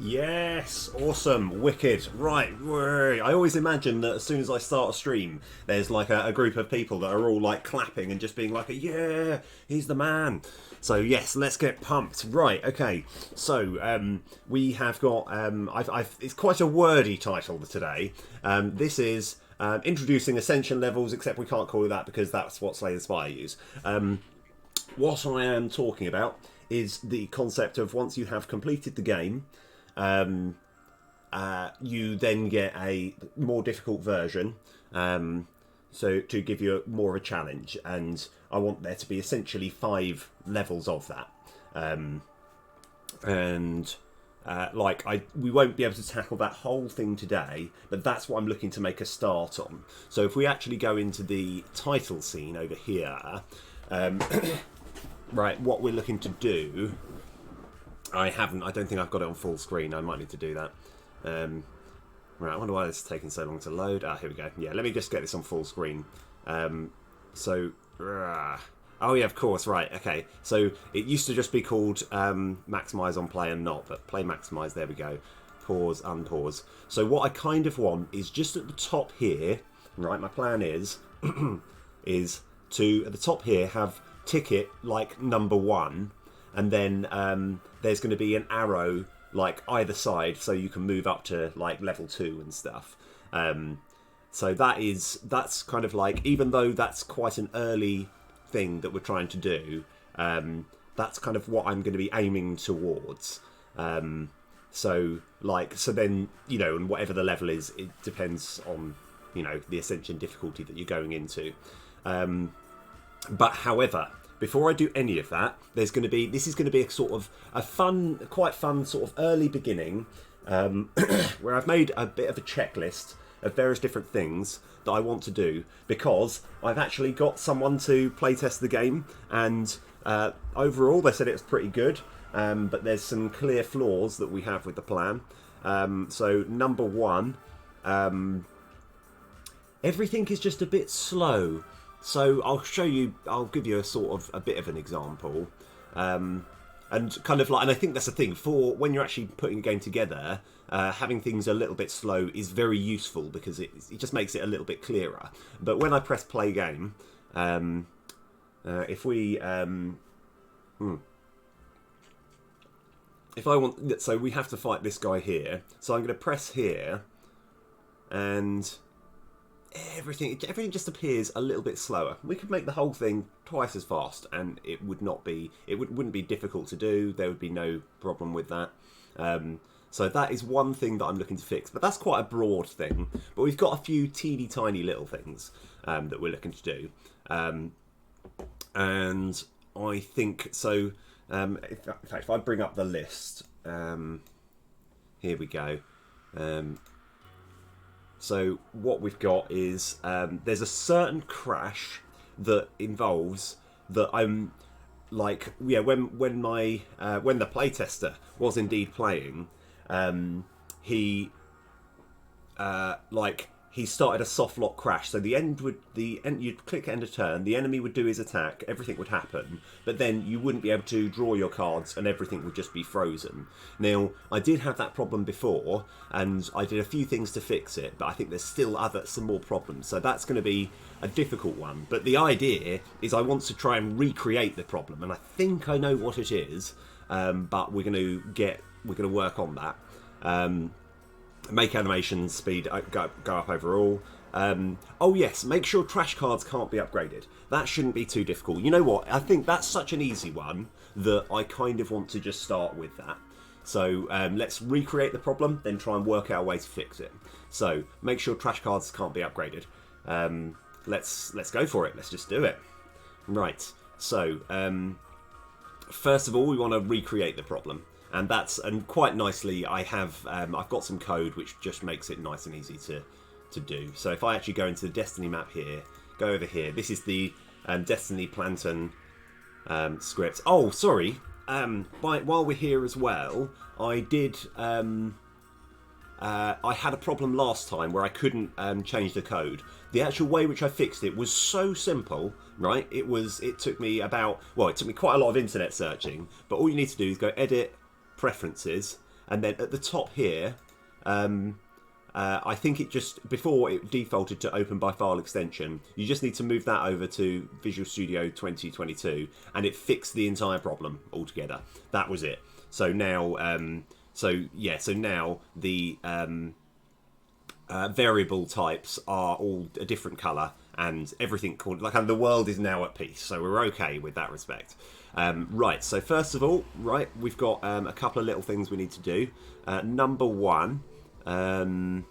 Yes, awesome, wicked, right. I always imagine that as soon as I start a stream, there's like a group of people that are all like clapping and just being like, yeah, he's the man. So yes, let's get pumped. Right, okay. So we have got. It's quite a wordy title today. This is introducing ascension levels, except we can't call it that because that's what Slay the Spire use. What I am talking about is the concept of once you have completed the game. You then get a more difficult version, so to give you more of a challenge, and I want there to be essentially 5 levels of that, we won't be able to tackle that whole thing today, but that's what I'm looking to make a start on. So if we actually go into the title scene over here, right, what we're looking to do. I don't think I've got it on full screen. I might need to do that. Right, I wonder why this is taking so long to load. Here we go. Yeah, let me just get this on full screen. Oh yeah, of course, right, okay. So it used to just be called Maximize on Play and Not, but Play Maximize, there we go. Pause, unpause. So what I kind of want is just at the top here, right, my plan is, is to, at the top here, have ticket like number 1, and then there's going to be an arrow like either side, so you can move up to like level 2 and stuff. So that's kind of like, even though that's quite an early thing that we're trying to do, that's kind of what I'm going to be aiming towards. So then, you know, and whatever the level is, it depends on, you know, the ascension difficulty that you're going into. But however, before I do any of that, this is going to be a sort of quite fun sort of early beginning, where I've made a bit of a checklist of various different things that I want to do, because I've actually got someone to playtest the game, and overall they said it was pretty good, but there's some clear flaws that we have with the plan. So number 1, everything is just a bit slow. So I'll give you a bit of an example. And kind of like, and I think that's the thing, for when you're actually putting a game together, having things a little bit slow is very useful, because it just makes it a little bit clearer. But when I press play game, if I want, so we have to fight this guy here. So I'm going to press here, and everything just appears a little bit slower. We could make the whole thing twice as fast, and it wouldn't be difficult to do. There would be no problem with that. So that is one thing that I'm looking to fix, but that's quite a broad thing. But we've got a few teeny tiny little things that we're looking to do, and I think so. In fact, if I bring up the list, here we go. So what we've got is there's a certain crash that involves that I'm like, yeah, when the playtester was indeed playing, he started a soft lock crash. So you'd click end of turn, the enemy would do his attack, everything would happen, but then you wouldn't be able to draw your cards, and everything would just be frozen. Now, I did have that problem before, and I did a few things to fix it, but I think there's still some more problems. So that's going to be a difficult one. But the idea is I want to try and recreate the problem, and I think I know what it is. But we're going to work on that. Make animation speed go up overall. Oh yes, make sure trash cards can't be upgraded. That shouldn't be too difficult. You know what? I think that's such an easy one that I kind of want to just start with that. So let's recreate the problem, then try and work out a way to fix it. So make sure trash cards can't be upgraded. Let's go for it. Let's just do it. Right. So first of all, we want to recreate the problem. And quite nicely, I've got some code which just makes it nice and easy to do. So if I actually go into the Destiny map here, go over here. This is the Destiny Planton script. Oh, sorry. While we're here as well, I had a problem last time where I couldn't change the code. The actual way which I fixed it was so simple, right? It took me quite a lot of internet searching, but all you need to do is go edit, preferences, and then at the top here, I think it just, before it defaulted to open by file extension, you just need to move that over to Visual Studio 2022, and it fixed the entire problem altogether. That was it. So now, so now the variable types are all a different colour, and everything called, like, and the world is now at peace. So we're okay with that respect. Right. So first of all, right, we've got a couple of little things we need to do. Number one. I'm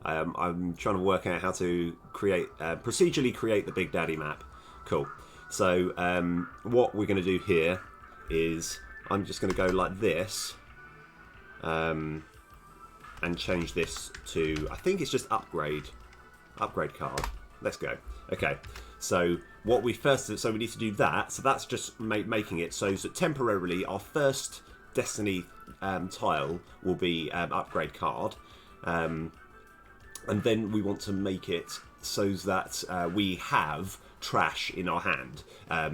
trying to work out how to procedurally create the Big Daddy map. Cool. So what we're going to do here is I'm just going to go like this, and change this to, I think it's just upgrade card. Let's go. Okay. So what we so we need to do that. So that's just making it so that temporarily our first Destiny tile will be upgrade card, and then we want to make it so that we have trash in our hand,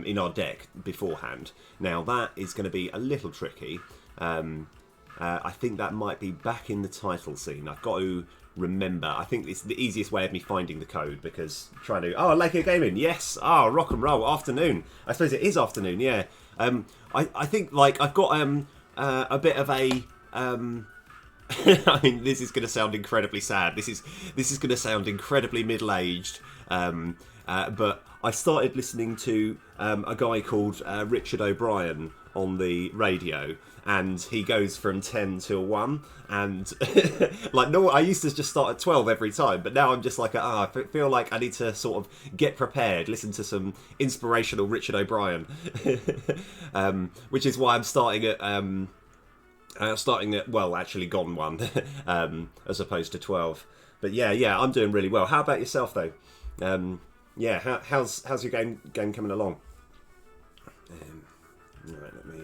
in our deck beforehand. Now that is going to be a little tricky. I think that might be back in the title scene. I've got to remember. I think it's the easiest way of me finding the code, because trying to Laker Gaming, yes, rock and roll afternoon. I suppose it is afternoon. Yeah. I think, like, I've got a bit of a I mean, this is going to sound incredibly sad. This is going to sound incredibly middle-aged. But I started listening to a guy called Richard O'Brien on the radio, and he goes from 10 till 1, and like, no, I used to just start at 12 every time, but now I'm just like, I feel like I need to sort of get prepared, listen to some inspirational Richard O'Brien, which is why I'm starting at well, actually gone 1, as opposed to 12. But yeah, I'm doing really well. How about yourself, though? Yeah, how's your game coming along? Right, let me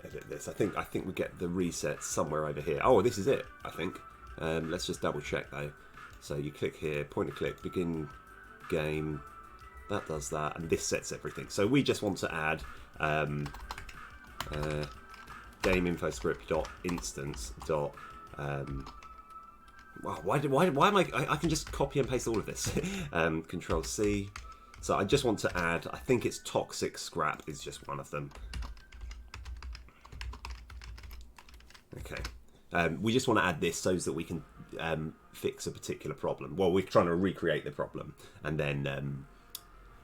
edit this. I think we get the reset somewhere over here. Oh, this is it, I think. Let's just double check though. So you click here, point and click, begin game. That does that, and this sets everything. So we just want to add game info script dot instance dot. Wow, why am I can just copy and paste all of this. Control C. So I just want to add, I think it's toxic scrap is just one of them. Okay. We just want to add this so that we can fix a particular problem. Well, we're trying to recreate the problem, and then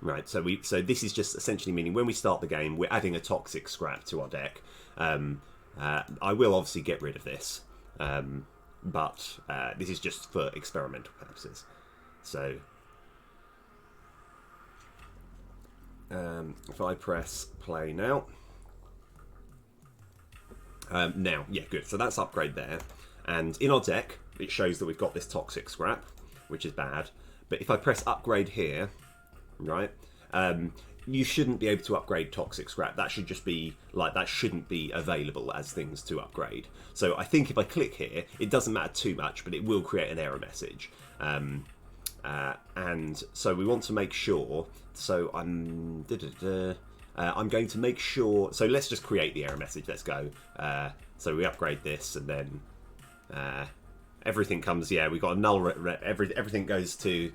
right. So this is just essentially meaning when we start the game, we're adding a toxic scrap to our deck. I will obviously get rid of this, but this is just for experimental purposes. So if I press play now. Now, yeah, good. So that's upgrade there. And in our deck, it shows that we've got this toxic scrap, which is bad. But if I press upgrade here, right, you shouldn't be able to upgrade toxic scrap. That should just be, like, that shouldn't be available as things to upgrade. So I think if I click here, it doesn't matter too much, but it will create an error message. And so we want to make sure, so I'm going to make sure, so let's just create the error message, let's go. So we upgrade this, and then everything comes, yeah, we got a null, everything goes to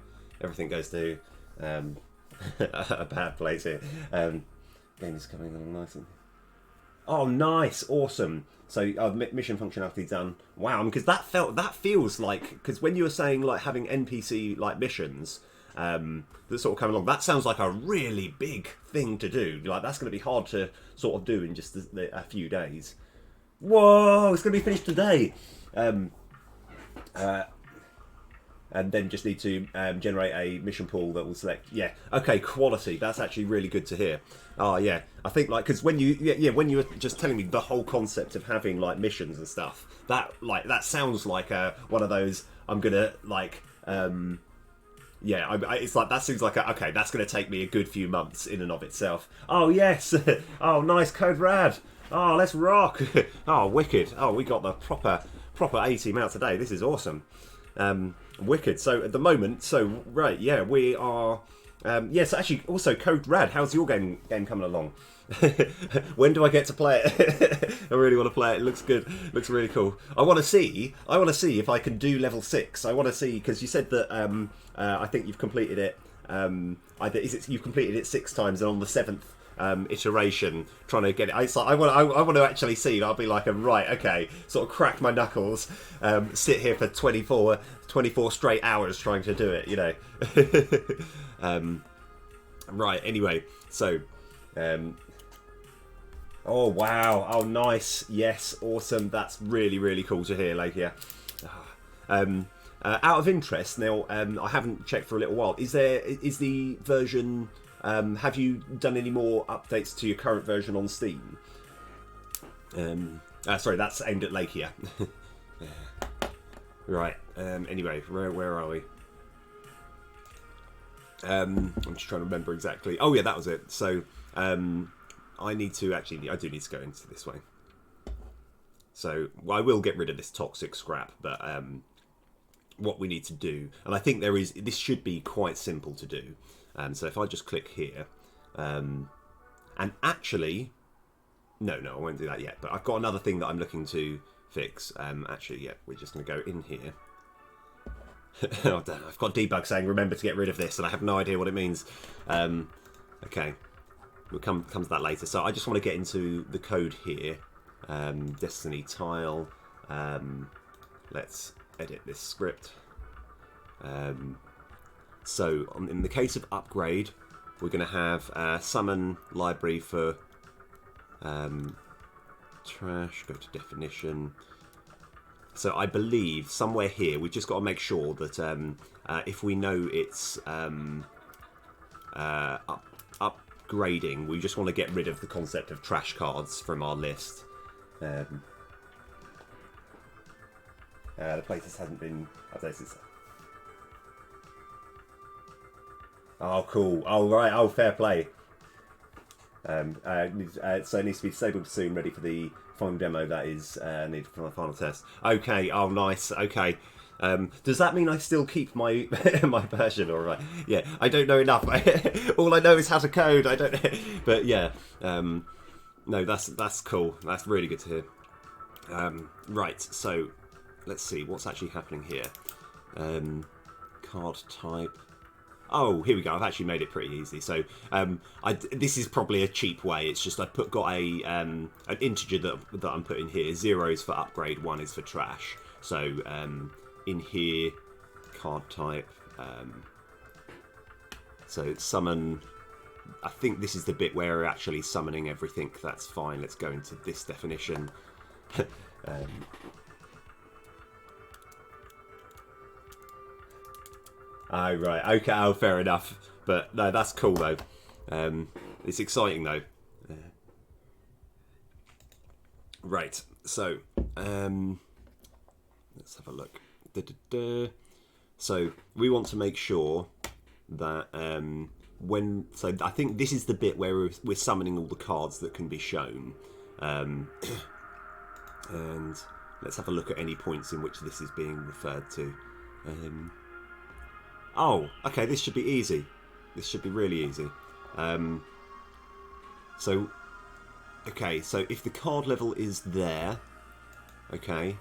a bad place here. Game is coming along nicely. Oh, nice, awesome. So mission functionality done. Wow, because that feels like, because when you were saying like having NPC like missions that sort of come along, that sounds like a really big thing to do. Like, that's going to be hard to sort of do in just a few days. Whoa, it's going to be finished today. And then just need to generate a mission pool that will select. Yeah, okay, quality. That's actually really good to hear. Oh yeah, I think, like, because when you when you were just telling me the whole concept of having like missions and stuff, that sounds like one of those I'm gonna like. Yeah, it's like, that seems like okay, that's gonna take me a good few months in and of itself. Oh yes, oh nice, Code Rad. Oh, let's rock. Oh, wicked. Oh, we got the proper 80 mount today. This is awesome. Wicked. So at the moment, so right, yeah, we are. Yes, actually, also Code Rad. How's your game coming along? When do I get to play it? I really want to play it. It looks good. It looks really cool. I want to see if I can do level 6. I want to see, because you said that I think you've completed it. You've completed it 6 times, and on the 7th iteration, trying to get it. I want to actually see. I'll be like, right, okay, sort of crack my knuckles, sit here for 24 straight hours trying to do it. You know. Right. Anyway, so. Oh wow! Oh nice! Yes, awesome. That's really really cool to hear, Lakia. Out of interest, now I haven't checked for a little while. Is the version? Have you done any more updates to your current version on Steam? Sorry, that's aimed at Lakia. Right. Anyway, where are we? I'm just trying to remember exactly. Oh yeah, that was it. So. I do need to go into this way. So I will get rid of this toxic scrap, but what we need to do, and I think this should be quite simple to do. So if I just click here, and actually, no, I won't do that yet. But I've got another thing that I'm looking to fix. Actually, yeah, we're just going to go in here. Oh, damn, I've got debug saying remember to get rid of this, and I have no idea what it means. Okay. We'll come to that later. So I just want to get into the code here. Destiny tile. Let's edit this script. So in the case of upgrade, we're going to have a summon library for trash. Go to definition. So I believe somewhere here we've just got to make sure that if we know it's upgrading, we just want to get rid of the concept of trash cards from our list. The places hasn't been updated. Oh, cool. Oh, right. Oh, fair play. So it needs to be disabled soon, ready for the final demo that is needed for my final test. Okay. Oh, nice. Okay. Does that mean I still keep my my version? All right. Yeah, I don't know enough. All I know is how to code. I don't. But yeah, no, that's cool. That's really good to hear. Right. So let's see what's actually happening here. Card type. Oh, here we go. I've actually made it pretty easy. So this is probably a cheap way. It's just I've got an integer that I'm putting here. 0 is for upgrade, 1 is for trash. So in here, card type. So summon. I think this is the bit where we're actually summoning everything. That's fine. Let's go into this definition. Oh, right. Okay. Oh, fair enough. But no, that's cool though. It's exciting though. Right. So let's have a look. So we want to make sure that so I think this is the bit where we're summoning all the cards that can be shown. And let's have a look at any points in which this is being referred to. Oh, okay, this should be easy. This should be really easy. So if the card level is there, okay.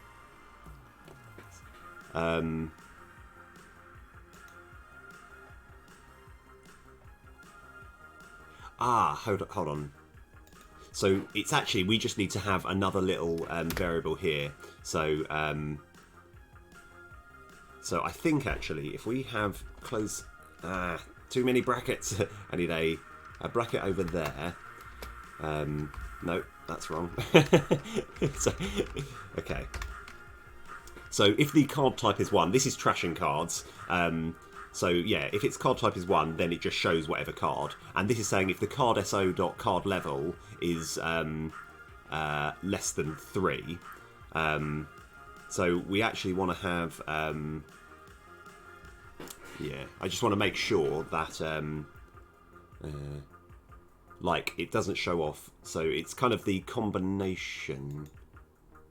Hold on. So it's actually, we just need to have another little variable here. So I think actually, if we have too many brackets, I need a bracket over there. No, that's wrong. Okay. So if the card type is 1, this is trashing cards. So yeah, if its card type is 1, then it just shows whatever card. And this is saying if the card SO.card level is less than 3. So we actually want to have... yeah, I just want to make sure that like it doesn't show off. So it's kind of the combination.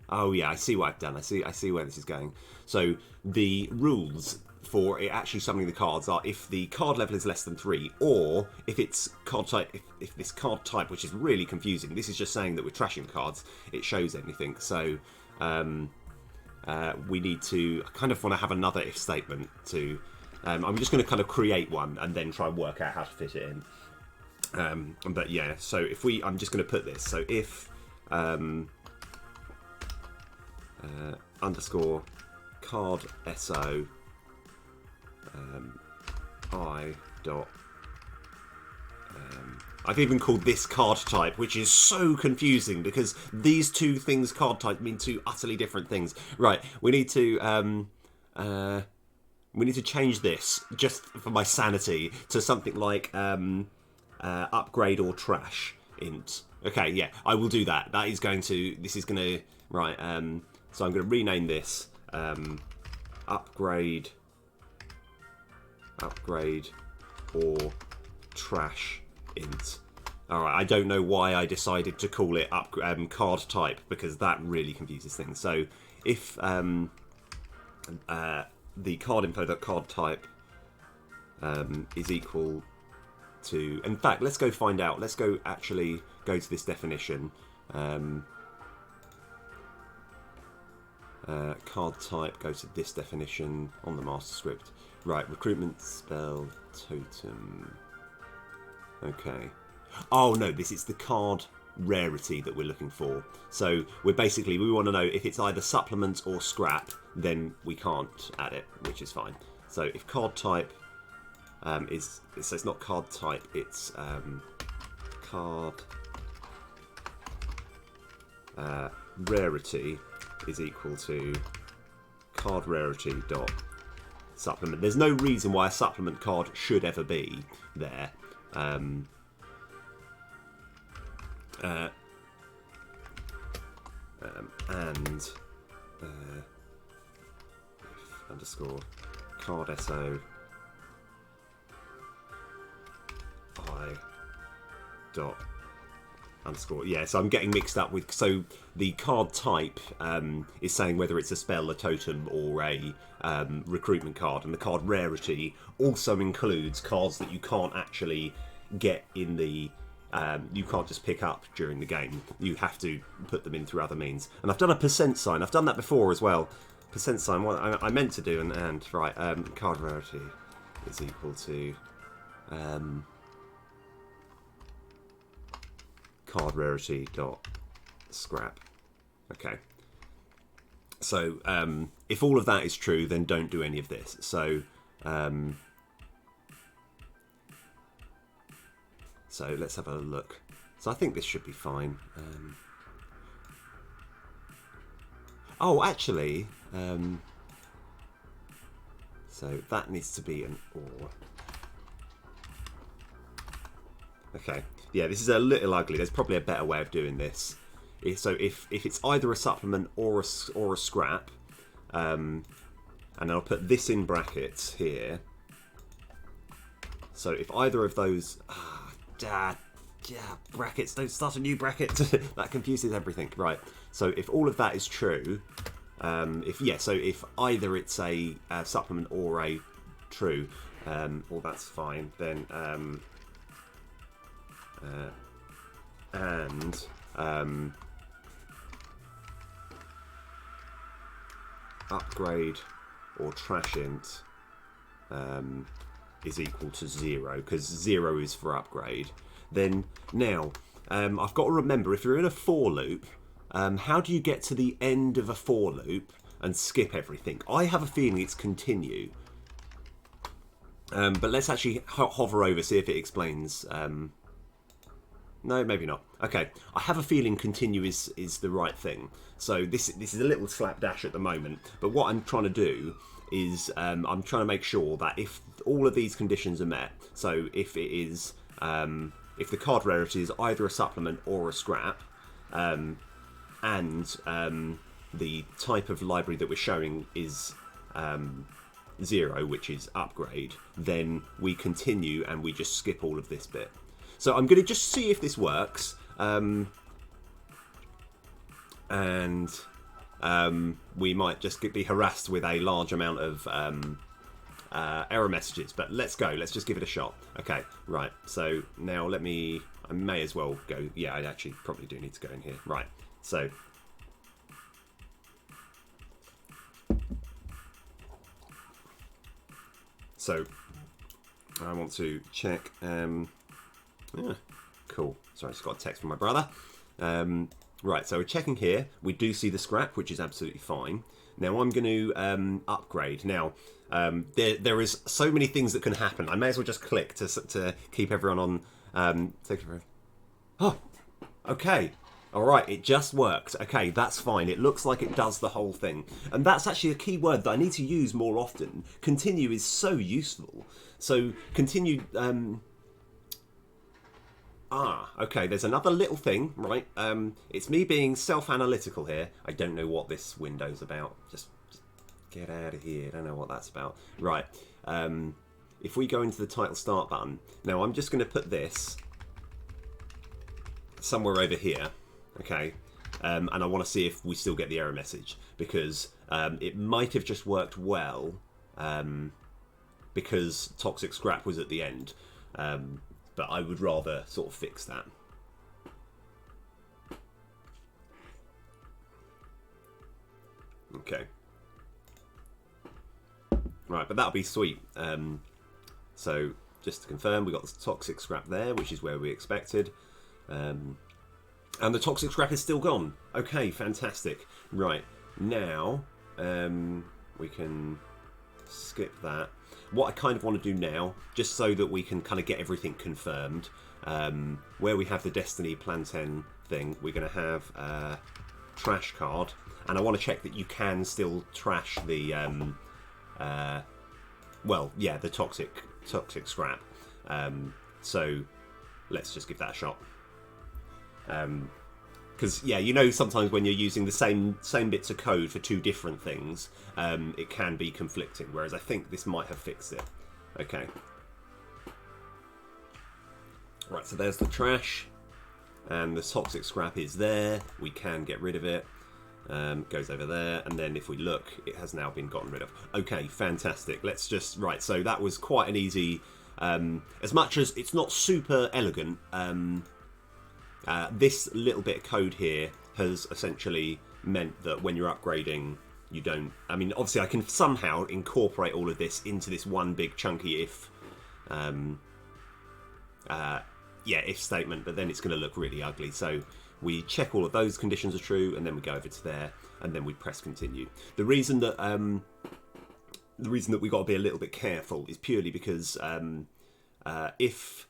Oh yeah, I see what I've done. I see where this is going. So the rules for it actually summoning the cards are if the card level is less than 3, or if it's card type. If this card type, which is really confusing, this is just saying that we're trashing cards. It shows anything. So we need to. I kind of want to have another if statement to. I'm just going to kind of create one and then try and work out how to fit it in. But yeah, so if I'm just going to put this. So if underscore card so I dot. I've even called this card type, which is so confusing because these two things, card type, mean two utterly different things. Right, we need to change this just for my sanity to something like upgrade or trash int. Okay, yeah, I will do that. That is going to. This is going to right. So I'm going to rename this upgrade or trash int. Alright, I don't know why I decided to call it card type, because that really confuses things. So if the cardinfo.card type is equal to... In fact, let's go find out. Let's go actually go to this definition. Card type, go to this definition on the master script. Right, recruitment spell totem. Okay. Oh no, this is the card rarity that we're looking for. So we want to know if it's either supplement or scrap, then we can't add it, which is fine. So if card type so it's not card type, it's card rarity is equal to card rarity dot supplement. There's no reason why a supplement card should ever be there. And if underscore card so I dot underscore, yeah, so I'm getting mixed up with, so the card type is saying whether it's a spell, a totem, or a recruitment card, and the card rarity also includes cards that you can't actually get in the you can't just pick up during the game. You have to put them in through other means. And I've done a percent sign. I've done that before as well. Percent sign, what I meant to do, and right, card rarity is equal to card rarity dot scrap. Okay. So if all of that is true, then don't do any of this. So so let's have a look. So I think this should be fine. Oh, actually, so that needs to be an or. Okay, yeah, this is a little ugly. There's probably a better way of doing this. So if it's either a supplement or a scrap, and I'll put this in brackets here. So if either of those, brackets, don't start a new bracket. That confuses everything. Right. So if all of that is true, so if either it's a supplement or a true, well, that's fine. Then upgrade or trash int is equal to 0, because 0 is for upgrade. Then now I've got to remember, if you're in a for loop, how do you get to the end of a for loop and skip everything? I have a feeling it's continue, but let's actually hover over, see if it explains. No, maybe not. Okay, I have a feeling continue is the right thing. So this is a little slapdash at the moment, but what I'm trying to do is I'm trying to make sure that if all of these conditions are met, so if it is if the card rarity is either a supplement or a scrap, and the type of library that we're showing is 0, which is upgrade, then we continue and we just skip all of this bit. So I'm going to just see if this works, and we might just be harassed with a large amount of error messages. But let's go. Let's just give it a shot. Okay, right. So now let me... I may as well go... Yeah, I actually probably do need to go in here. Right, so... So, I want to check... yeah, cool. Sorry, I just got a text from my brother. Right, so we're checking here. We do see the scrap, which is absolutely fine. Now I'm going to upgrade. Now, there is so many things that can happen. I may as well just click to keep everyone on... oh, okay. All right, it just worked. Okay, that's fine. It looks like it does the whole thing. And that's actually a key word that I need to use more often. Continue is so useful. So, continue... okay, there's another little thing, right? It's me being self-analytical here. I don't know what this window's about. Just get out of here. I don't know what that's about. Right. If we go into the title start button, now I'm just going to put this somewhere over here, okay? And I want to see if we still get the error message, because it might have just worked well because toxic scrap was at the end. But I would rather sort of fix that. Okay. Right, but that'll be sweet. So, just to confirm, we got the toxic scrap there, which is where we expected. And the toxic scrap is still gone. Okay, fantastic. Right, now we can skip that. What I kind of want to do now, just so that we can kind of get everything confirmed, where we have the Destiny Plan 10 thing, we're going to have a trash card, and I want to check that you can still trash the, well, yeah, the toxic scrap. So let's just give that a shot. Because, yeah, you know, sometimes when you're using the same bits of code for two different things, it can be conflicting, whereas I think this might have fixed it. Okay. Right, so there's the trash, and the toxic scrap is there. We can get rid of it. Goes over there, and then if we look, it has now been gotten rid of. Okay, fantastic. Let's just... Right, so that was quite an easy... as much as it's not super elegant... this little bit of code here has essentially meant that when you're upgrading, you don't... I mean, obviously I can somehow incorporate all of this into this one big chunky if... yeah, if statement, but then it's going to look really ugly. So we check all of those conditions are true, and then we go over to there, and then we press continue. The reason that we got to be a little bit careful is purely because if...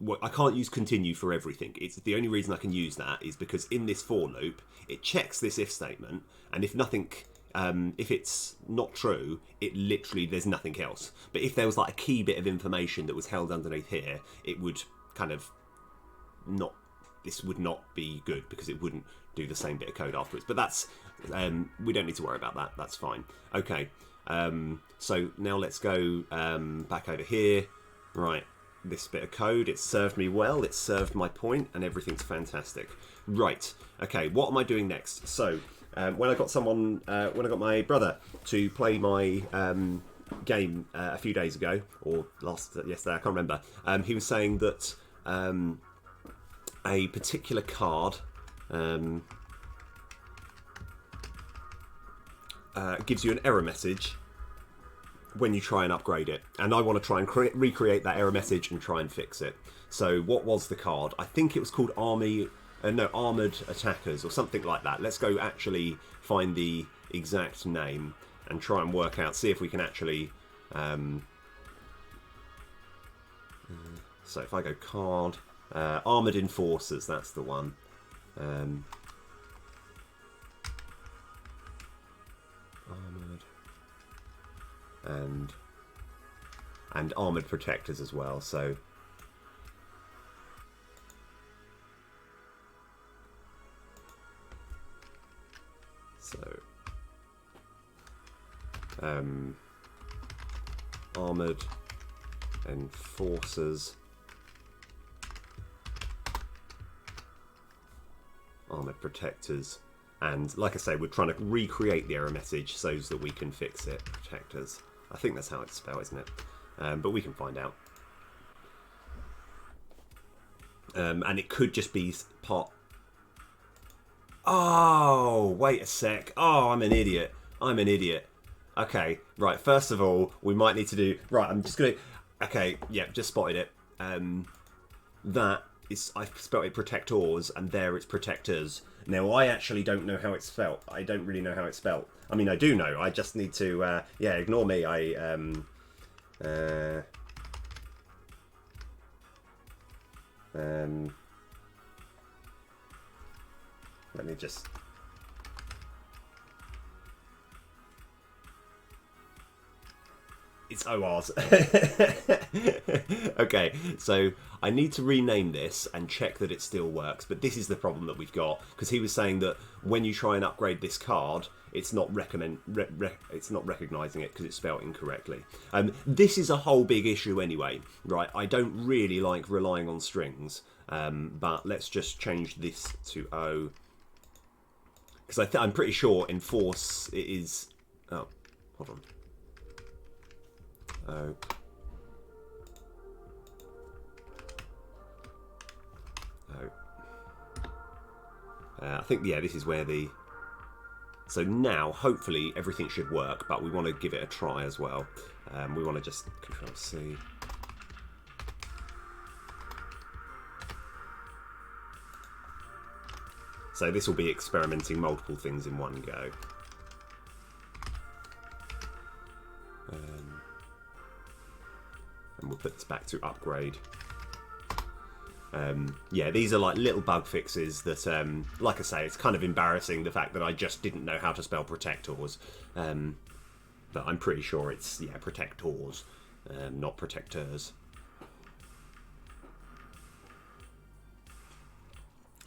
Well, I can't use continue for everything. It's the only reason I can use that is because in this for loop, it checks this if statement, and if nothing, if it's not true, it literally, there's nothing else. But if there was like a key bit of information that was held underneath here, it would kind of not, this would not be good because it wouldn't do the same bit of code afterwards. But that's, we don't need to worry about that. That's fine. Okay. So now let's go back over here. Right. This bit of code, it served me well, it served my point, and everything's fantastic. Right, okay, what am I doing next? So, when I got my brother to play my game a few days ago, or yesterday, I can't remember, he was saying that a particular card gives you an error message when you try and upgrade it, and I want to try and recreate that error message and try and fix it. So what was the card? I think it was called Armored Attackers or something like that. Let's go actually find the exact name and try and work out, see if we can actually so if I go card, Armored Enforcers, that's the one. Armored and Armored Protectors as well, so Armored Enforcers, Armored Protectors, and like I say, we're trying to recreate the error message so that we can fix it. Protectors. I think that's how it's spelled, isn't it? But we can find out. And it could just be pot. Oh, wait a sec. Oh, I'm an idiot. I'm an idiot. Okay, right. First of all, we might need to do... Right, I'm just going to... Okay, yeah, just spotted it. That is... I spelled it protectors, and there it's protectors. Now, I actually don't know how it's spelt. I don't really know how it's spelt. I mean, I do know. I just need to... yeah, ignore me. Let me just... It's ORs. Okay, so I need to rename this and check that it still works. But this is the problem that we've got, because he was saying that when you try and upgrade this card, it's not it's not recognizing it because it's spelled incorrectly. This is a whole big issue anyway, right? I don't really like relying on strings, but let's just change this to O, because I'm pretty sure enforce it is. Oh, hold on. Oh. I think, yeah, this is where the... So now, hopefully, everything should work, but we want to give it a try as well. We want to just Control-C. So this will be experimenting multiple things in one go. And we'll put this back to upgrade. Yeah, these are like little bug fixes that, like I say, it's kind of embarrassing the fact that I just didn't know how to spell protectors. But I'm pretty sure it's, yeah, protectors, not protectors.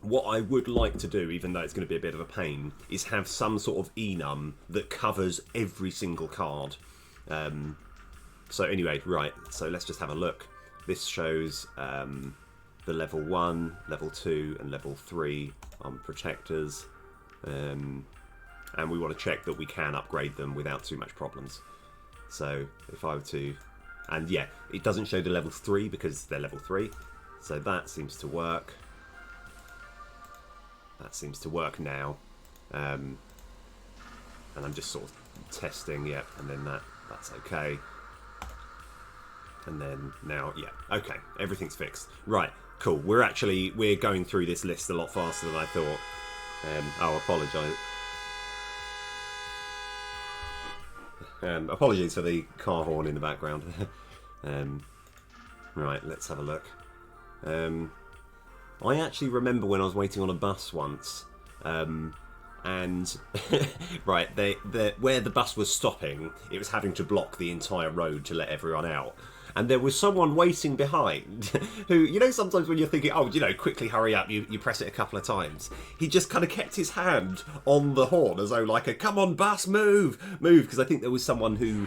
What I would like to do, even though it's going to be a bit of a pain, is have some sort of enum that covers every single card. So anyway, right, so let's just have a look. This shows the level 1, level 2 and level 3 on protectors. And we want to check that we can upgrade them without too much problems. So if I were to... And yeah, it doesn't show the level 3 because they're level 3. So that seems to work. That seems to work now. And I'm just sort of testing, yeah, and then that's okay. And then now, yeah, okay, everything's fixed. Right, cool. We're going through this list a lot faster than I thought. I'll apologise. Apologies for the car horn in the background. Right, let's have a look. I actually remember when I was waiting on a bus once, and right, where the bus was stopping, it was having to block the entire road to let everyone out. And there was someone waiting behind who, you know, sometimes when you're thinking, oh, you know, quickly hurry up, you press it a couple of times. He just kind of kept his hand on the horn as though like a, come on, bus, move. Because I think there was someone who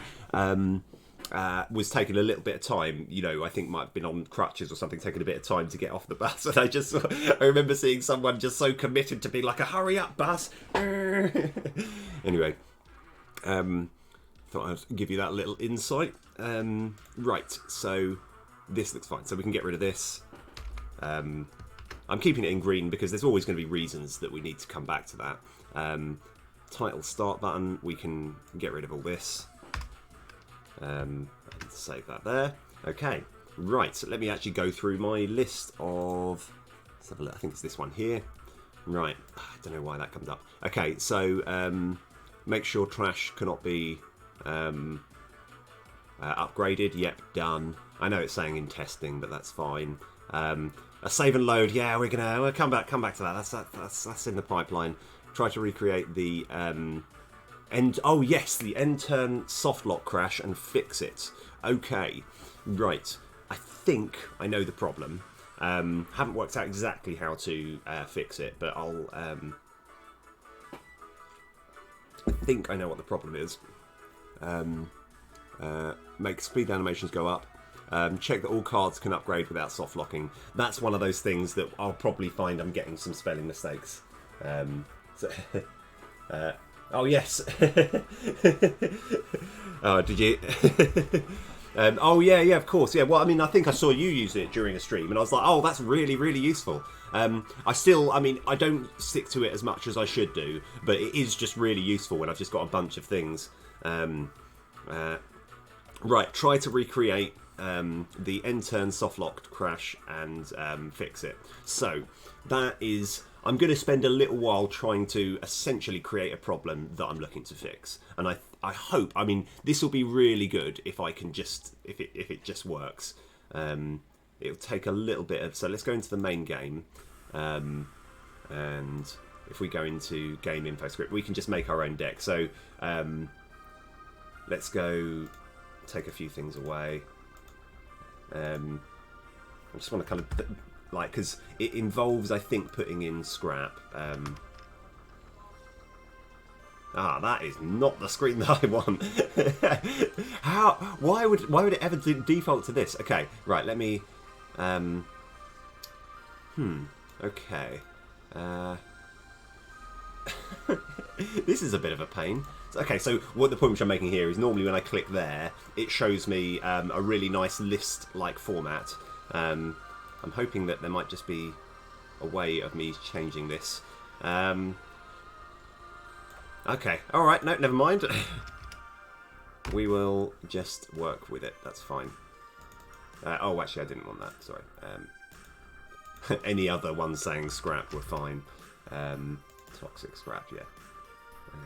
was taking a little bit of time, you know, I think might have been on crutches or something, taking a bit of time to get off the bus. And I remember seeing someone just so committed to be like a hurry up, bus. Anyway, thought I'd give you that little insight. Right, so this looks fine. So we can get rid of this. I'm keeping it in green because there's always going to be reasons that we need to come back to that. Title start button, we can get rid of all this. And save that there. Okay, right, so let me actually go through my list of... Let's have a look. I think it's this one here. Right, I don't know why that comes up. Okay, so make sure trash cannot be... upgraded, yep, done. I know it's saying in testing, but that's fine. A save and load, yeah, we'll come back to that. That's in the pipeline. Try to recreate the oh yes, the end turn softlock crash and fix it. Okay, right. I think I know the problem. Haven't worked out exactly how to fix it, but I'll. I think I know what the problem is. Make speed animations go up. Check that all cards can upgrade without soft locking. That's one of those things that I'll probably find I'm getting some spelling mistakes. So, Oh yes. Oh, did you? Oh yeah, yeah, of course, yeah. Well, I mean, I think I saw you use it during a stream, and I was like, oh, that's really, really useful. I mean, I don't stick to it as much as I should do, but it is just really useful when I've just got a bunch of things. Right, try to recreate the end turn soft locked crash and fix it. So that is, I'm going to spend a little while trying to essentially create a problem that I'm looking to fix, and I hope, I mean, this will be really good if I can just, if it just works. It'll take a little bit of, so let's go into the main game, and if we go into game info script, we can just make our own deck. So let's go take a few things away. I just want to kind of like, because it involves, I think, putting in scrap. That is not the screen that I want. How? Why would it ever default to this? Okay, right. Let me. Okay. This is a bit of a pain. Okay, so what the point which I'm making here is normally when I click there, it shows me a really nice list-like format. I'm hoping that there might just be a way of me changing this. Okay, alright, no, never mind. We will just work with it, that's fine. Oh, actually, I didn't want that, sorry. Any other ones saying scrap were fine. Toxic scrap, yeah. And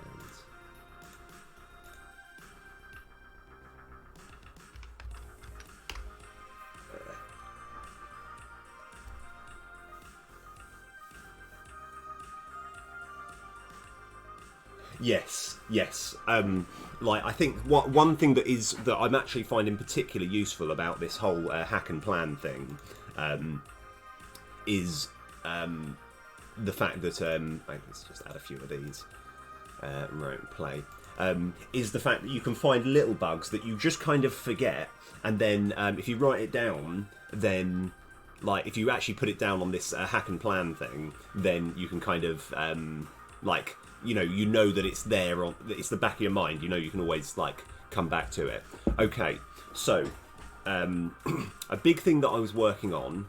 yes, yes. Like, I think one thing that I'm actually finding particularly useful about this whole hack and plan thing is the fact that let's just add a few of these. Right, play. Is the fact that you can find little bugs that you just kind of forget, and then if you write it down, then like if you actually put it down on this hack and plan thing, then you can kind of like you know that it's there, on it's the back of your mind. You can always like come back to it. Okay, so a big thing that I was working on,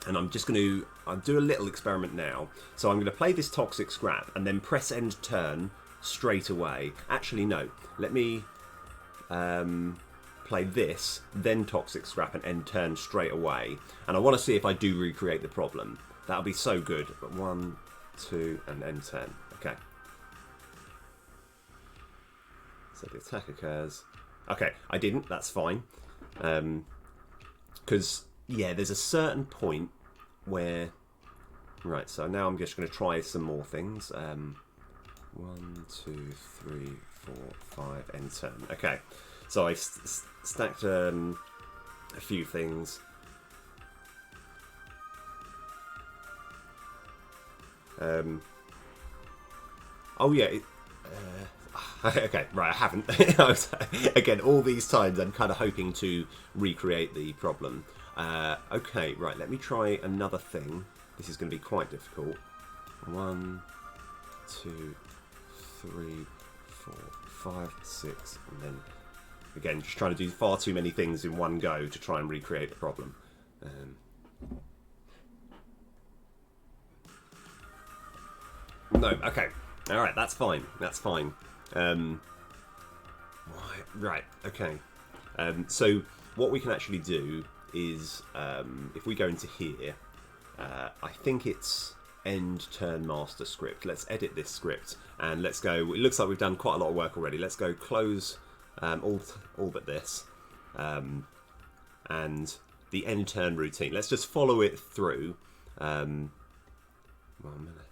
and I'm just going to do a little experiment now. So I'm going to play this toxic scrap and then press end turn straight away. Actually, no. Let me play this, then toxic scrap and end turn straight away. And I want to see if I do recreate the problem. That'll be so good. But 1, 2, and end turn. Okay. So the attack occurs. Okay, I didn't. That's fine. Because yeah, there's a certain point where, right, so now I'm just going to try some more things. 1, 2, 3, 4, 5, end turn. Okay, so I stacked a few things. Oh yeah, okay, right, I haven't. Again, all these times I'm kind of hoping to recreate the problem. Okay, right, let me try another thing. This is going to be quite difficult. 1, 2, 3, 4, 5, 6, and then again, just trying to do far too many things in one go to try and recreate the problem. No, okay. Alright, that's fine. That's fine. Right, okay. So what we can actually do is, if we go into here, I think it's end turn master script. Let's edit this script and let's go. It looks like we've done quite a lot of work already. Let's go close all but this and the end turn routine. Let's just follow it through. 1 minute.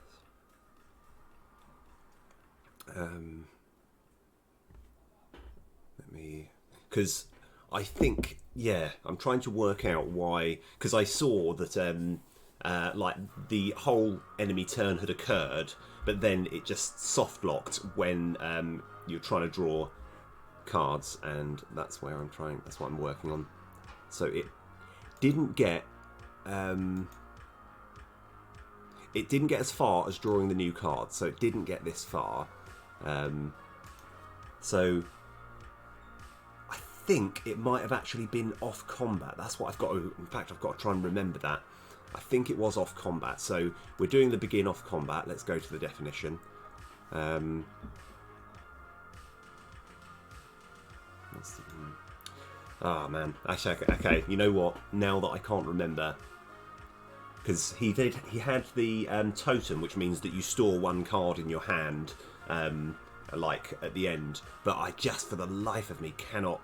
Let me, because I think, yeah, I'm trying to work out why, because I saw that like the whole enemy turn had occurred, but then it just soft locked when you're trying to draw cards, and that's where that's what I'm working on. So it didn't get as far as drawing the new card, so it didn't get this far. So I think it might have actually been off combat. That's what I've got to, in fact, I've got to try and remember that. I think it was off combat. So we're doing the begin off combat. Let's go to the definition. Oh man, actually, okay, you know what? Now that I can't remember, because he had the totem, which means that you store one card in your hand, like at the end. But I just, for the life of me, can't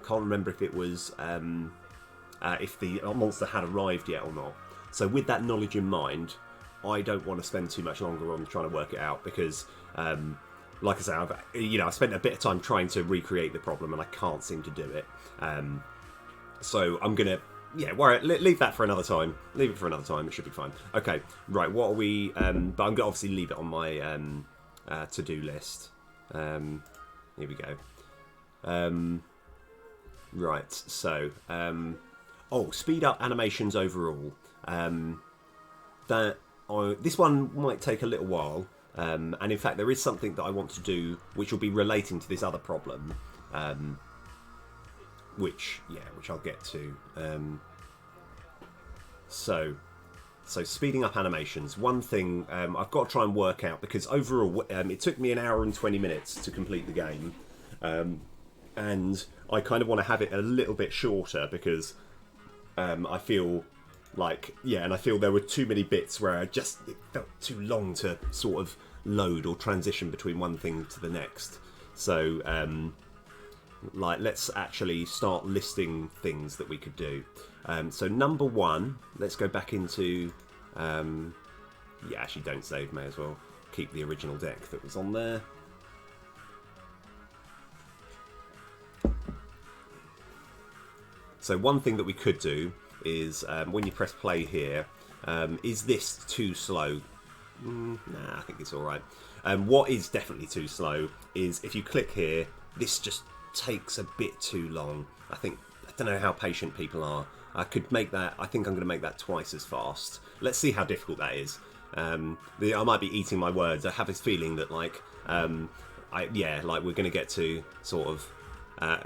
remember if it was if the monster had arrived yet or not. So with that knowledge in mind, I don't want to spend too much longer on trying to work it out because. Like I say, I spent a bit of time trying to recreate the problem and I can't seem to do it. So I'm gonna, leave that for another time. Leave it for another time. It should be fine. Okay, right. What are we? But I'm gonna obviously leave it on my to-do list. Here we go. Right. So, speed up animations overall. This one might take a little while. And in fact, there is something that I want to do, which will be relating to this other problem, which I'll get to. So speeding up animations. One thing I've got to try and work out, because overall it took me 1 hour and 20 minutes to complete the game, and I kind of want to have it a little bit shorter because I feel. And I feel there were too many bits where it felt too long to sort of load or transition between one thing to the next. So, let's actually start listing things that we could do. So number one, let's go back into... actually don't save, may as well keep the original deck that was on there. So one thing that we could do is when you press play here, is this too slow? Nah, I think it's alright. What is definitely too slow is if you click here, this just takes a bit too long. I don't know how patient people are. I could make that, I think I'm going to make that twice as fast. Let's see how difficult that is. I might be eating my words. I have this feeling that we're going to get to sort of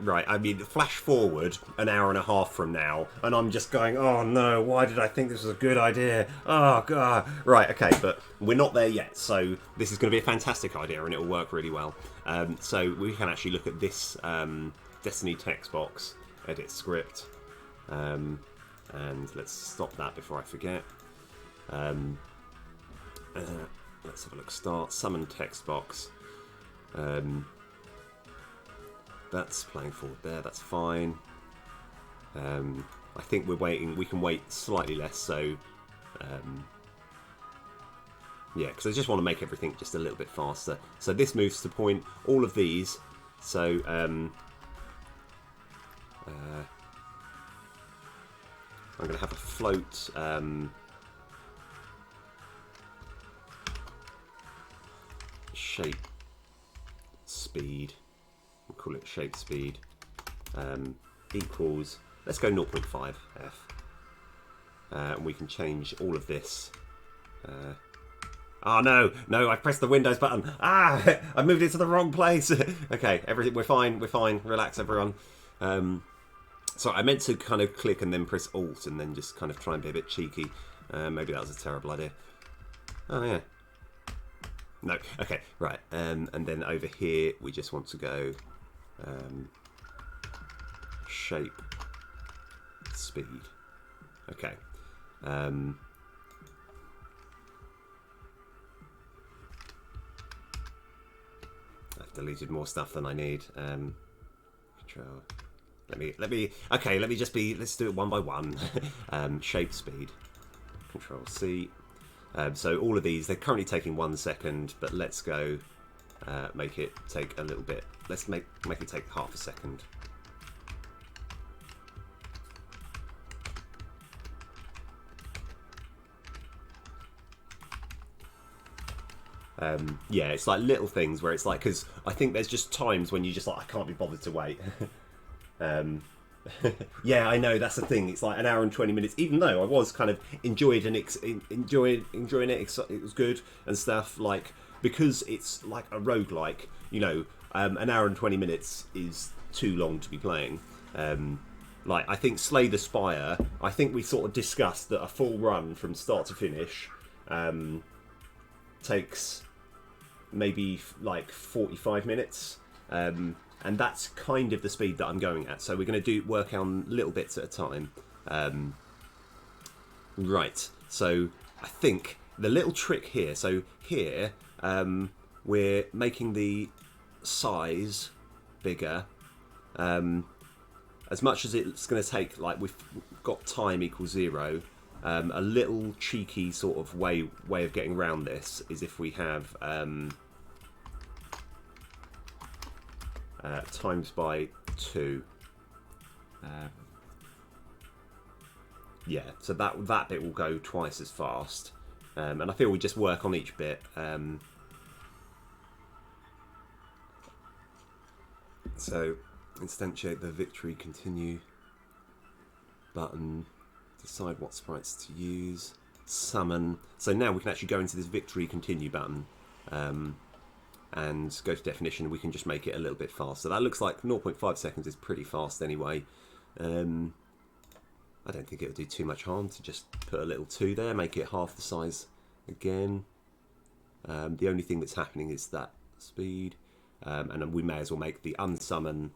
right, I mean, flash forward 1.5 hours from now, and I'm just going, oh no, why did I think this was a good idea? Oh god. Right, okay, but we're not there yet, so this is going to be a fantastic idea, and it will work really well. So we can actually look at this Destiny text box, edit script, and let's stop that before I forget. Let's have a look. Start, summon text box. That's playing forward there, that's fine. I think we can wait slightly less, so because I just want to make everything just a little bit faster. So this moves to point, all of these, so I'm going to have a float shape speed. We'll call it shape speed equals, let's go 0.5 F, and we can change all of this. Oh no, I pressed the Windows button. I moved it to the wrong place. Okay, we're fine, relax everyone. So I meant to kind of click and then press Alt and then just kind of try and be a bit cheeky. Maybe that was a terrible idea. Oh yeah. No, okay, right, and then over here we just want to go shape speed. Okay. I've deleted more stuff than I need. Control. Let's do it one by one. Shape speed. Control C. So all of these, they're currently taking 1 second, but let's go make it take a little bit. Let's make it take half a second. Yeah, it's like little things where it's like, because I think there's just times when you just like, I can't be bothered to wait. Yeah, I know, that's the thing. It's like 1 hour and 20 minutes, even though I was kind of enjoying it. It was good and stuff. Like, because it's like a roguelike, you know, an hour and 20 minutes is too long to be playing. Like, I think Slay the Spire, I think we sort of discussed that a full run from start to finish takes maybe like 45 minutes. And that's kind of the speed that I'm going at. So we're going to work on little bits at a time. Right, so I think the little trick here, so here we're making the size bigger. As much as it's going to take, like we've got time equals 0, a little cheeky sort of way of getting around this is if we have times by 2. Yeah, so that bit will go twice as fast, and I feel we just work on each bit. So instantiate the victory continue button, decide what sprites to use, summon. So now we can actually go into this victory continue button and go to definition. We can just make it a little bit faster. That looks like 0.5 seconds is pretty fast anyway. I don't think it'll do too much harm to just put a little 2 there, make it half the size again. The only thing that's happening is that speed, and we may as well make the unsummon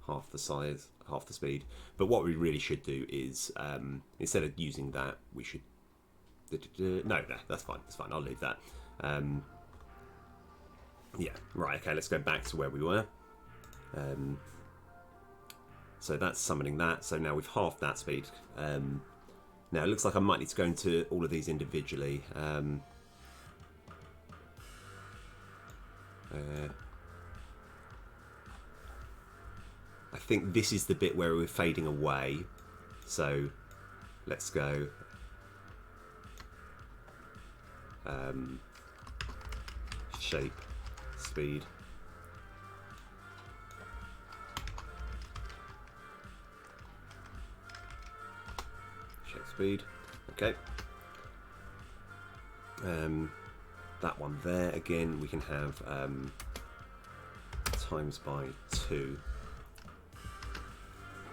half the size, half the speed. But what we really should do is, instead of using that, we should... No, that's fine, I'll leave that. Yeah, right, okay, let's go back to where we were. So that's summoning that, so now we've halved that speed. Now it looks like I might need to go into all of these individually. I think this is the bit where we're fading away, so let's go shape, speed. Shape, speed, okay. That one there, again, we can have times by 2.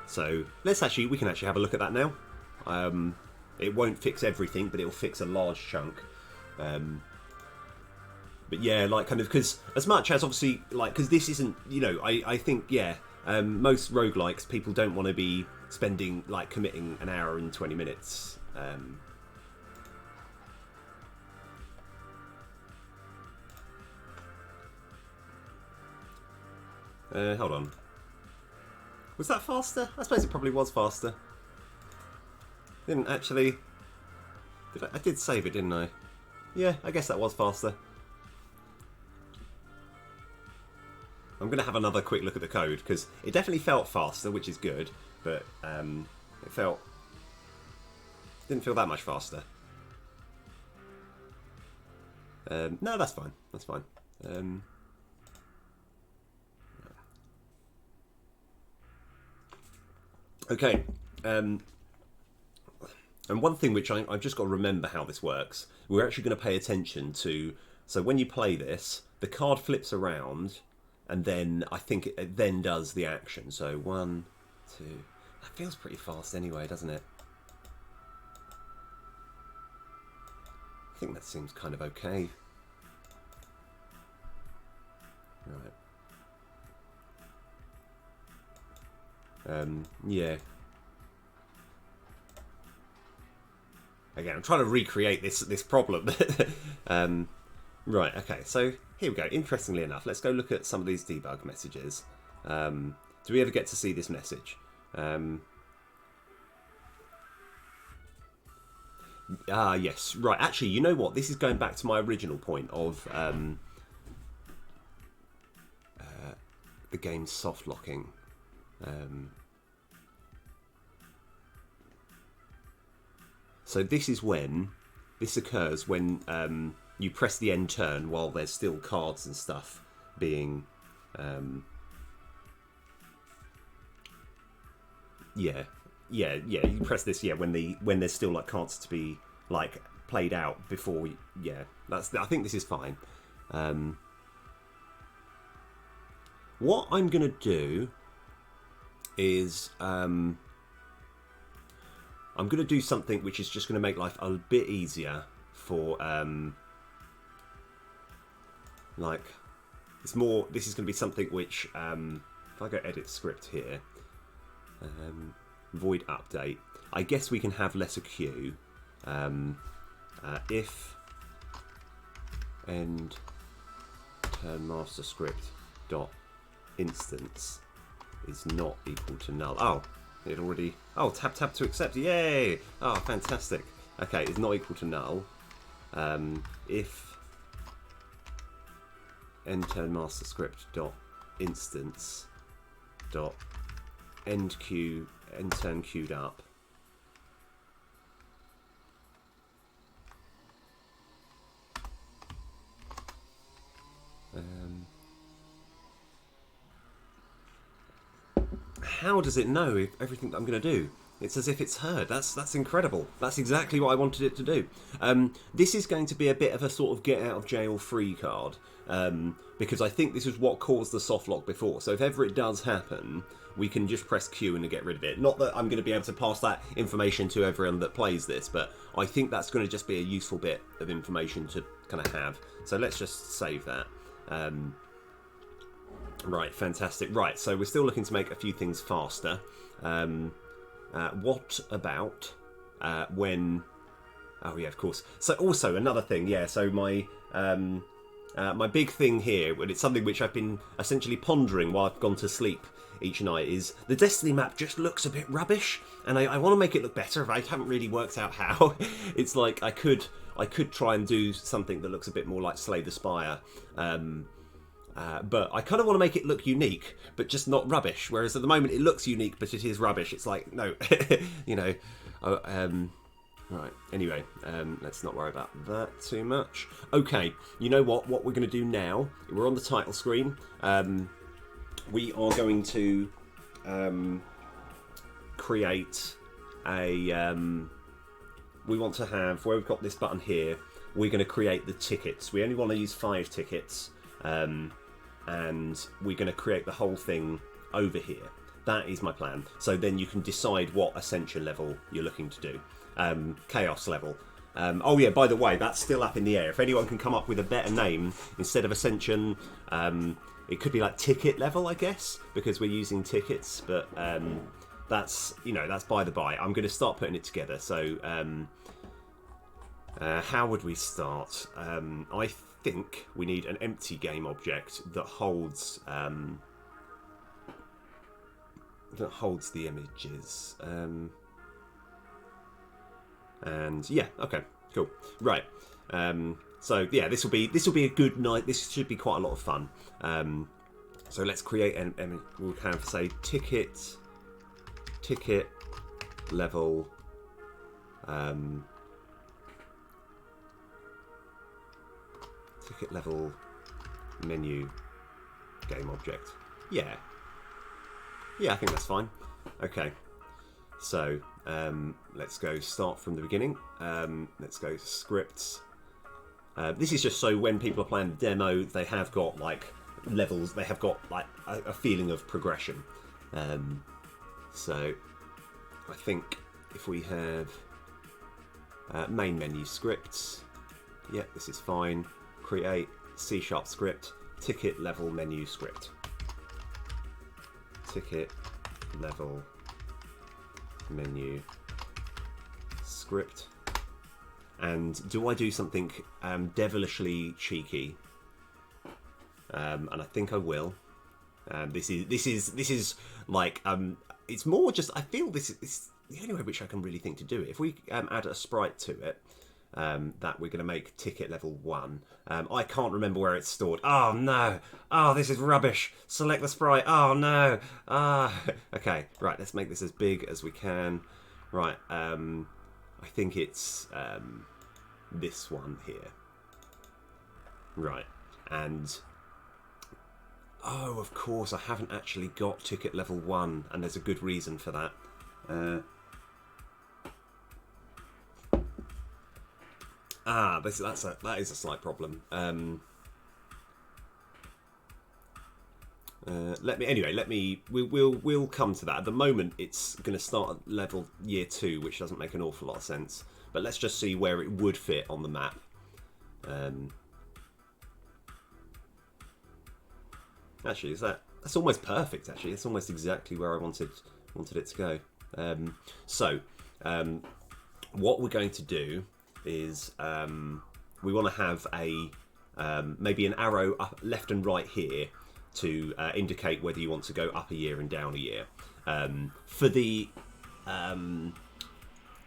So we can actually have a look at that now. It won't fix everything, but it'll fix a large chunk. But yeah, like kind of, because as much as obviously, like, because this isn't, you know, I think, yeah, most roguelikes, people don't want to be spending, like, committing an hour and 20 minutes. Hold on. Was that faster? I suppose it probably was faster. Didn't actually... I did save it, didn't I? Yeah, I guess that was faster. I'm going to have another quick look at the code, because it definitely felt faster, which is good, but it didn't feel that much faster. No, that's fine. That's fine. Okay, and one thing which I've just got to remember how this works, we're actually going to pay attention to, so when you play this, the card flips around, and then I think it then does the action. So 1, 2, that feels pretty fast anyway, doesn't it? I think that seems kind of okay. Right. Yeah. Again, I'm trying to recreate this problem. Right, okay, so here we go. Interestingly enough, let's go look at some of these debug messages. Do we ever get to see this message? Yes. Right, actually, you know what? This is going back to my original point of the game's soft locking. So this occurs when you press the end turn while there's still cards and stuff being you press this when there's still like cards to be like played out before I think this is fine. What I'm going to do is I'm going to do something which is just going to make life a bit easier for like it's more. This is going to be something which if I go edit script here, void update. I guess we can have letter Q if end turn master script dot instance is not equal to null. Oh, it already. Oh, tap to accept. Yay! Oh, fantastic. Okay, it's not equal to null. If end turn master script dot instance dot end turn queued up. How does it know if everything that I'm going to do? It's as if it's heard. That's incredible. That's exactly what I wanted it to do. This is going to be a bit of a sort of get out of jail free card because I think this is what caused the soft lock before. So if ever it does happen, we can just press Q and get rid of it. Not that I'm going to be able to pass that information to everyone that plays this, but I think that's going to just be a useful bit of information to kind of have. So let's just save that. Right, fantastic. Right, so we're still looking to make a few things faster. What about when... Oh, yeah, of course. So also, another thing, yeah, so my big thing here, and it's something which I've been essentially pondering while I've gone to sleep each night, is the Destiny map just looks a bit rubbish, and I want to make it look better, but I haven't really worked out how. It's like I could try and do something that looks a bit more like Slay the Spire, but I kind of want to make it look unique, but just not rubbish. Whereas at the moment it looks unique, but it is rubbish. It's like, no, you know. Right, anyway, let's not worry about that too much. Okay, you know what? What we're going to do now, we're on the title screen. We are going to create a... we want to have, where we've got this button here, we're going to create the tickets. We only want to use 5 tickets. And we're going to create the whole thing over here. That is my plan. So then you can decide what ascension level you're looking to do. Chaos level. Oh yeah, by the way, that's still up in the air. If anyone can come up with a better name instead of ascension, it could be like ticket level, I guess, because we're using tickets. But that's, you know, that's by the by. I'm going to start putting it together. So how would we start? I think we need an empty game object that holds the images. And yeah, okay, cool, right. So yeah, this will be a good night. This should be quite a lot of fun. So let's create an we'll have, say, ticket level. Ticket level menu game object. Yeah, I think that's fine. Okay, so let's go start from the beginning. Let's go scripts. This is just so when people are playing the demo, they have got like levels, they have got like a feeling of progression. So I think if we have main menu scripts, yeah, this is fine. Create C# script, ticket level menu script. Ticket level menu script. And do I do something devilishly cheeky? And I think I will. This is like it's more just, I feel this is the only way which I can really think to do it. If we add a sprite to it, that we're going to make ticket level 1. I can't remember where it's stored. Oh no! Oh, this is rubbish. Select the sprite. Oh no! Okay, right. Let's make this as big as we can. Right. I think it's this one here. Right. And oh, of course, I haven't actually got ticket level 1, and there's a good reason for that. That is a slight problem. Let me. We'll come to that. At the moment, it's going to start at level year 2, which doesn't make an awful lot of sense. But let's just see where it would fit on the map. Actually, that's almost perfect. Actually, it's almost exactly where I wanted it to go. What we're going to do is we want to have maybe an arrow up left and right here to indicate whether you want to go up a year and down a year. For the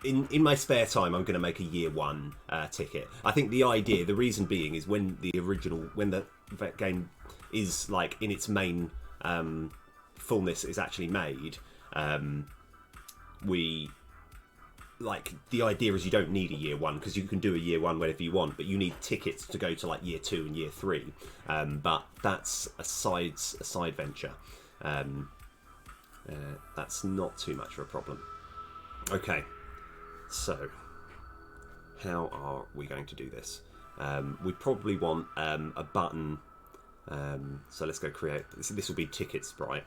in my spare time, I'm going to make a year 1 ticket. I think the reason being is when the game is like in its main fullness is actually made, the idea is you don't need a year 1 because you can do a year 1 whenever you want, but you need tickets to go to like year 2 and year 3. But that's a side venture. That's not too much of a problem. Okay, so how are we going to do this? We probably want a button. So let's go create. This will be ticket sprite.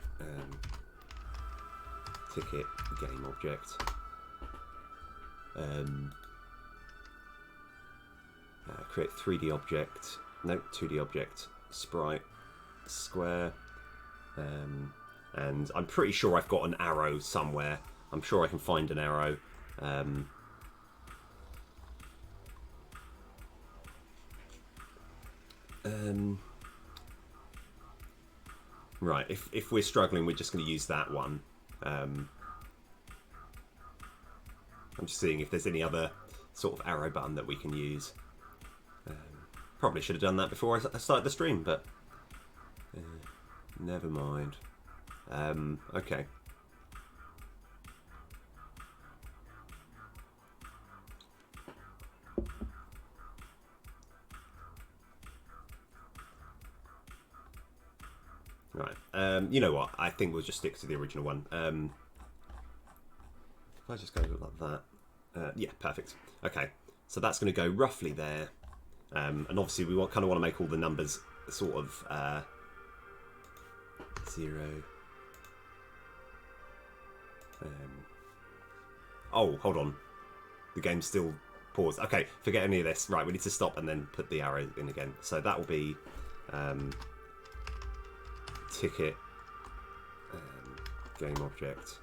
Ticket game object. Create 3D object. No, 2D object. Sprite. Square. And I'm pretty sure I've got an arrow somewhere. I'm sure I can find an arrow. Right, if we're struggling, we're just going to use that one. I'm just seeing if there's any other sort of arrow button that we can use. Probably should have done that before I started the stream, but never mind. Okay. Right. You know what? I think we'll just stick to the original one. If I just go like that. Yeah, perfect. Okay. So that's going to go roughly there. And obviously we kind of want to make all the numbers sort of 0. Oh, hold on. The game's still paused. Okay, forget any of this. Right, we need to stop and then put the arrow in again. So that will be ticket game object.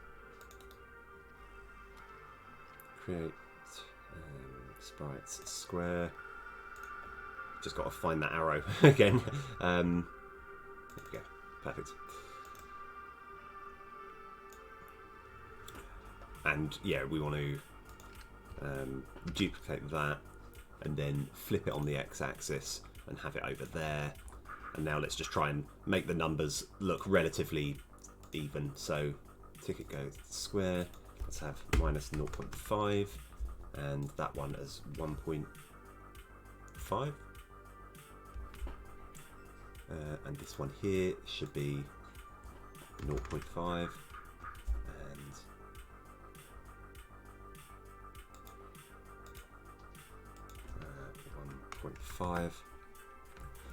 Create sprites square. Just got to find that arrow again. There we go. Perfect. And yeah, we want to duplicate that and then flip it on the x-axis and have it over there. And now let's just try and make the numbers look relatively even. So ticket goes square. Let's have minus 0.5 and that one as 1.5. And this one here should be 0.5 and 1.5.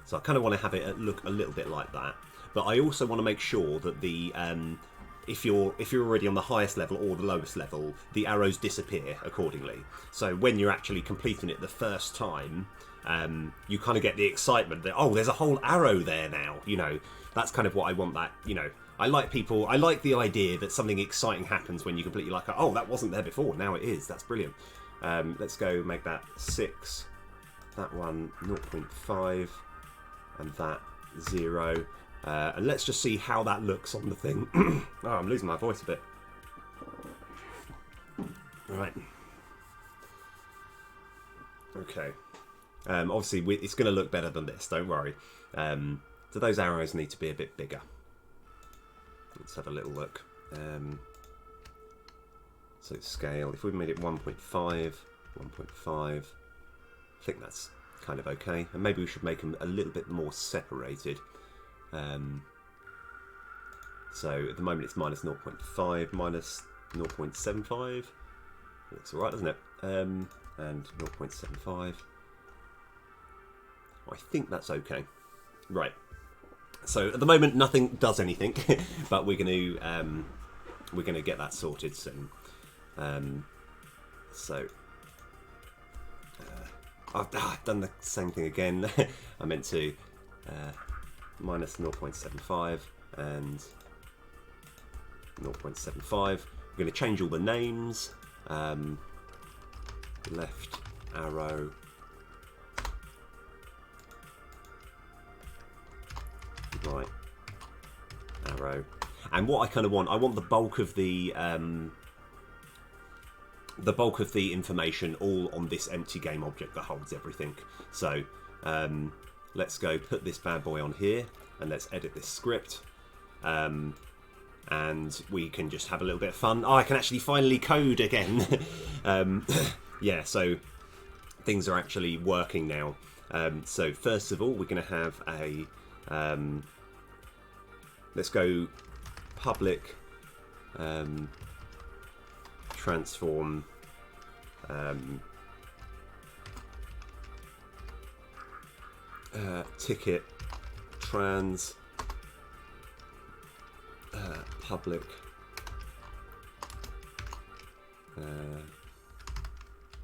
So I kind of want to have it look a little bit like that, but I also want to make sure that the if you're already on the highest level or the lowest level, the arrows disappear accordingly. So when you're actually completing it the first time, you kind of get the excitement that, oh, there's a whole arrow there now. You know, that's kind of what I want. That, you know, I like the idea that something exciting happens when you complete. You're like, oh, that wasn't there before, now it is. That's brilliant. Let's go make that 6. That one 0.5 and that 0. And let's just see how that looks on the thing. Oh, I'm losing my voice a bit. Right. Okay. Obviously, it's going to look better than this, don't worry. So those arrows need to be a bit bigger. Let's have a little look. So scale, if we made it 1.5, 1.5, I think that's kind of okay. And maybe we should make them a little bit more separated. So at the moment it's minus 0.5, minus 0.75. Looks alright, doesn't it? And 0.75. I think that's okay. Right. So at the moment, nothing does anything, but we're going to get that sorted soon. I've done the same thing again. I meant to minus 0.75 and 0.75. We're going to change all the names. Left arrow. Right arrow. And what I kind of want, I want the bulk of the information all on this empty game object that holds everything. So let's go put this bad boy on here and let's edit this script. And we can just have a little bit of fun. Oh, I can actually finally code again. Yeah, so things are actually working now. So first of all, we're going to have a let's go public transform ticket trans public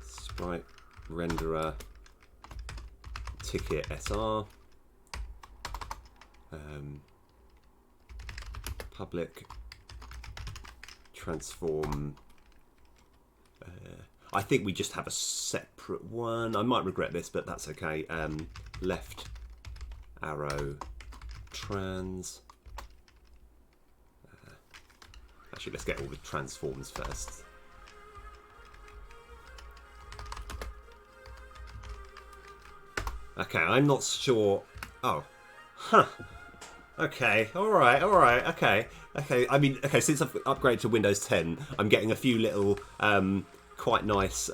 sprite renderer ticket SR public transform. I think we just have a separate one. I might regret this, but that's okay. Left arrow trans. Actually, let's get all the transforms first. Okay, I'm not sure. Oh, huh. Okay, alright, okay. I mean, okay, since I've upgraded to Windows 10, I'm getting a few little, quite nice,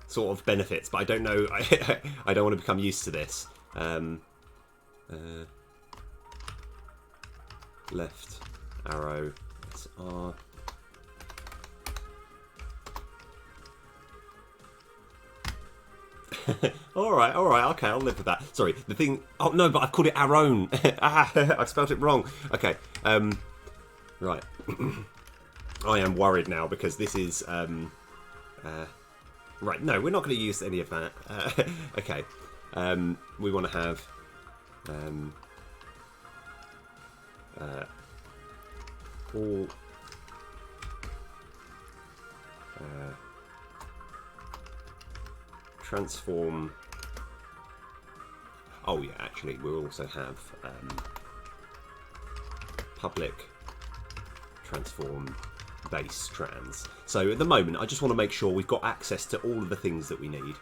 sort of benefits, but I don't know, I don't want to become used to this. Left arrow, SR. Alright, okay, I'll live with that. Sorry, the thing... Oh, no, but I've called it our own. I've spelled it wrong. Okay, right. I am worried now because this is... right, no, we're not going to use any of that. Okay, we want to have... all... transform. Oh yeah, actually we'll also have public transform base trans. So at the moment I just want to make sure we've got access to all of the things that we need.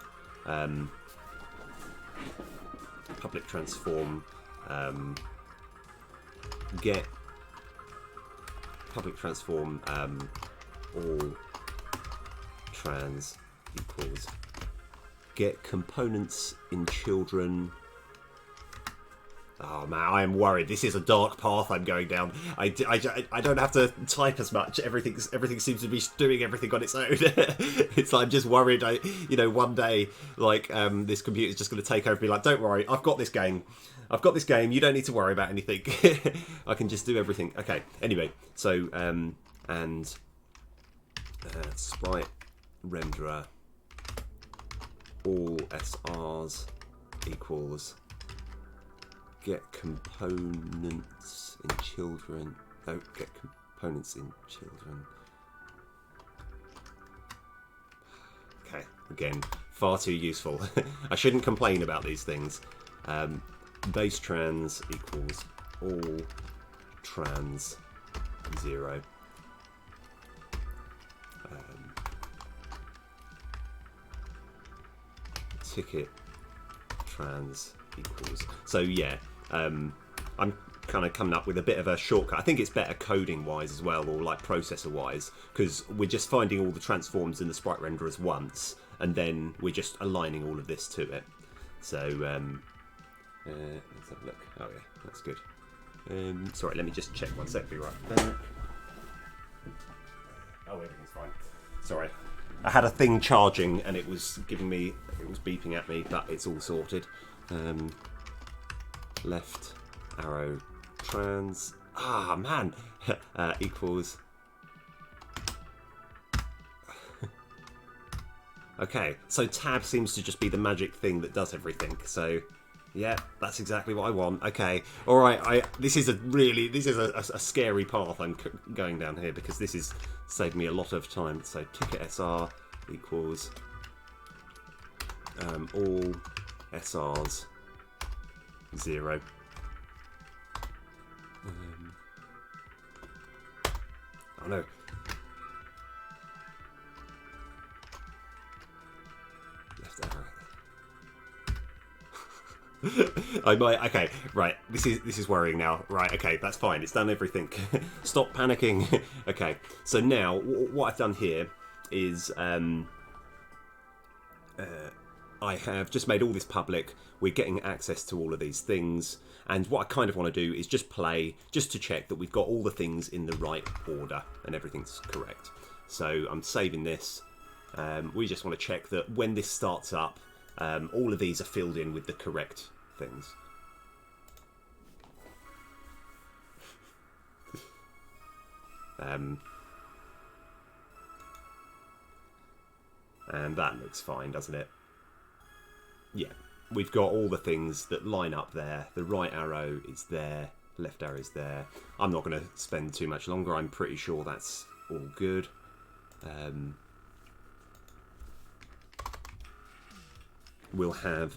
Public transform get public transform all trans equals get components in children. Oh man, I am worried. This is a dark path I'm going down. I don't have to type as much. Everything seems to be doing everything on its own. It's like I'm just worried. One day, like this computer's just going to take over and be like, "Don't worry, I've got this game. You don't need to worry about anything. I can just do everything." Okay. Anyway, so sprite renderer all SRs equals get components in children. Oh, get components in children. Okay, again, far too useful. I shouldn't complain about these things. Base trans equals all trans 0. Ticket trans equals. So yeah, I'm kind of coming up with a bit of a shortcut. I think it's better coding wise as well, or like processor wise, because we're just finding all the transforms in the sprite renderers once, and then we're just aligning all of this to it. So let's have a look. Oh yeah, that's good. Sorry, let me just check one sec. Be right back. Oh, everything's fine. Sorry. I had a thing charging and it was beeping at me, but it's all sorted. left arrow trans. Ah, man. Equals. Okay, so tab seems to just be the magic thing that does everything. So, yeah, that's exactly what I want. Okay, all right. This is a scary path I'm going down here, because this is saved me a lot of time. So ticket SR equals all SRs 0. Oh no. Left arrow. I might. Okay, right. This is worrying now. Right. Okay, that's fine. It's done everything. Stop panicking. Okay. So now what I've done here is I have just made all this public. We're getting access to all of these things, and what I kind of want to do is just play, just to check that we've got all the things in the right order and everything's correct. So I'm saving this. We just want to check that when this starts up, all of these are filled in with the correct things. And that looks fine, doesn't it? Yeah, we've got all the things that line up there. The right arrow is there, left arrow is there. I'm not going to spend too much longer. I'm pretty sure that's all good. We'll have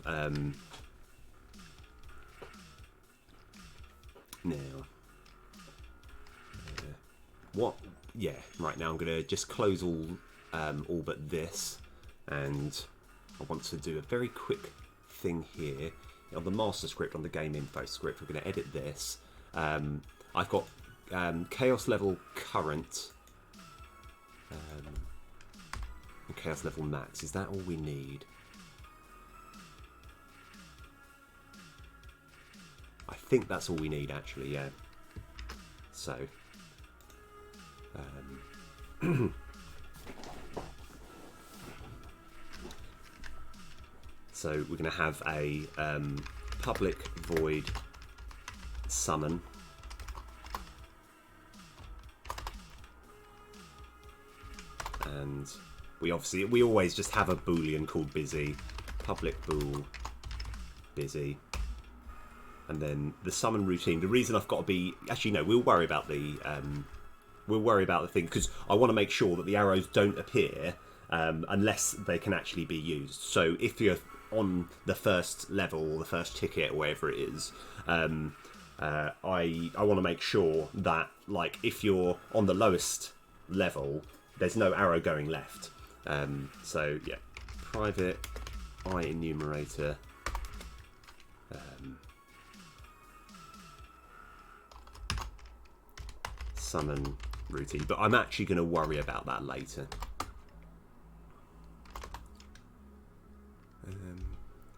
now what? Yeah, right now I'm going to just close all but this, and I want to do a very quick thing here on the master script, on the game info script. We're going to edit this. I've got chaos level current and chaos level max. Is that all we need? I think that's all we need, actually. Yeah. So. So we're going to have a public void summon. And we always just have a boolean called busy, public bool busy, and then the summon routine. The reason I've got to be, actually no, we'll worry about the thing, because I want to make sure that the arrows don't appear unless they can actually be used. So if you're on the first level or the first ticket or whatever it is, I want to make sure that, like, if you're on the lowest level, there's no arrow going left. So yeah, private I enumerator summon routine, but I'm actually going to worry about that later.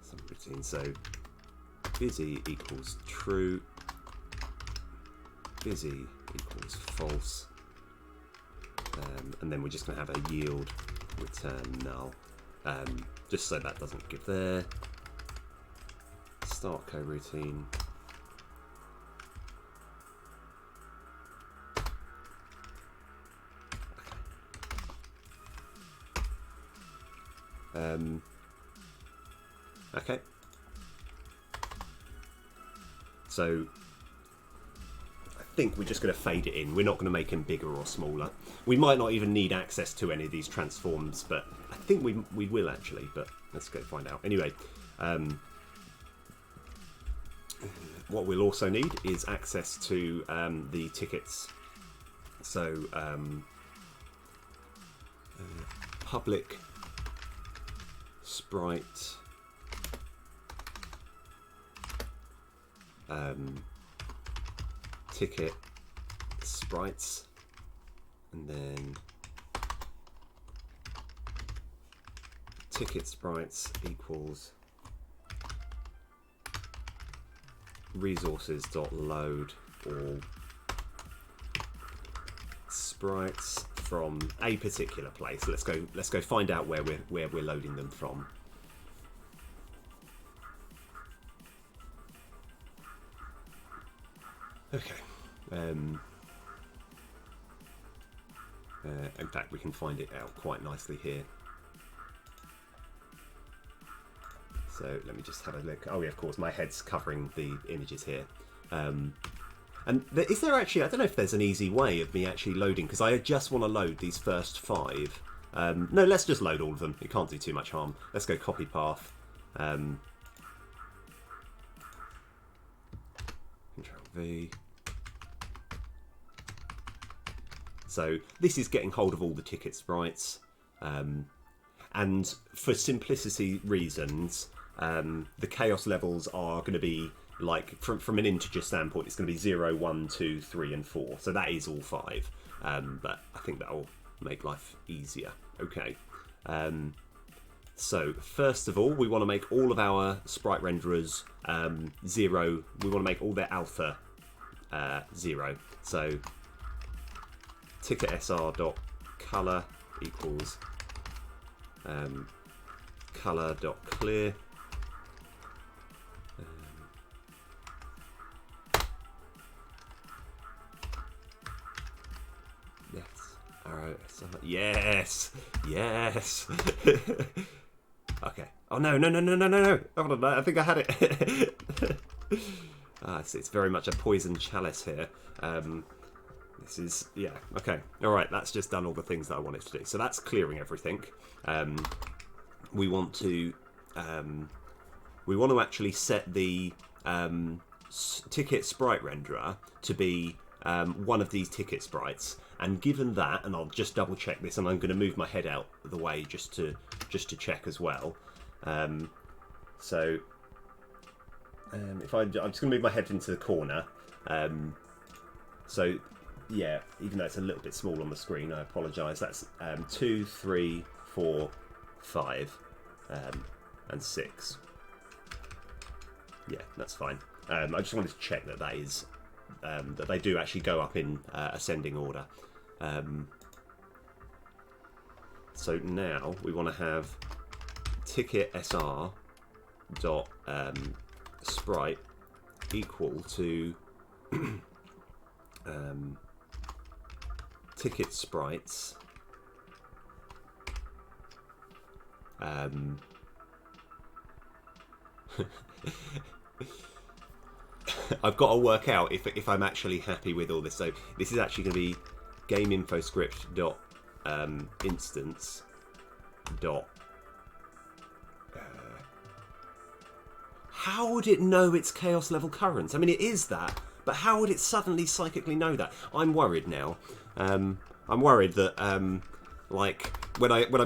Summon routine, so busy equals true, busy equals false, and then we're just going to have a yield return null, just so that doesn't give there. Start coroutine. Okay. So I think we're just going to fade it in. We're not going to make him bigger or smaller. We might not even need access to any of these transforms, but I think we will actually, but let's go find out. Anyway, what we'll also need is access to the tickets. So public sprite ticket sprites, and then ticket sprites equals resources.load all sprites from a particular place. Let's go find out where we're loading them from. Okay. In fact, we can find it out quite nicely here. So let me just have a look. Oh yeah, of course, my head's covering the images here. And is there actually, I don't know if there's an easy way of me actually loading, because I just want to load these first 5. No, let's just load all of them. It can't do too much harm. Let's go copy path. Control V. So this is getting hold of all the ticket sprites. And for simplicity reasons, the chaos levels are going to be like, from an integer standpoint, it's going to be 0, 1, 2, 3, and 4. So that is all 5. But I think that'll make life easier. Okay. So first of all, we want to make all of our sprite renderers 0. We want to make all their alpha 0. So ticket sr.color equals color.clear. Yes, yes. Okay. Oh no! Hold on, I think I had it. It's very much a poison chalice here. This is, yeah, okay. All right, that's just done all the things that I wanted to do. So that's clearing everything. We want to actually set the ticket sprite renderer to be one of these ticket sprites. And given that, and I'll just double check this, and I'm going to move my head out of the way just to check as well. If I'm just going to move my head into the corner. So yeah, even though it's a little bit small on the screen, I apologise. That's 2, 3, 4, 5, and 6. Yeah, that's fine. I just wanted to check that that is that they do actually go up in ascending order. So now we want to have ticket sr dot sprite equal to ticket sprites I've got to work out if I'm actually happy with all this. So this is actually going to be game info script dot instance dot. How would it know it's chaos level current? I mean, it is that, but how would it suddenly psychically know that? I'm worried now. I'm worried that like whenever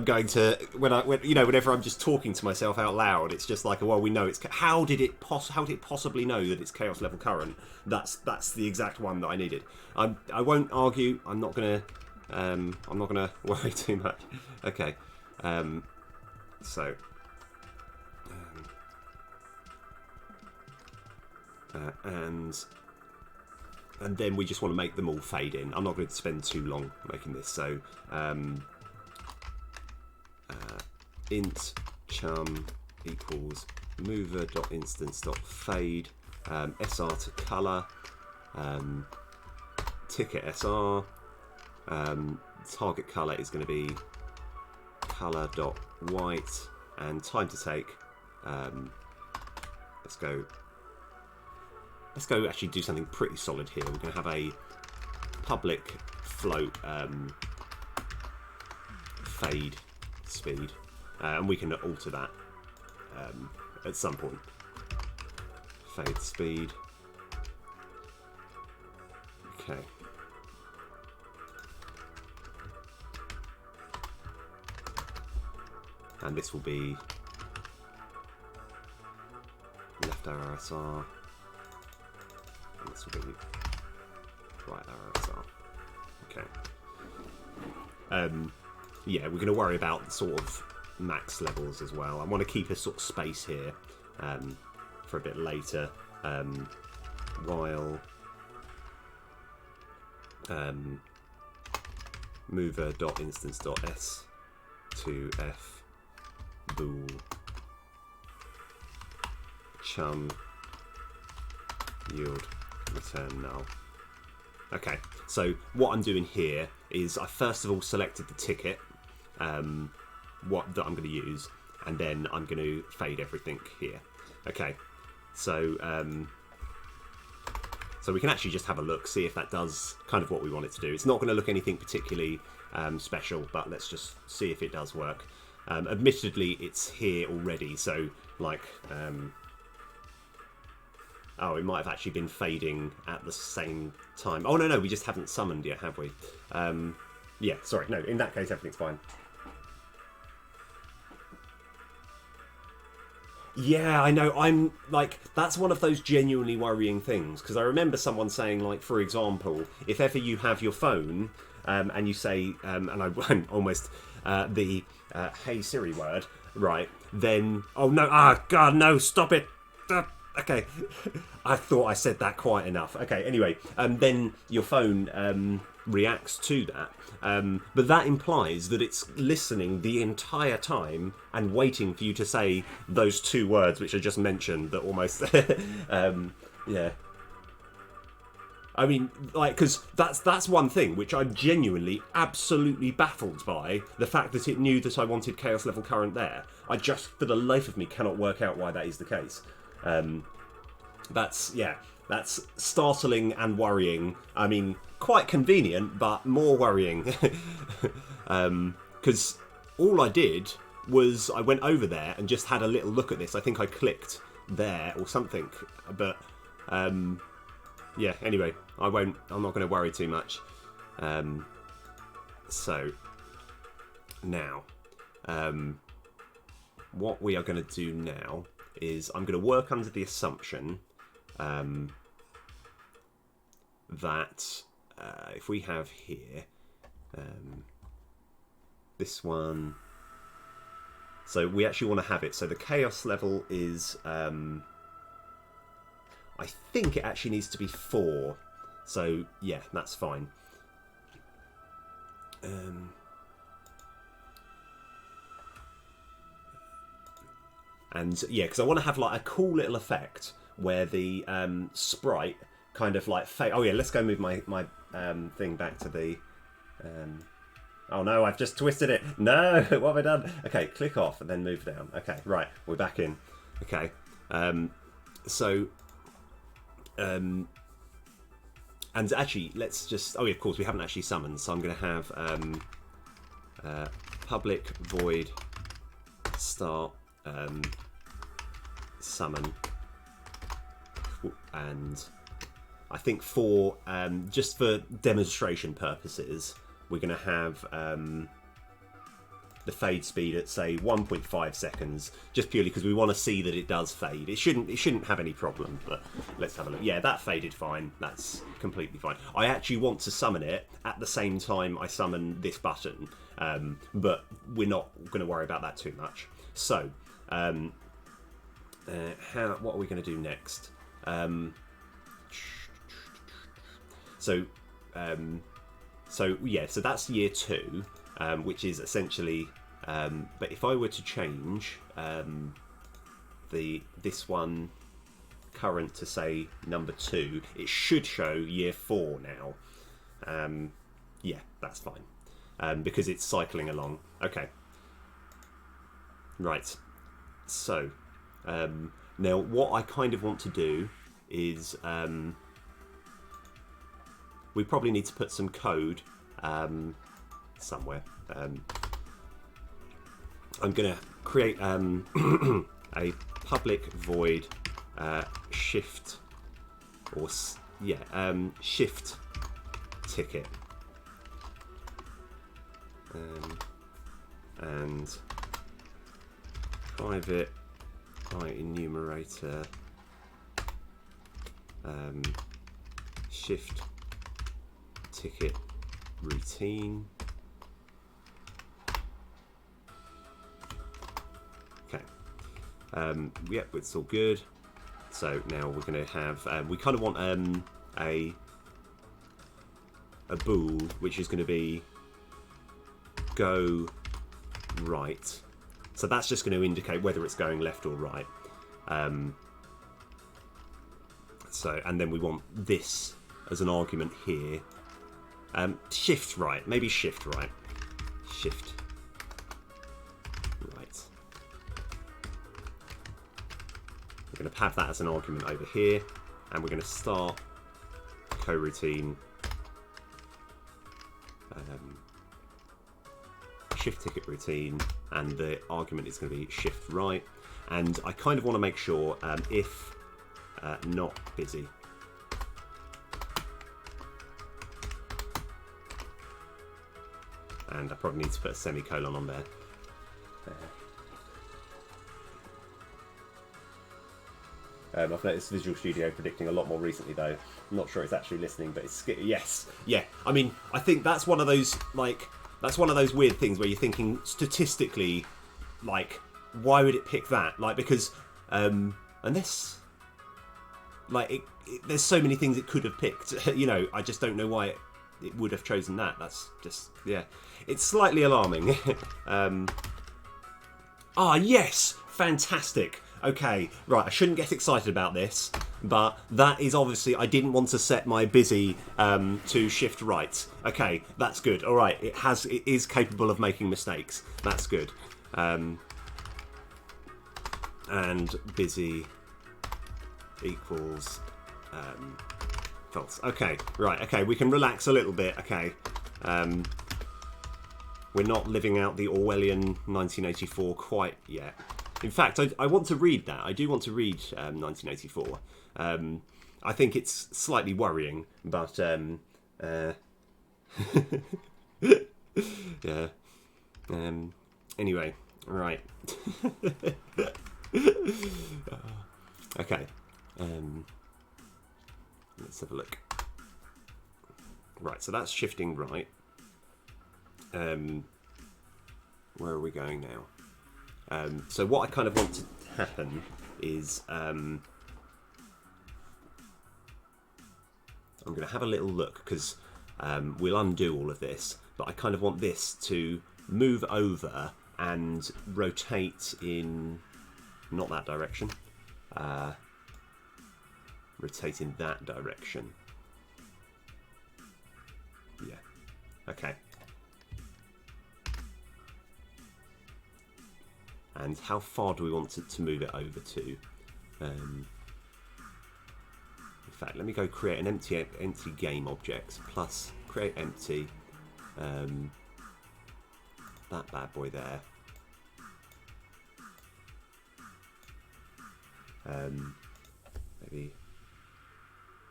I'm just talking to myself out loud, it's just like, well, we know it's. How did it possibly know that it's chaos level current? That's the exact one that I needed. I won't argue. I'm not gonna worry too much. Okay. And then we just want to make them all fade in. I'm not going to spend too long making this. So int chum equals mover.instance.fade sr to color ticket sr target color is going to be color.white and time to take let's go actually do something pretty solid here. We're going to have a public float fade speed, and we can alter that at some point. Fade speed. Okay. And this will be left arrow SR. And this will be right arrow SR. Okay. Yeah, we're going to worry about sort of max levels as well. I want to keep a sort of space here for a bit later. While mover.instance.s to f bool chum yield return null. Okay, so what I'm doing here is I first of all selected the ticket that I'm going to use, and then I'm going to fade everything here. Okay, so so we can actually just have a look, see if that does kind of what we want it to do. It's not going to look anything particularly special, but let's just see if it does work. Admittedly, it's here already, so like, oh, it might have actually been fading at the same time. Oh, no, we just haven't summoned yet, have we? Yeah, sorry, no, in that case, everything's fine. Yeah, I know. I'm like, that's one of those genuinely worrying things, because I remember someone saying, like, for example, if ever you have your phone and you say, and I won't almost the hey Siri word, right, then, oh no, God, no, stop it. Okay, I thought I said that quite enough. Okay, anyway, then your phone reacts to that. But that implies that it's listening the entire time and waiting for you to say those two words which I just mentioned that almost... yeah. I mean, like, because that's one thing which I'm genuinely, absolutely baffled by, the fact that it knew that I wanted chaos level current there. I just, for the life of me, cannot work out why that is the case. That's startling and worrying. I mean, quite convenient, but more worrying. Because all I did was I went over there and just had a little look at this. I think I clicked there or something, but yeah. Anyway, I'm not going to worry too much. So now, what we are going to do now is I'm going to work under the assumption that if we have here this one, so we actually want to have it, so the chaos level is I think it actually needs to be 4, so yeah, that's fine. And yeah, because I want to have like a cool little effect where the sprite kind of like fade. Oh yeah, let's go move my thing back to the. Oh no, I've just twisted it. No, what have I done? Okay, click off and then move down. Okay, right, we're back in. Okay, so and actually, let's just. Oh yeah, of course we haven't actually summoned, so I'm going to have public void start. Summon, and I think for just for demonstration purposes, we're going to have the fade speed at say 1.5 seconds, just purely because we want to see that it does fade. It shouldn't have any problem, but let's have a look. Yeah, that faded fine. That's completely fine. I actually want to summon it at the same time I summon this button, but we're not going to worry about that too much. So. What are we going to do next? So yeah, so that's year 2, which is essentially. But if I were to change this one current to say number 2, it should show year 4 now. Yeah, that's fine, because it's cycling along. Okay, right. So. Now, what I kind of want to do is we probably need to put some code somewhere. I'm going to create a public void shift or shift ticket and private enumerator shift ticket routine. Okay. Yep, it's all good. So now we're going to have we kind of want a bool which is going to be go right. So that's just going to indicate whether it's going left or right. So, and then we want this as an argument here. Shift right, maybe shift right. Shift right. We're going to have that as an argument over here, and we're going to start coroutine shift ticket routine, and the argument is going to be shift right. And I kind of want to make sure if not busy. And I probably need to put a semicolon on there. I've noticed Visual Studio predicting a lot more recently, though. I'm not sure it's actually listening, but it's yes, yeah. I mean, I think that's one of those weird things where you're thinking statistically, like, why would it pick that? Like, because unless, like, there's so many things it could have picked. You know, I just don't know why it would have chosen that. That's just, yeah, it's slightly alarming. Yes, fantastic. Okay, right, I shouldn't get excited about this, but that is obviously, I didn't want to set my busy to shift right. Okay, that's good. All right, it is capable of making mistakes. That's good. And busy equals false. Okay, right, okay, we can relax a little bit. Okay, we're not living out the Orwellian 1984 quite yet. In fact, I want to read that. I do want to read 1984. I think it's slightly worrying, but yeah. Anyway, right. Okay. Let's have a look. Right, so that's shifting right. Where are we going now? So what I kind of want to happen is I'm going to have a little look, because we'll undo all of this, but I kind of want this to move over and rotate in not that direction, rotate in that direction. Yeah, okay. And how far do we want to move it over to? In fact, let me go create an empty game object plus create empty. That bad boy there.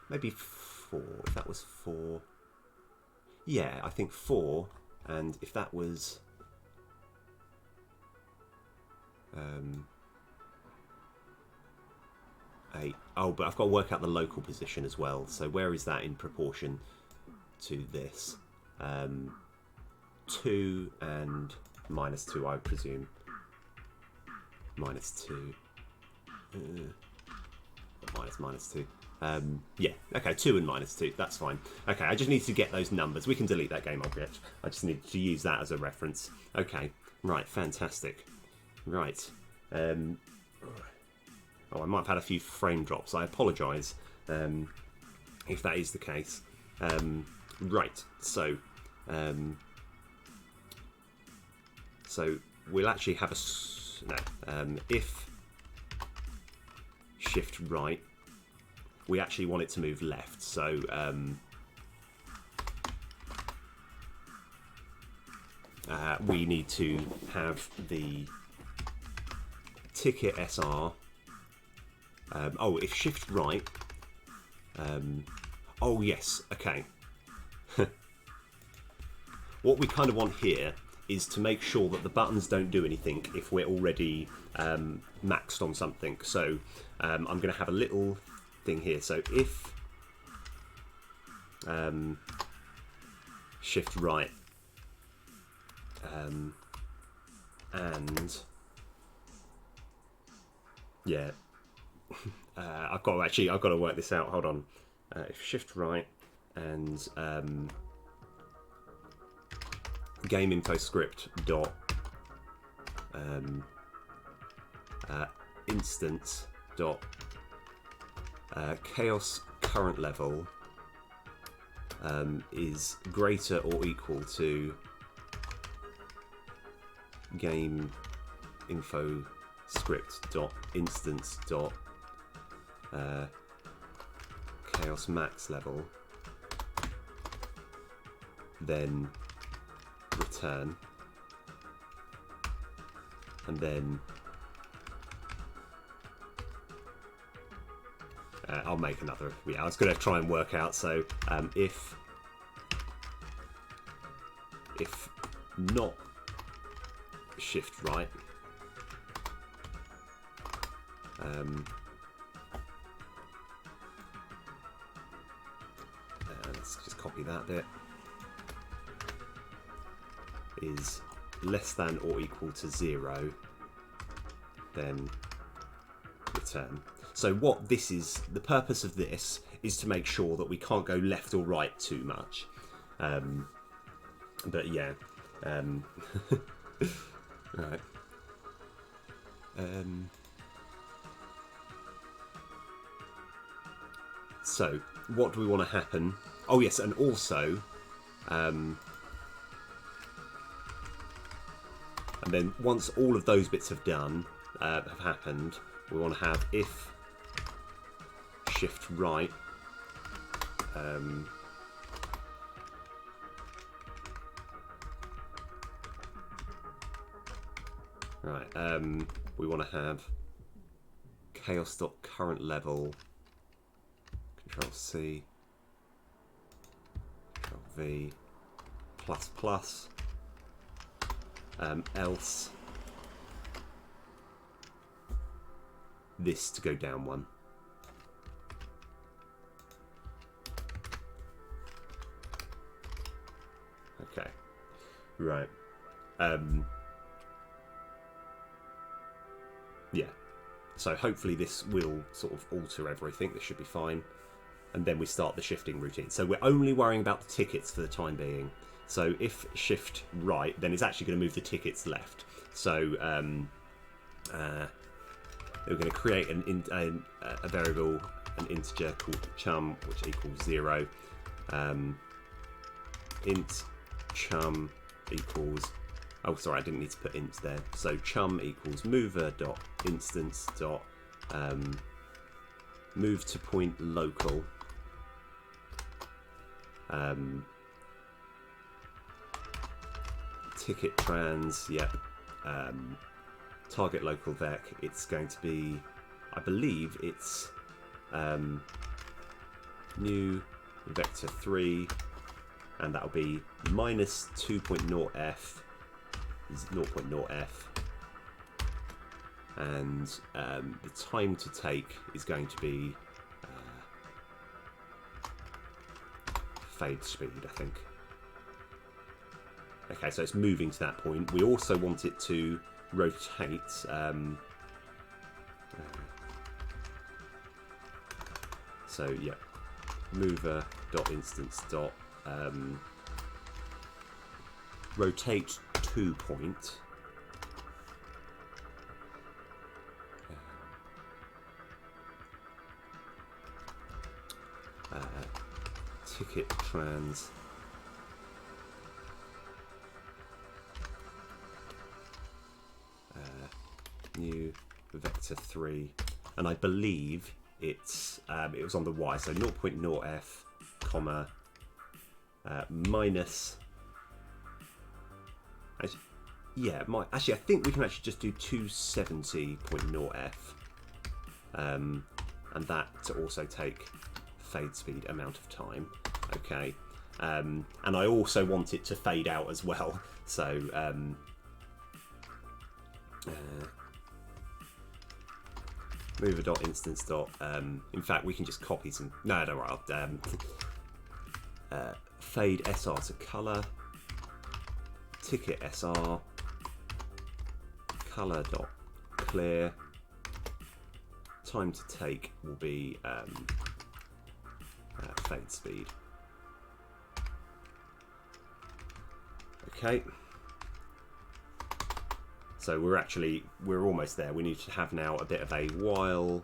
Maybe 4. If that was 4, yeah, I think 4. And if that was 8. Oh, but I've got to work out the local position as well. So where is that in proportion to this? 2 and -2, I presume. -2. -2. Yeah, okay, 2 and -2. That's fine. Okay, I just need to get those numbers. We can delete that game object. I just need to use that as a reference. Okay, right, fantastic. Right. Oh, I might have had a few frame drops. I apologise if that is the case. Right. So we'll actually have if shift right, we actually want it to move left. So we need to have the ticket SR. If shift right. Oh yes, okay. What we kind of want here is to make sure that the buttons don't do anything if we're already maxed on something. So I'm going to have a little thing here. So if shift right and yeah, I've got to work this out. Hold on. If shift right and game info script dot instance dot chaos current level is greater or equal to game info script dot instance dot chaos max level, then return, and then I'll make another. Yeah, I was going to try and work out. So if not shift right, let's just copy that bit, is less than or equal to 0, then return. So what this is, the purpose of this is to make sure that we can't go left or right too much. But yeah, right. So what do we want to happen? Oh yes, and also, and then once all of those bits have happened, we want to have if shift right, we want to have chaos.current level, Control C, Control V, plus plus, else this to go down 1. Okay, right. Yeah, so hopefully this will sort of alter everything. This should be fine. And then we start the shifting routine. So we're only worrying about the tickets for the time being. So if shift right, then it's actually going to move the tickets left. So we're going to create a variable, an integer called chum, which equals 0. Int chum equals, oh sorry, I didn't need to put int there. So chum equals mover dot instance dot move to point local, ticket trans, yep, target local vec. It's going to be, I believe it's new vector 3, and that'll be minus 2.0f, 0.0f, and the time to take is going to be fade speed, I think. Okay, so it's moving to that point. We also want it to rotate. So yeah, mover dot instance dot rotate 2 point. Ticket trans new vector 3, and I believe it's it was on the y, so 0.0f comma minus, yeah, actually I think we can actually just do 270.0f, and that to also take fade speed amount of time. Okay, and I also want it to fade out as well, so mover.instance. In fact, we can just copy some. No, don't worry. Fade SR to color. Ticket SR. Color.clear. Time to take will be fade speed. Okay. So we're almost there. We need to have now a bit of a while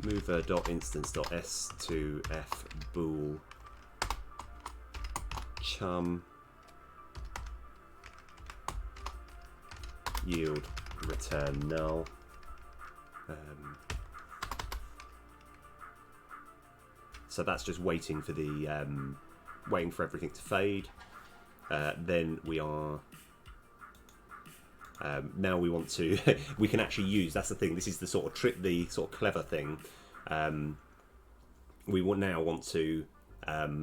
mover.instance.s2f bool chum yield return null. So that's just waiting for the waiting for everything to fade. Then we are now we want to we can actually use, that's the thing, this is the sort of trick, the sort of clever thing. We will now want to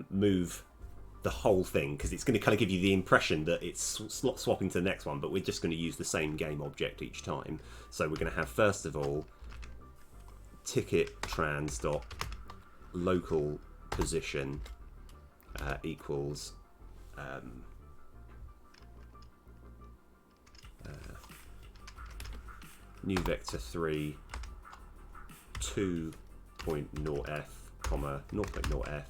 move the whole thing, because it's going to kind of give you the impression that it's swapping to the next one, but we're just going to use the same game object each time. So we're going to have, first of all, ticket trans dot local position equals new vector 3 2.0f comma 0.0f,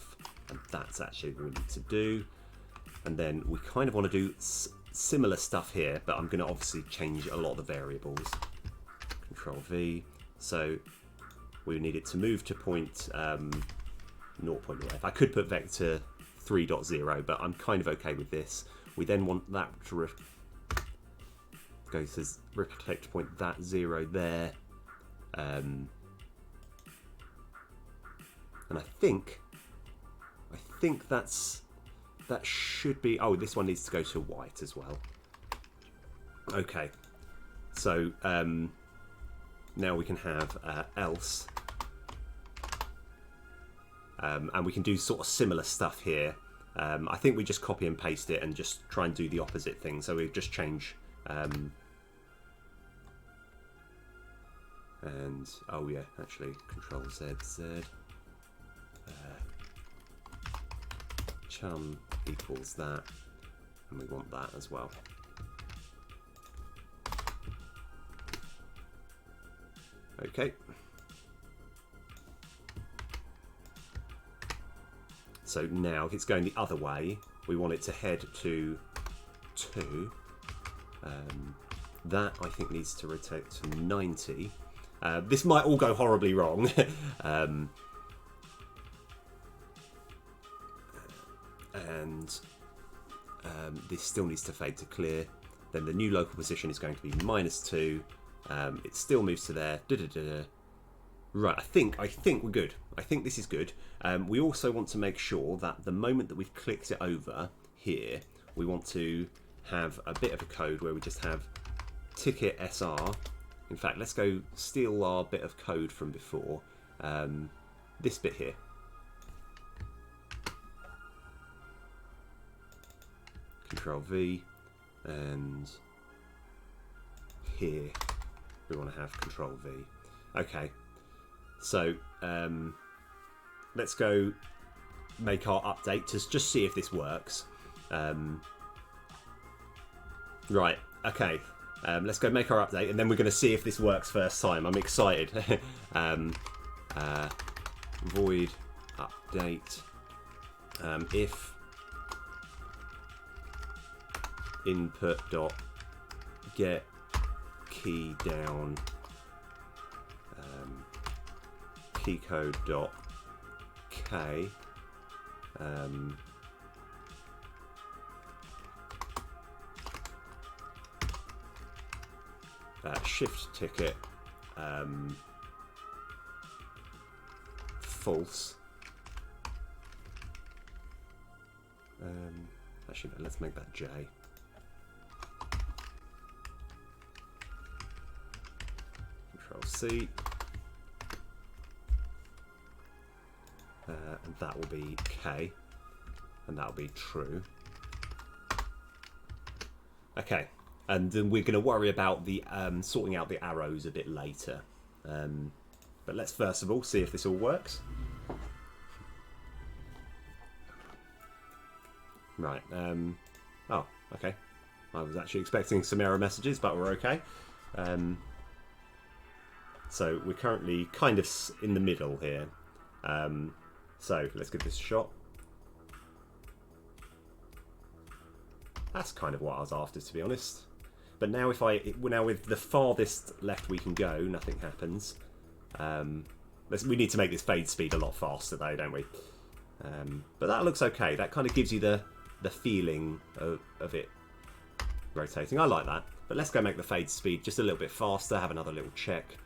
and that's actually what we need to do. And then we kind of want to do similar stuff here, but I'm going to obviously change a lot of the variables. Control V. So we need it to move to point 0.0f. I could put vector 3.0, but I'm kind of okay with this. We then want that to go to reflect point that 0 there, and I think that should be. Oh, this one needs to go to white as well. Okay, so now we can have else, and we can do sort of similar stuff here. I think we just copy and paste it and just try and do the opposite thing. So we just change. And oh yeah, actually, Control Z. Chum equals that, and we want that as well. Okay. So now, if it's going the other way, we want it to head to 2. That I think needs to rotate to 90. This might all go horribly wrong. And this still needs to fade to clear. Then the new local position is going to be -2. It still moves to there. Right, I think we're good. I think this is good. We also want to make sure that the moment that we've clicked it over here, we want to have a bit of a code where we just have ticket SR. In fact, let's go steal our bit of code from before. This bit here. Control V, and here we want to have Control V. Okay, so let's go make our update to just see if this works. Right, okay, let's go make our update, and then we're going to see if this works first time. I'm excited. Void update if input dot get key down key code dot k shift ticket false. Actually, let's make that J. Control C, and that will be K, and that will be true. Okay, and then we're going to worry about the sorting out the arrows a bit later. But let's first of all see if this all works. Right. Oh, okay. I was actually expecting some error messages, but we're okay. So we're currently kind of in the middle here. So let's give this a shot. That's kind of what I was after, to be honest. But now now with the farthest left we can go, nothing happens. We need to make this fade speed a lot faster though, don't we? But that looks okay. That kind of gives you the feeling of it rotating. I like that. But let's go make the fade speed just a little bit faster. Have another little check.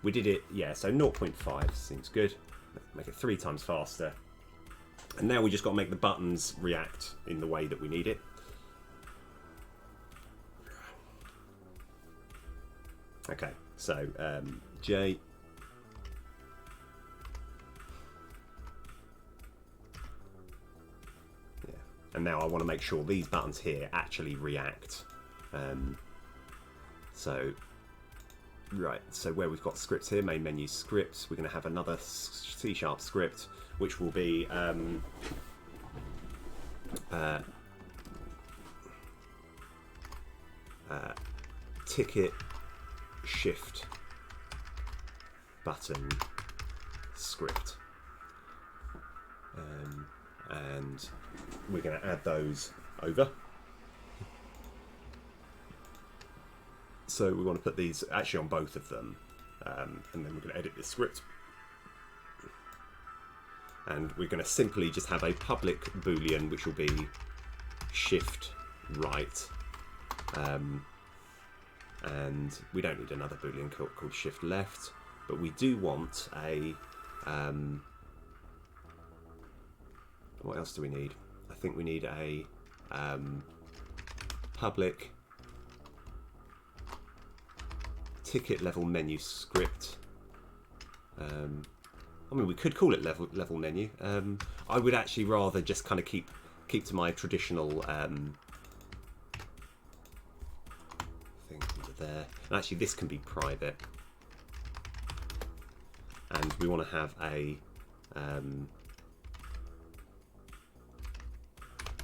We did it, yeah, so 0.5 seems good. Make it 3 times faster. And now we just got to make the buttons react in the way that we need it. Okay, so J. Yeah, and now I want to make sure these buttons here actually react. Right, so where we've got scripts here, main menu scripts, we're going to have another C# script, which will be ticket shift button script, and we're going to add those over. So we want to put these actually on both of them, and then we're going to edit this script, and we're going to simply just have a public boolean which will be shift right, and we don't need another boolean called shift left, but we do want a what else do we need? I think we need a public ticket level menu script. I mean, we could call it level menu. I would actually rather just kind of keep to my traditional thing under there. And actually, this can be private, and we want to have a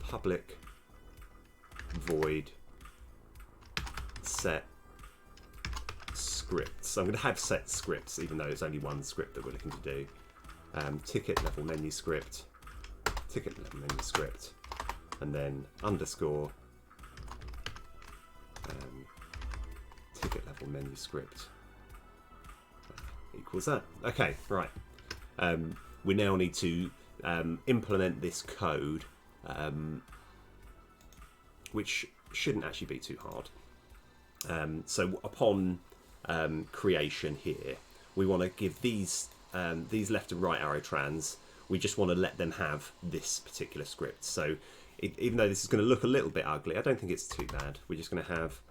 public void set scripts. So I'm going to have set scripts, even though it's only one script that we're looking to do. Ticket level menu script, ticket level menu script, and then underscore ticket level menu script equals that. Okay, right. We now need to implement this code, which shouldn't actually be too hard. So upon creation here, we want to give these left and right arrow trans, we just want to let them have this particular script. So even though this is going to look a little bit ugly, I don't think it's too bad. We're just going to have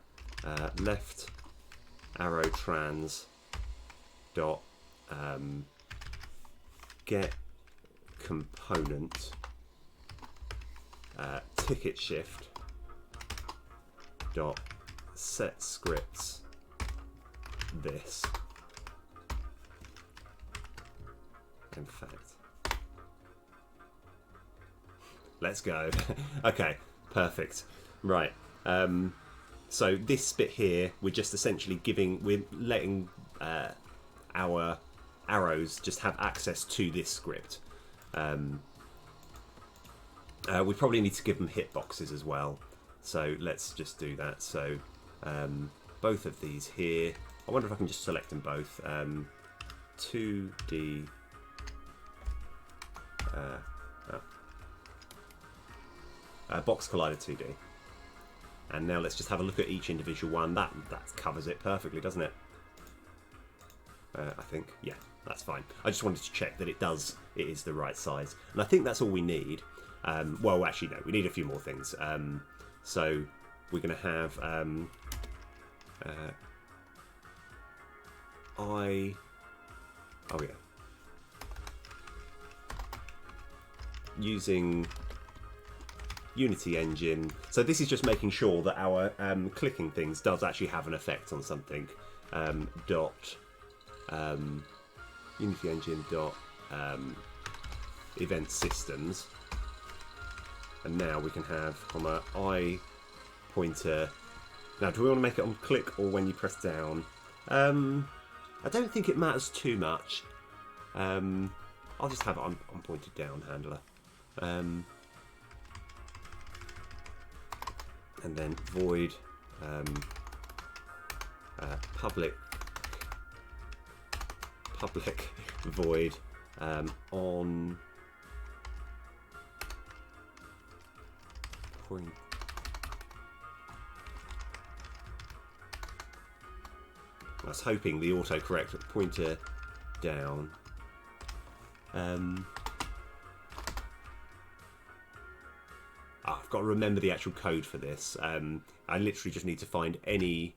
left arrow trans dot get component ticket shift dot set scripts this. In fact, let's go. Okay, perfect. Right. So this bit here, we're just essentially we're letting our arrows just have access to this script. We probably need to give them hitboxes as well. So let's just do that. So both of these here, I wonder if I can just select them both. 2D. Box Collider 2D. And now let's just have a look at each individual one. That covers it perfectly, doesn't it? I think, yeah, that's fine. I just wanted to check that it is the right size. And I think that's all we need. Well, actually, no, we need a few more things. So we're going to have oh yeah, using Unity engine. So this is just making sure that our clicking things does actually have an effect on something. Unity engine dot event systems, and now we can have from a I pointer. Now, do we want to make it on click or when you press down? I don't think it matters too much. I'll just have it on pointed down handler. And then void public public void on point. I was hoping the autocorrect pointer down. I've got to remember the actual code for this. I literally just need to find any.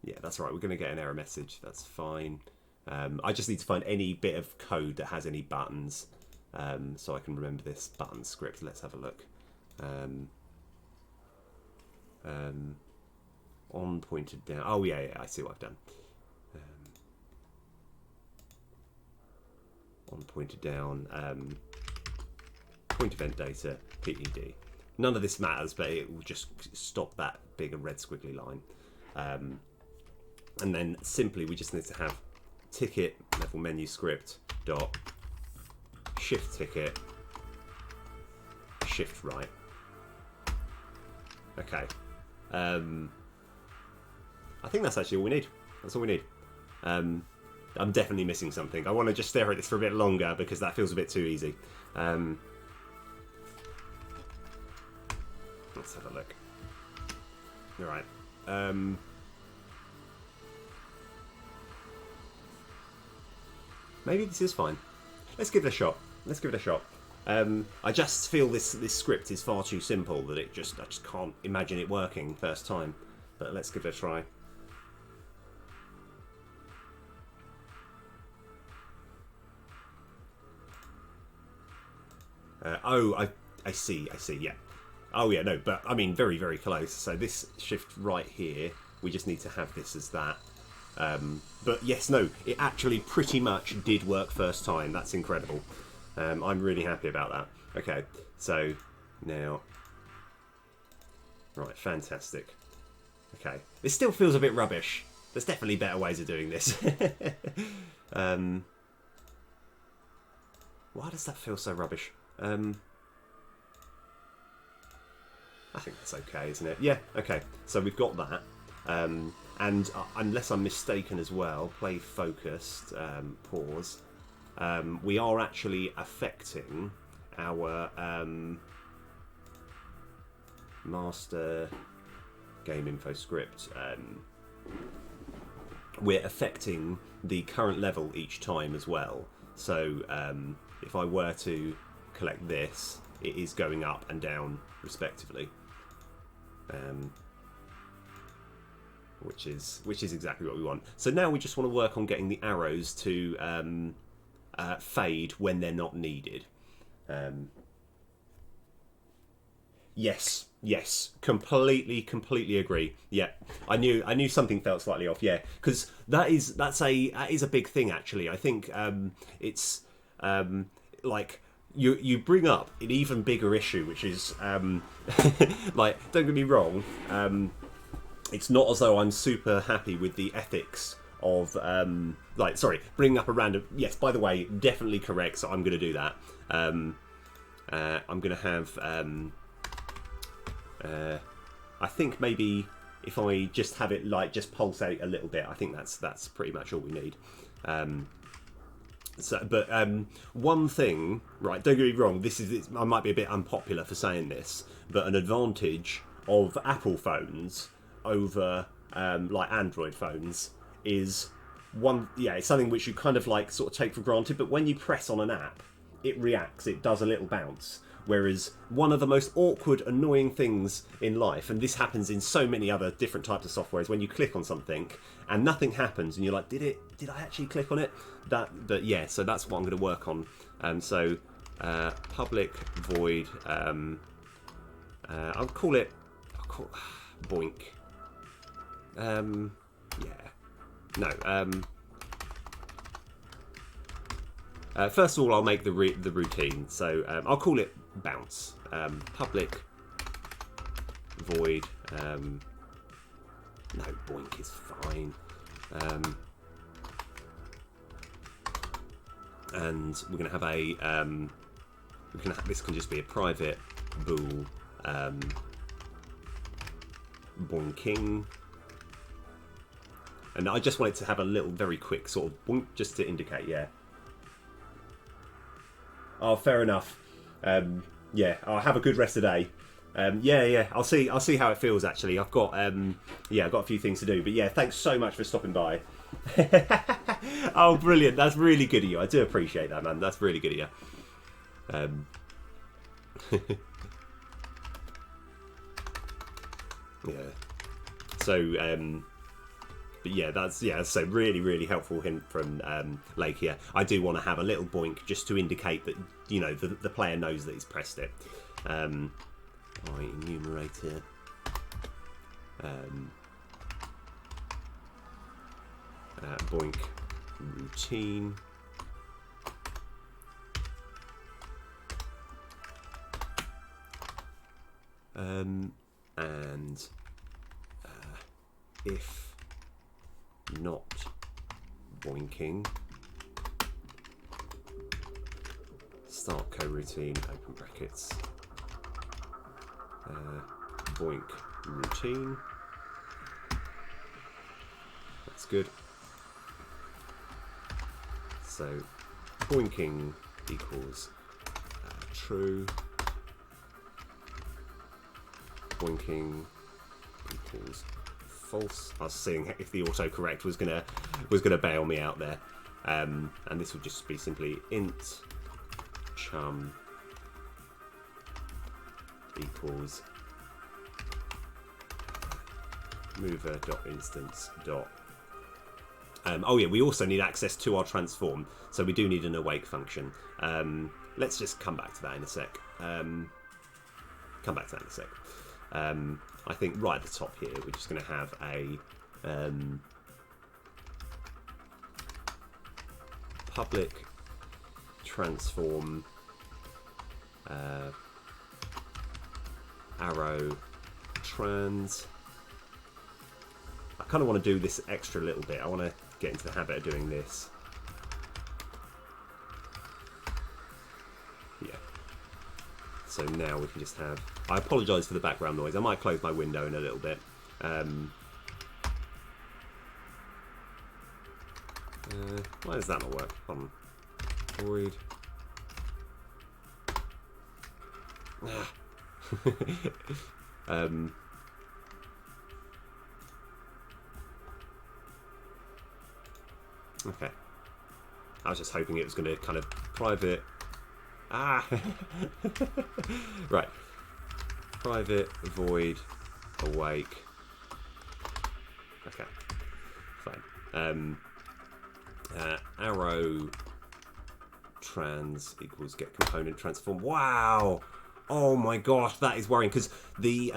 Yeah, that's right. We're going to get an error message. That's fine. I just need to find any bit of code that has any buttons, so I can remember this button script. Let's have a look. On pointed down. Oh yeah, I see what I've done. On pointed down. Point event data PED. None of this matters, but it will just stop that big red squiggly line. And then simply we just need to have ticket level menu script dot shift ticket shift right. Okay. I think that's actually all we need. That's all we need. I'm definitely missing something. I want to just stare at this for a bit longer because that feels a bit too easy. Let's have a look. All right. Maybe this is fine. Let's give it a shot. Let's give it a shot. I just feel this script is far too simple that I just can't imagine it working first time. But let's give it a try. Oh, I see, yeah. Oh yeah, no, but I mean very, very close. So this shift right here, we just need to have this as that. But yes, no, it actually pretty much did work first time. That's incredible. I'm really happy about that. Okay, so now... Right, fantastic. Okay, this still feels a bit rubbish. There's definitely better ways of doing this. Why does that feel so rubbish? I think that's okay, isn't it? Yeah, okay. So we've got that. And unless I'm mistaken as well, play focused, pause. We are actually affecting our master game info script. We're affecting the current level each time as well. So if I were to collect this, it is going up and down respectively, which is exactly what we want. So now we just want to work on getting the arrows to fade when they're not needed. Yes, completely agree. Yeah, I knew something felt slightly off. Yeah, because that is a big thing actually. I think it's like you bring up an even bigger issue, which is like, don't get me wrong, it's not as though I'm super happy with the ethics of like, sorry, bringing up a random, yes, by the way, definitely correct, so I'm going to do that. I'm going to have I think maybe if I just have it like just pulsate a little bit, I think that's pretty much all we need. But one thing, right, don't get me wrong, I might be a bit unpopular for saying this, but an advantage of Apple phones over like Android phones is it's something which you kind of like sort of take for granted, but when you press on an app, it reacts, it does a little bounce. Whereas one of the most awkward, annoying things in life, and this happens in so many other different types of software, is when you click on something and nothing happens, and you're like, did I actually click on it? But yeah, so that's what I'm going to work on. So public void. I'll call boink. Yeah. No. First of all, I'll make the routine. So I'll call it bounce. Public void. No, boink is fine. And we're going to have this can just be a private bool boinking. And I just wanted to have a little, very quick sort of boink, just to indicate, yeah. Oh, fair enough. Yeah, I'll have a good rest of the day. Yeah. I'll see how it feels. Actually, I've got I've got a few things to do. But yeah, thanks so much for stopping by. Oh, brilliant! That's really good of you. I do appreciate that, man. That's really good of you. Yeah. So, but yeah, that's so really helpful hint from Lake here. I do want to have a little boink just to indicate that the player knows that he's pressed it. My enumerator. Boink routine. And if not boinking, start coroutine, open brackets, boink routine. That's good. So boinking equals true. Boinking equals false. I was seeing if the autocorrect was gonna bail me out there, and this would just be simply int chum equals mover.instance. Oh yeah, we also need access to our transform, so we do need an awake function. Let's just come back to that in a sec. I think right at the top here, we're just going to have a public transform arrow trans. I kind of want to do this extra little bit. I want to get into the habit of doing this. Yeah. So now we can just have... I apologise for the background noise. I might close my window in a little bit. Why does that not work? Hold on. Void. Okay. I was just hoping it was going to kind of private... Right. Private, void, awake. Okay. Fine. Arrow trans equals get component transform. Wow! Oh my gosh, that is worrying, because the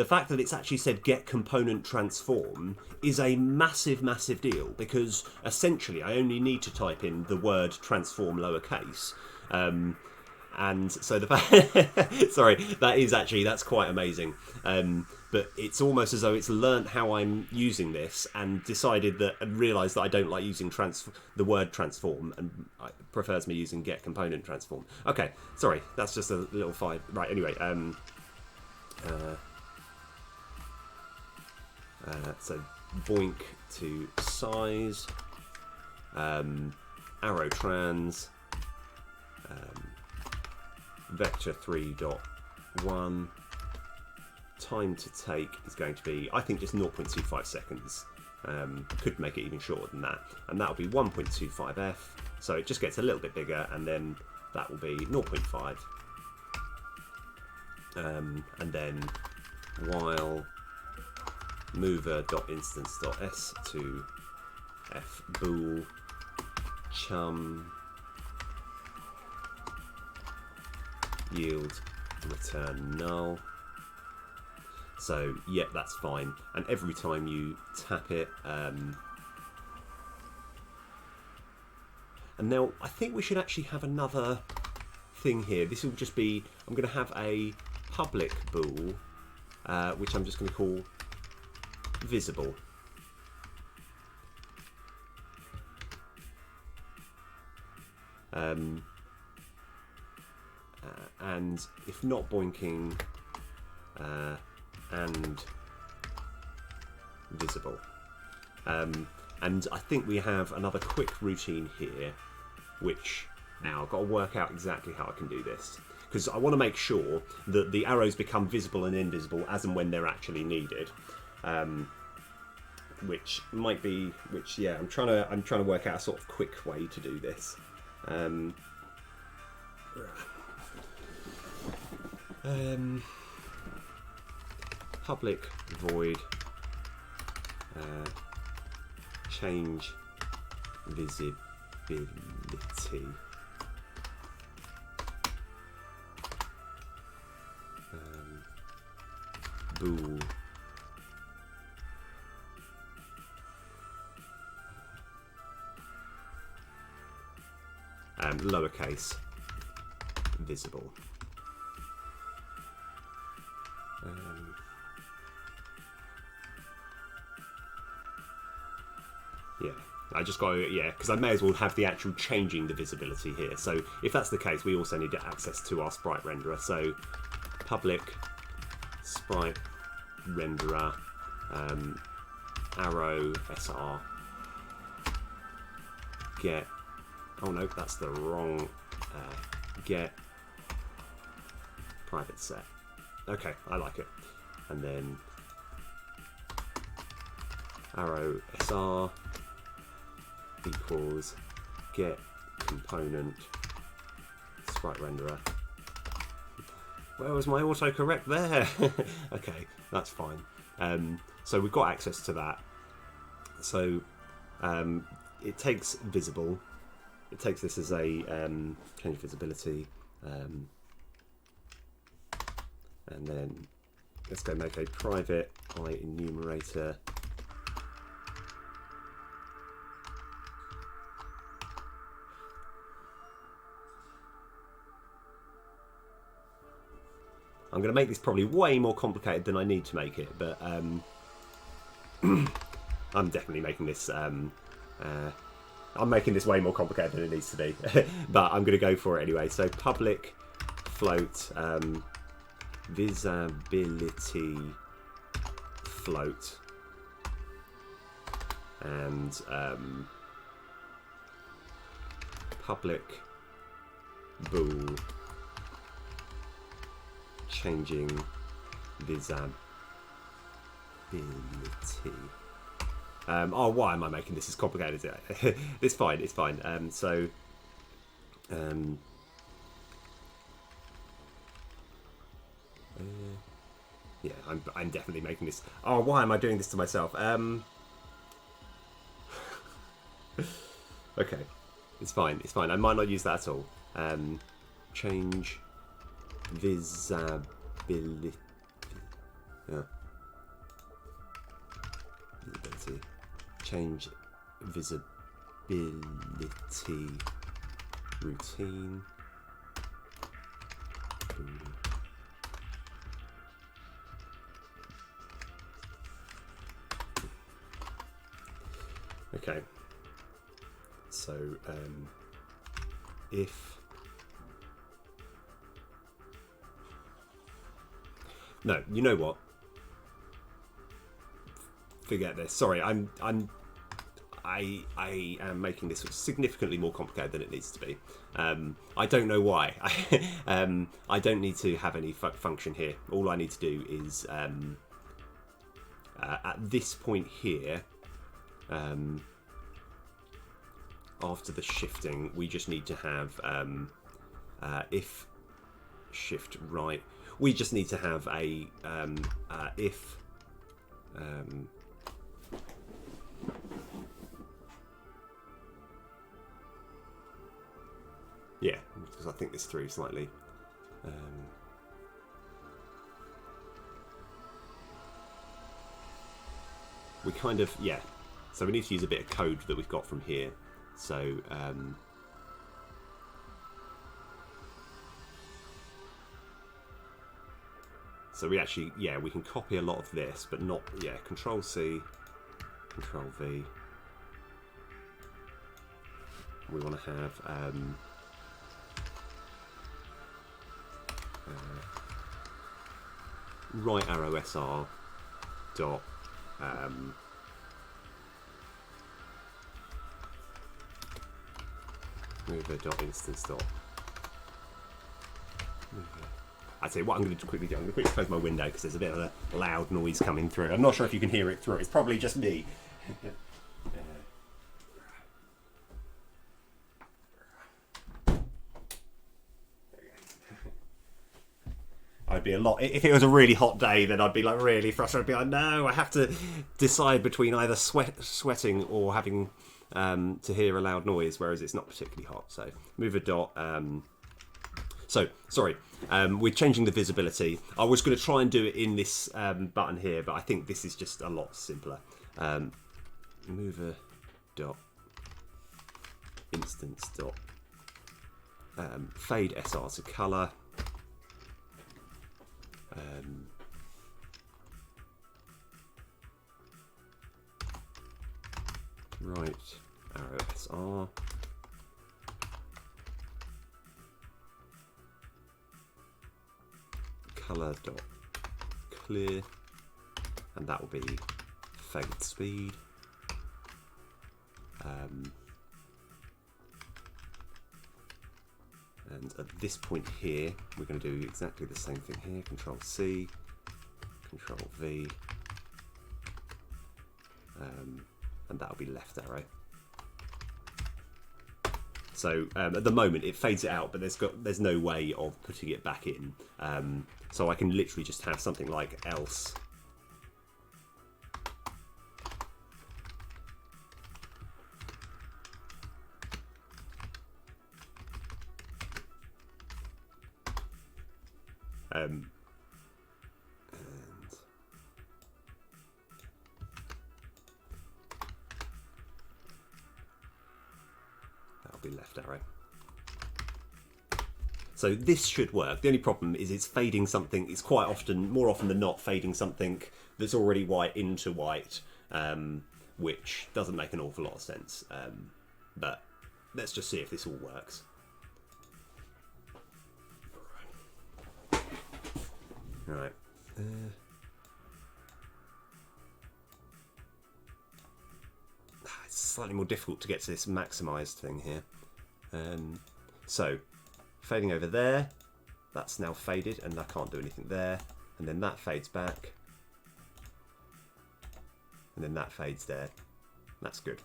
fact that it's actually said get component transform is a massive deal, because essentially I only need to type in the word transform lowercase. And so the fact, sorry, that's quite amazing. But it's almost as though it's learnt how I'm using this and realised that I don't like using the word transform, and prefers me using get component transform. Okay, sorry, that's just a little five. Right, anyway, so boink to size, arrow trans, vector 3.1. Time to take is going to be, I think, just 0.25 seconds. Could make it even shorter than that, and that'll be 1.25f. So it just gets a little bit bigger, and then that will be 0.5. And then while mover.instance.s to f bool chum yield return null. So yeah, that's fine. And every time you tap it, and now I think we should actually have another thing here. This will just be, I'm going to have a public bool, which I'm just going to call visible. And if not boinking, and visible. And I think we have another quick routine here, which now I've got to work out exactly how I can do this. Because I want to make sure that the arrows become visible and invisible as and when they're actually needed. Which might be, yeah, I'm trying to work out a sort of quick way to do this. Public void change visibility bool lowercase visible. Yeah, I just got to, yeah, because I may as well have the actual changing the visibility here. So if that's the case, we also need access to our sprite renderer. So public sprite renderer arrow sr get, oh no, that's the wrong, get private set. Okay, I like it. And then arrow sr equals get component sprite renderer. Where was my autocorrect there? Okay, that's fine. So we've got access to that. So it takes visible. It takes this as a change visibility, and then let's go make a private I enumerator. I'm going to make this probably way more complicated than I need to make it, but I'm definitely making this. I'm making this way more complicated than it needs to be, but I'm going to go for it anyway. So public float visibility float and public bool changing visibility. Oh, why am I making this as complicated as it? It's fine, it's fine. Yeah, I'm definitely making this. Oh, why am I doing this to myself? Okay, it's fine, it's fine. I might not use that at all. Change visibility. Yeah. Visibility. Change visibility routine. Okay. So if no, you know what? Forget this. Sorry, I am making this significantly more complicated than it needs to be. I don't know why. I don't need to have any function here. All I need to do is at this point here, after the shifting, we just need to have if shift right. We just need to have a if yeah, because I think this through slightly. We kind of, yeah, so we need to use a bit of code that we've got from here. So so we actually, yeah, we can copy a lot of this, but not, yeah, Control C, Control V. We want to have right arrow SR dot mover.instance dot. I'd say what I'm going to quickly do, I'm going to quickly close my window because there's a bit of a loud noise coming through. I'm not sure if you can hear it through. It's probably just me. I'd be a lot. If it was a really hot day, then I'd be like really frustrated. I'd be like, no, I have to decide between either sweating or having to hear a loud noise, whereas it's not particularly hot. So mover dot. So sorry, we're changing the visibility. I was going to try and do it in this button here, but I think this is just a lot simpler. Mover dot instance dot fade SR to color. Right arrow SR. Color dot clear, and that will be fade speed. And at this point here, we're going to do exactly the same thing here. Control C, Control V, and that'll be left arrow. So at the moment it fades it out, but there's no way of putting it back in. So I can literally just have something like else. And that'll be left arrow. So this should work. The only problem is it's fading something. It's quite often, more often than not, fading something that's already white into white, which doesn't make an awful lot of sense. But let's just see if this all works. All right. It's slightly more difficult to get to this maximized thing here. So, fading over there, that's now faded, and I can't do anything there. And then that fades back, and then that fades there. That's good.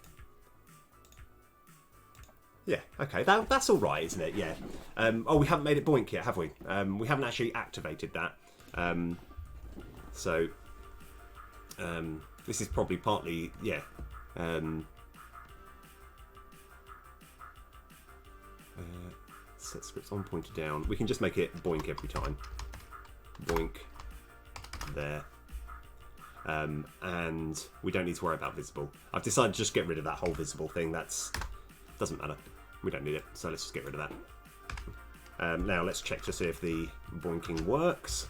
Yeah, okay, that's all right, isn't it? Yeah. Oh, we haven't made it boink yet, have we? We haven't actually activated that. So this is probably partly, yeah. Set scripts on, pointer down. We can just make it boink every time. Boink there. And we don't need to worry about visible. I've decided to just get rid of that whole visible thing. Doesn't matter. We don't need it. So let's just get rid of that. Now let's check to see if the boinking works.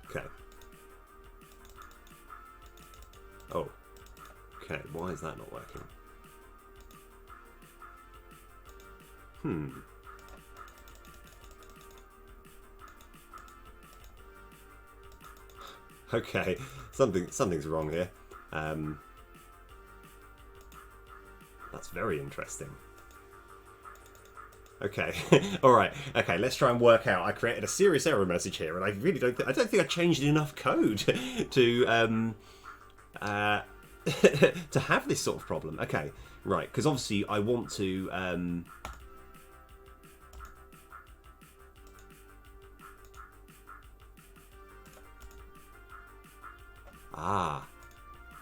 Okay. Oh. Okay, why is that not working? Okay, something's wrong here. That's very interesting. Okay, all right. Okay, let's try and work out. I created a serious error message here, and I really don't think I changed enough code to to have this sort of problem. Okay, right, because obviously I want to.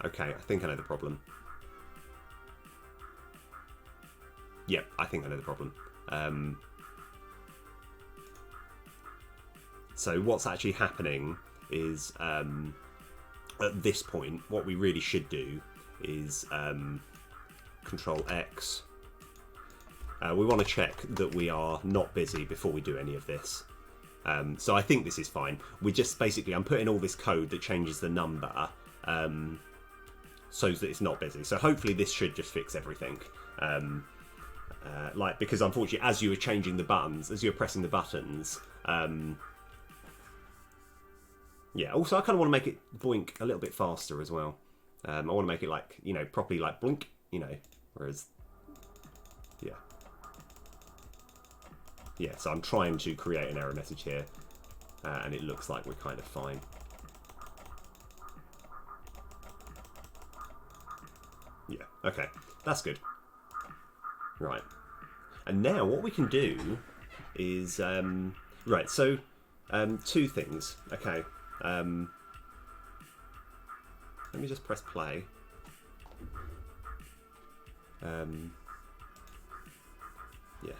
Okay, I think I know the problem. Yeah, I think I know the problem. So what's actually happening is, at this point, what we really should do is Control X. We want to check that we are not busy before we do any of this. So I think this is fine. We just basically, I'm putting all this code that changes the number so that it's not busy. So hopefully this should just fix everything. like, because unfortunately, as you were changing the buttons, as you were pressing the buttons, yeah. Also, I kind of want to make it boink a little bit faster as well. I want to make it like, you know, properly like blink, you know, whereas, yeah. Yeah, so I'm trying to create an error message here, and it looks like we're kind of fine. Yeah, okay, that's good. Right, and now what we can do is, right, so two things. Okay, let me just press play. Yeah.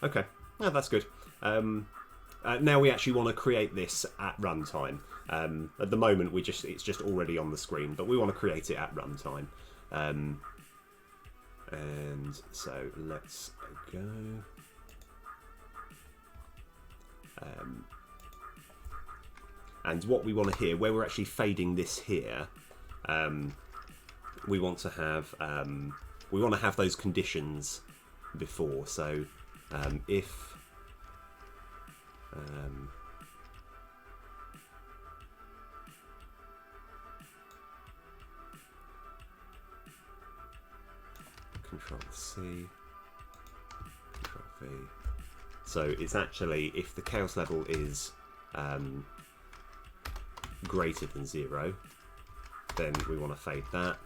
Okay, yeah, that's good. Now we actually want to create this at runtime. At the moment, it's just already on the screen, but we want to create it at runtime. And so let's go. And what we want to hear, where we're actually fading this here, we want to have those conditions before. So if Control C, Control V. So it's actually, if the chaos level is greater than 0, then we want to fade that.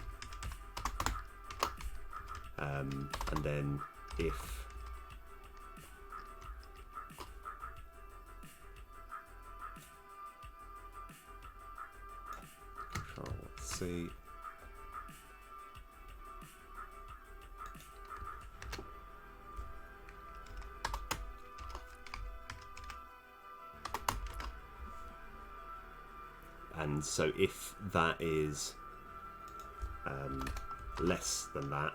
And then if Control C, and so if that is less than that,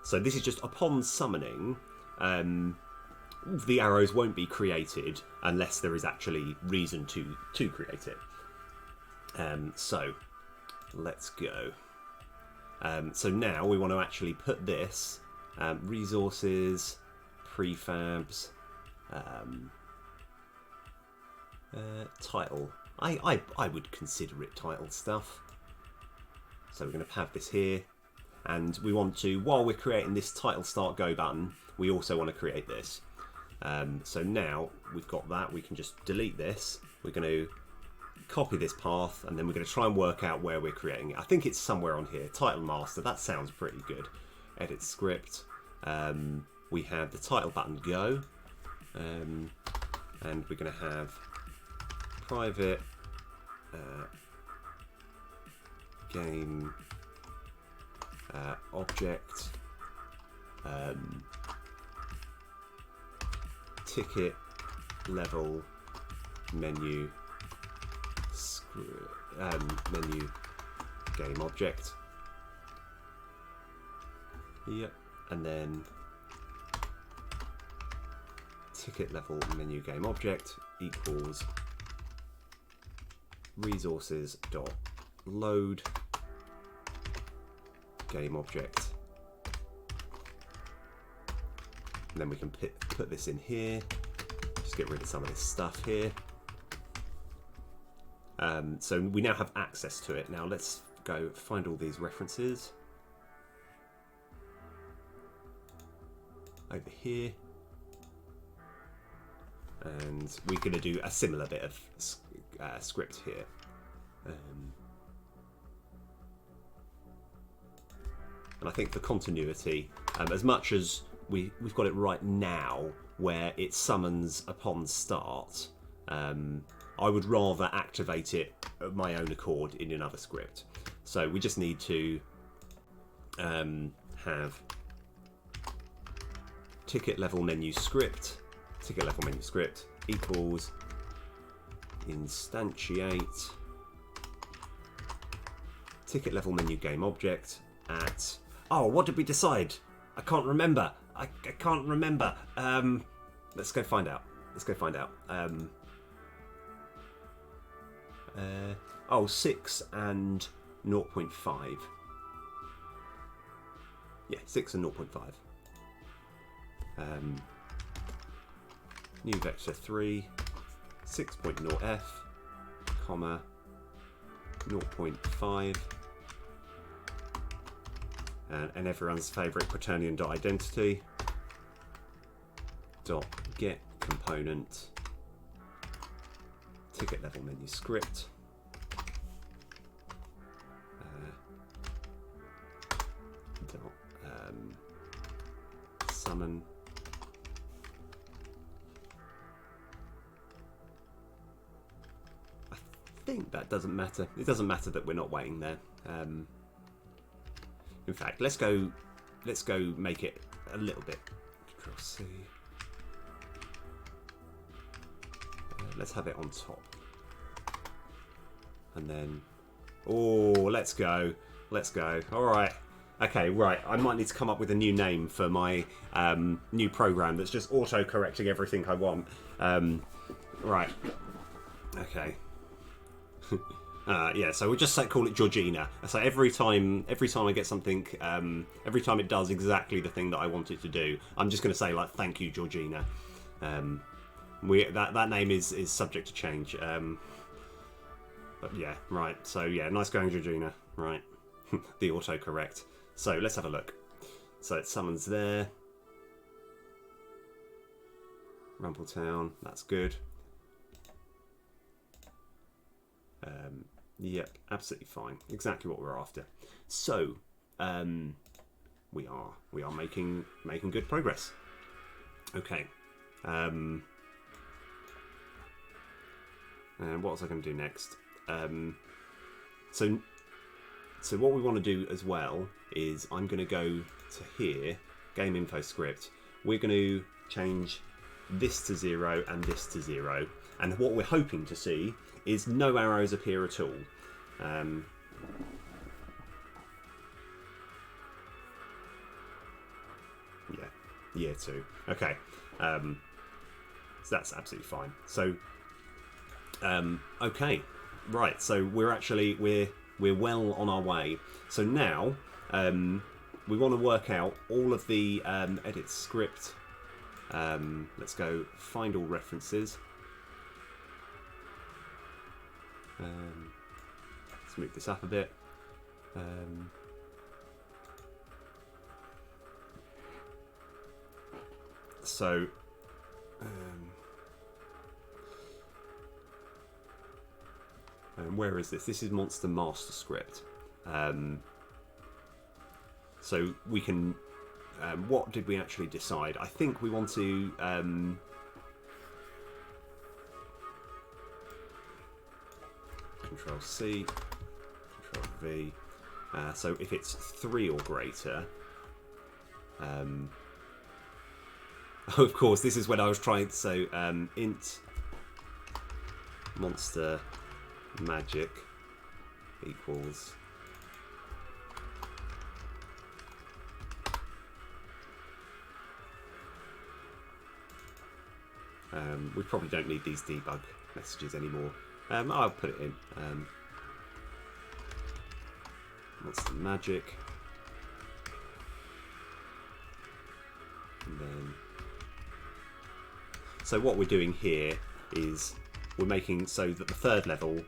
so this is just upon summoning, the arrows won't be created unless there is actually reason to create it. So let's go. So now we want to actually put this resources, prefabs, title. I would consider it title stuff. So we're going to have this here, and we want to, while we're creating this title start go button, we also want to create this. So now we've got that, we can just delete this. We're going to copy this path, and then we're going to try and work out where we're creating it. I think it's somewhere on here. Title master, that sounds pretty good. Edit script. We have the title button go, and we're going to have private game object ticket level menu menu game object. Yep, and then ticket level menu game object equals resources dot load game object, and then we can put this in here. Just get rid of some of this stuff here. So we now have access to it. Now let's go find all these references over here, and we're going to do a similar bit of script here. And I think for continuity, as much as we've got it right now where it summons upon start, I would rather activate it of my own accord in another script. So we just need to have ticket level menu script equals instantiate ticket level menu game object at, oh, what did we decide? I can't remember. I can't remember. Let's go find out. Oh, 6 and 0.5. Yeah, 6 and 0.5. New vector 3, 6.0f, comma, 0.5, and everyone's favourite quaternion.identity, dot get component, ticket level menu script, summon I think that doesn't matter. It doesn't matter that we're not waiting there. In fact, let's go make it a little bit. Control C. Let's have it on top. And then, oh, let's go. All right. Okay, right. I might need to come up with a new name for my new program that's just auto-correcting everything I want. Right. Okay. Yeah, so we'll just call it Georgina. So every time I get something, every time it does exactly the thing that I want it to do, I'm just going to say, like, thank you, Georgina. That name is subject to change. But yeah, right. So yeah, nice going, Georgina. Right. The autocorrect. So let's have a look. So it summons there. Rumpletown, that's good. Yep, absolutely fine. Exactly what we're after. So we are making good progress. Okay. And what was I going to do next? So what we want to do as well is I'm going to go to here, game info script. We're going to change this to 0 and this to 0. And what we're hoping to see is no arrows appear at all. Yeah, year 2. Okay. So that's absolutely fine. So, okay. Right, so we're well on our way. So now we want to work out all of the edit script. Let's go find all references. Let's move this up a bit. Where is this? This is Monster Master Script. So we can. What did we actually decide? I think we want to. Control C, Control V. So if it's 3 or greater. Oh, of course, this is when I was trying to. So int monster magic equals we probably don't need these debug messages anymore. I'll put it in monster magic, and then so what we're doing here is we're making so that the third level,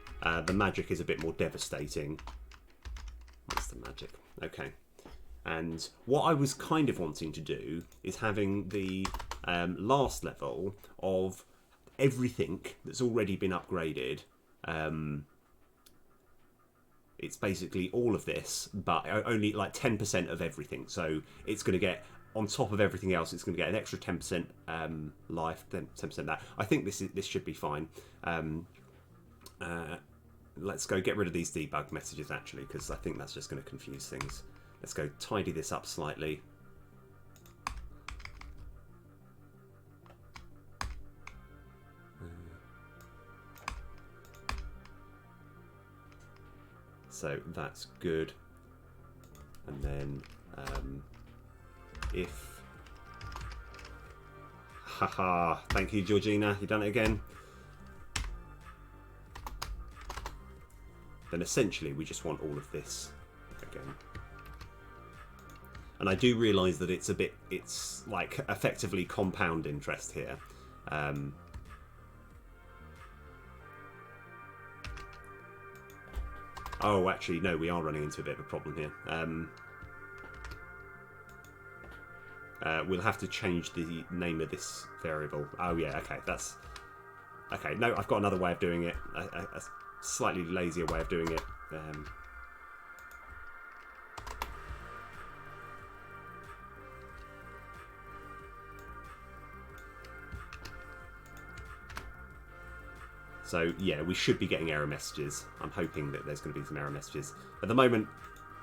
the magic is a bit more devastating. What's the magic? Okay. And what I was kind of wanting to do is having the last level of everything that's already been upgraded. It's basically all of this, but only like 10% of everything. So it's going to get, on top of everything else, it's going to get an extra 10% life, 10% that. I think this should be fine. Let's go get rid of these debug messages actually, because I think that's just going to confuse things. Let's go tidy this up slightly. So that's good. And then if... Haha, thank you, Georgina, you done it again. Then essentially we just want all of this again. And I do realise that it's like effectively compound interest here. Oh, actually, no, we are running into a bit of a problem here. We'll have to change the name of this variable. Oh, yeah, okay, that's... Okay, no, I've got another way of doing it. A slightly lazier way of doing it. So, yeah, we should be getting error messages. I'm hoping that there's going to be some error messages. At the moment,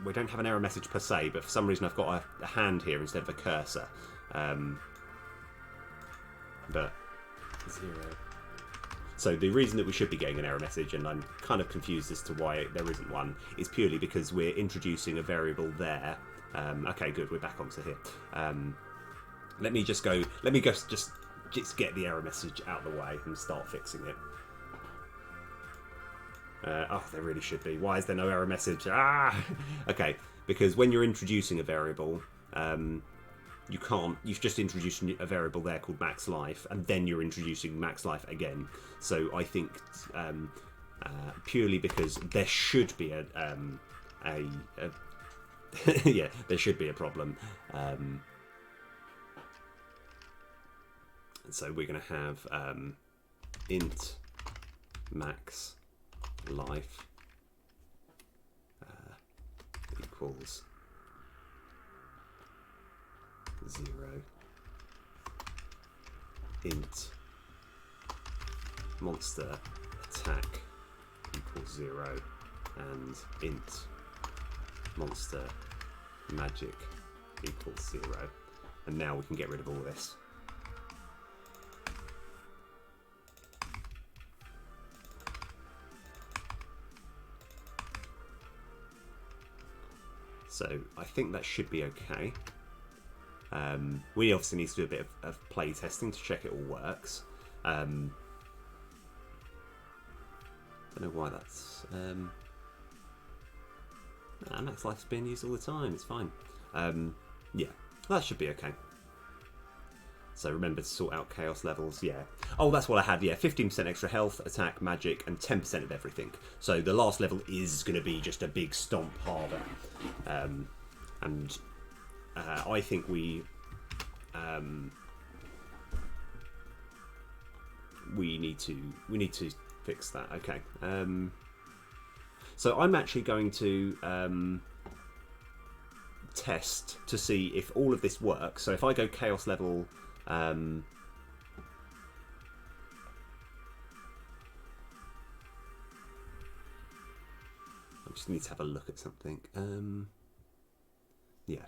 we don't have an error message per se, but for some reason I've got a hand here instead of a cursor. But 0. So the reason that we should be getting an error message, and I'm kind of confused as to why there isn't one, is purely because we're introducing a variable there. Okay, good, we're back onto here. Let me just get the error message out of the way and start fixing it. Oh, there really should be. Why is there no error message? Ah! Okay, because when you're introducing a variable, you can't... You've just introduced a variable there called max life, and then you're introducing max life again. So I think purely because there should be yeah, there should be a problem. So we're going to have int max life equals 0, int monster attack equals 0, and int monster magic equals 0. And now we can get rid of all this. So I think that should be okay. We obviously need to do a bit of play testing to check it all works. Don't know why that's... max life's being used all the time, it's fine. Yeah, that should be okay. So remember to sort out chaos levels, yeah. Oh, that's what I had, yeah. 15% extra health, attack, magic, and 10% of everything. So the last level is going to be just a big stomp harder. I think we need to fix that. Okay. So I'm actually going to test to see if all of this works. So if I go chaos level, I just need to have a look at something. Yeah.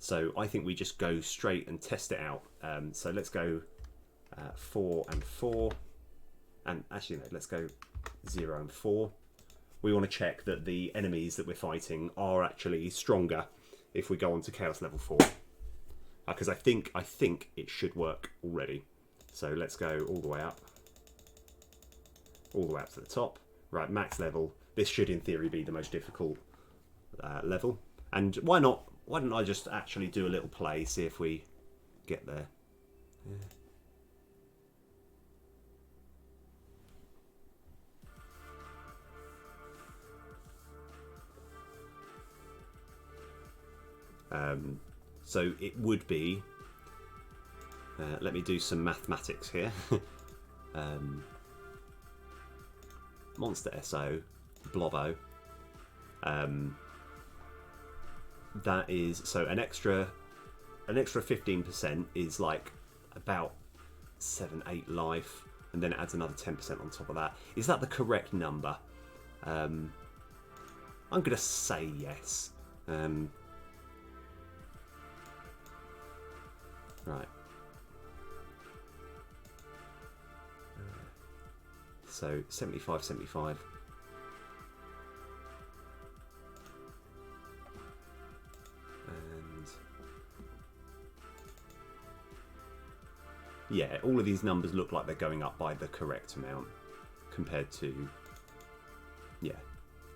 So I think we just go straight and test it out. So let's go 4 and 4. And actually, no, let's go 0 and 4. We want to check that the enemies that we're fighting are actually stronger if we go on to chaos level 4. Because I think it should work already. So let's go all the way up. All the way up to the top. Right, max level. This should in theory be the most difficult level. And why not? Why don't I just actually do a little play, see if we get there. Yeah. So it would be, let me do some mathematics here. Monster SO, Blobo. That is, so an extra 15% is like about 7-8 life, and then it adds another 10% on top of that. Is that the correct number? I'm gonna say yes. Right. So 75, 75. And yeah, all of these numbers look like they're going up by the correct amount compared to, yeah.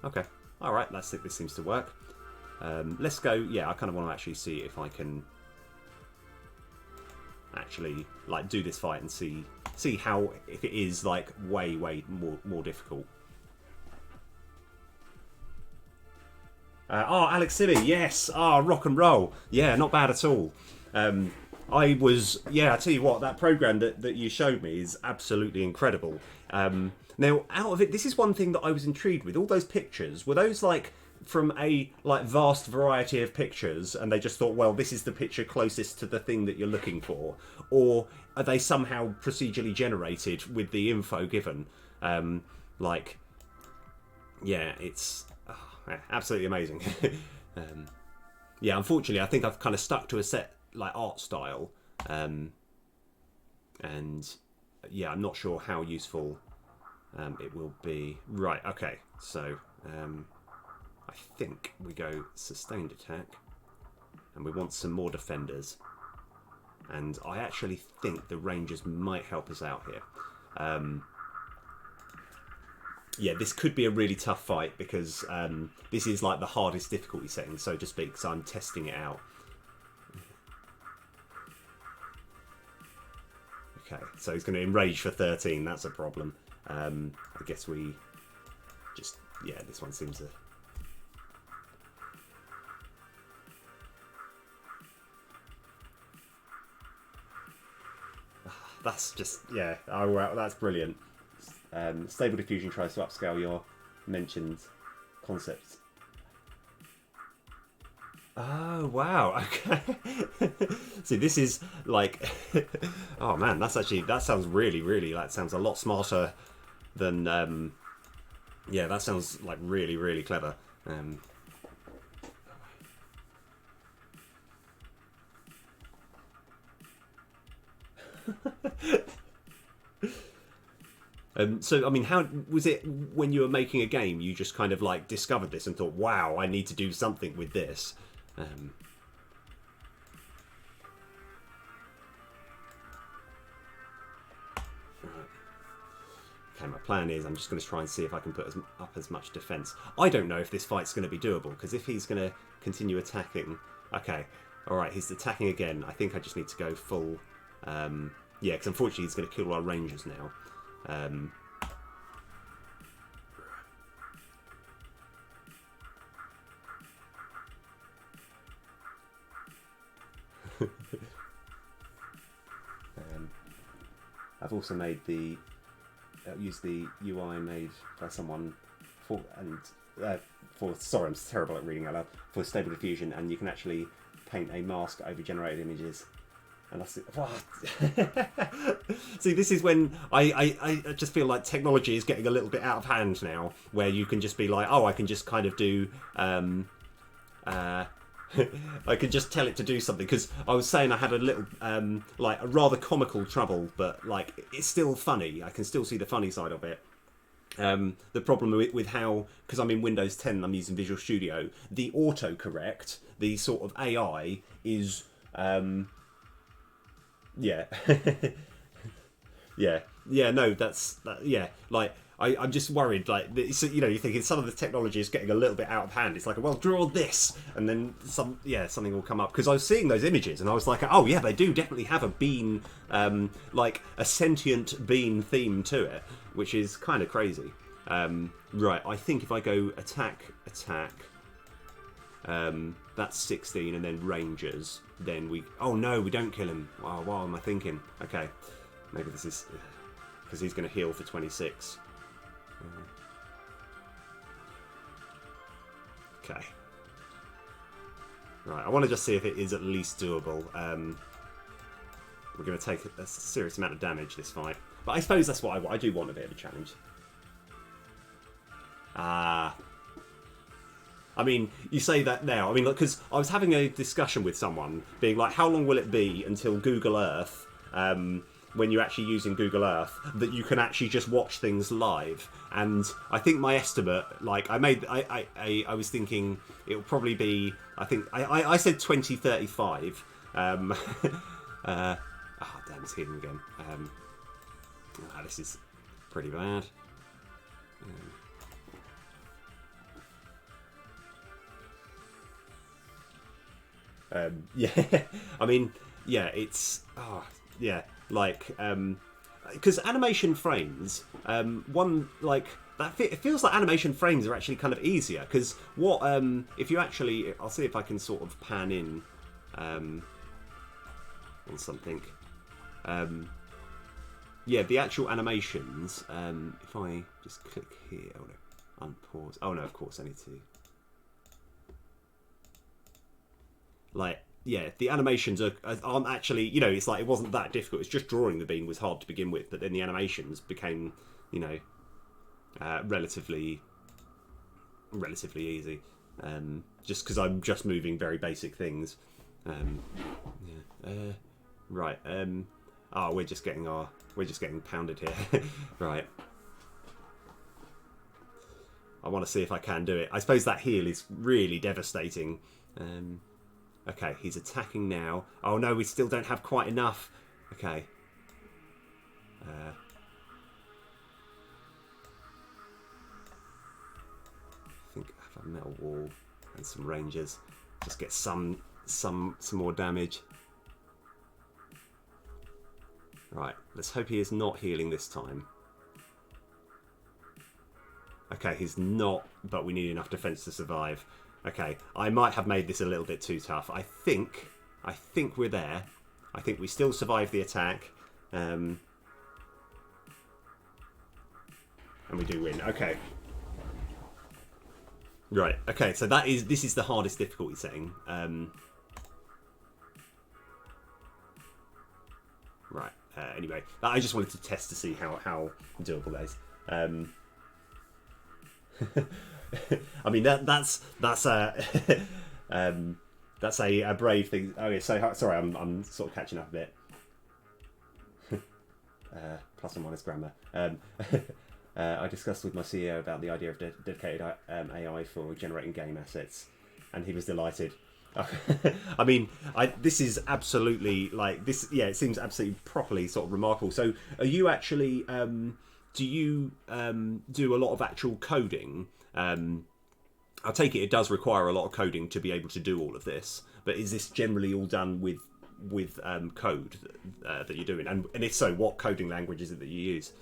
Okay. All right. This seems to work. Let's go. Yeah, I kind of want to actually see if I can actually like do this fight and see how, if it is like way more difficult. Oh, Alex Sibby, yes. Oh, rock and roll. Yeah, not bad at all. I tell you what, that program that you showed me is absolutely incredible. Now, out of it, this is one thing that I was intrigued with. All those pictures, were those like from a like vast variety of pictures, and they just thought, well, this is the picture closest to the thing that you're looking for, or are they somehow procedurally generated with the info given? Like, yeah, it's absolutely amazing. Yeah, unfortunately, I think I've kind of stuck to a set like art style, and yeah, I'm not sure how useful it will be. Right, okay, so I think we go sustained attack, and we want some more defenders, and I actually think the rangers might help us out here. Yeah, this could be a really tough fight because this is like the hardest difficulty setting, so to speak, so I'm testing it out. Okay, so he's going to enrage for 13, that's a problem. I guess we just, yeah, this one seems to... That's just, yeah, oh, wow, that's brilliant. Stable Diffusion tries to upscale your mentioned concepts. Oh, wow, okay. See, this is like... oh, man, that's actually... That sounds really... That sounds a lot smarter than... yeah, that sounds like really clever. So, I mean, how was it when you were making a game? You just kind of like discovered this and thought, wow, I need to do something with this. Okay, my plan is I'm just going to try and see if I can put up as much defense. I don't know if this fight's going to be doable, because if he's going to continue attacking... Okay, alright, he's attacking again. I think I just need to go full... yeah, because unfortunately he's going to kill our rangers now. I've also made the... used the UI made by someone for... sorry, I'm terrible at reading out loud. For Stable Diffusion, and you can actually paint a mask over generated images. And that's it. See, this is when I just feel like technology is getting a little bit out of hand now, where you can just be like, oh, I can just kind of do... I could just tell it to do something, because I was saying I had a little, like, a rather comical trouble, but, like, it's still funny. I can still see the funny side of it. The problem with how, because I'm in Windows 10 and I'm using Visual Studio, the autocorrect, the sort of AI, is, yeah. Yeah, no, yeah, like, I'm just worried, like, you know, you're thinking some of the technology is getting a little bit out of hand. It's like, well, draw this, and then something will come up. Because I was seeing those images, and I was like, oh, yeah, they do definitely have a bean, like, a sentient bean theme to it, which is kind of crazy. Right, I think if I go attack, that's 16, and then rangers, then we... Oh, no, we don't kill him. Wow, what am I thinking? Okay, maybe this is... Because he's going to heal for 26. Okay. Right, I want to just see if it is at least doable. We're going to take a serious amount of damage this fight. But I suppose that's what I do want a bit of a challenge. I mean, you say that now. I mean, because I was having a discussion with someone, being like, how long will it be until Google Earth... when you're actually using Google Earth, that you can actually just watch things live. And I think my estimate, like, I was thinking it'll probably be, I think, I said 2035. Oh, damn, it's hidden again. This is pretty bad. Yeah, I mean, yeah, it's yeah, like because animation frames, one like that. It feels like animation frames are actually kind of easier because what if you actually, I'll see if I can sort of pan in on something. Yeah, the actual animations. If I just click here, oh no, unpause. Oh no, of course I need to. Like, yeah, the animations aren't actually, you know, it's like it wasn't that difficult. It's just drawing the bean was hard to begin with, but then the animations became, you know, relatively easy. Just because I'm just moving very basic things. Yeah. Right. Oh, we're just getting pounded here. Right. I want to see if I can do it. I suppose that heal is really devastating. Okay, he's attacking now. Oh no, we still don't have quite enough. Okay. I think I have a metal wall and some rangers. Just get some more damage. Right, let's hope he is not healing this time. Okay, he's not, but we need enough defense to survive. Okay, I might have made this a little bit too tough. I think we're there. I think we still survive the attack. And we do win. Okay. Right, okay, so this is the hardest difficulty setting. Right, anyway, I just wanted to test to see how doable that is. I mean that's a brave thing. Okay, so sorry, I'm sort of catching up a bit. Plus or minus grammar. I discussed with my CEO about the idea of dedicated AI for generating game assets, and he was delighted. I mean, this is absolutely like this. Yeah, it seems absolutely properly sort of remarkable. So, are you actually? Do you do a lot of actual coding? I take it does require a lot of coding to be able to do all of this. But is this generally all done with code that you're doing? And if so, what coding language is it that you use?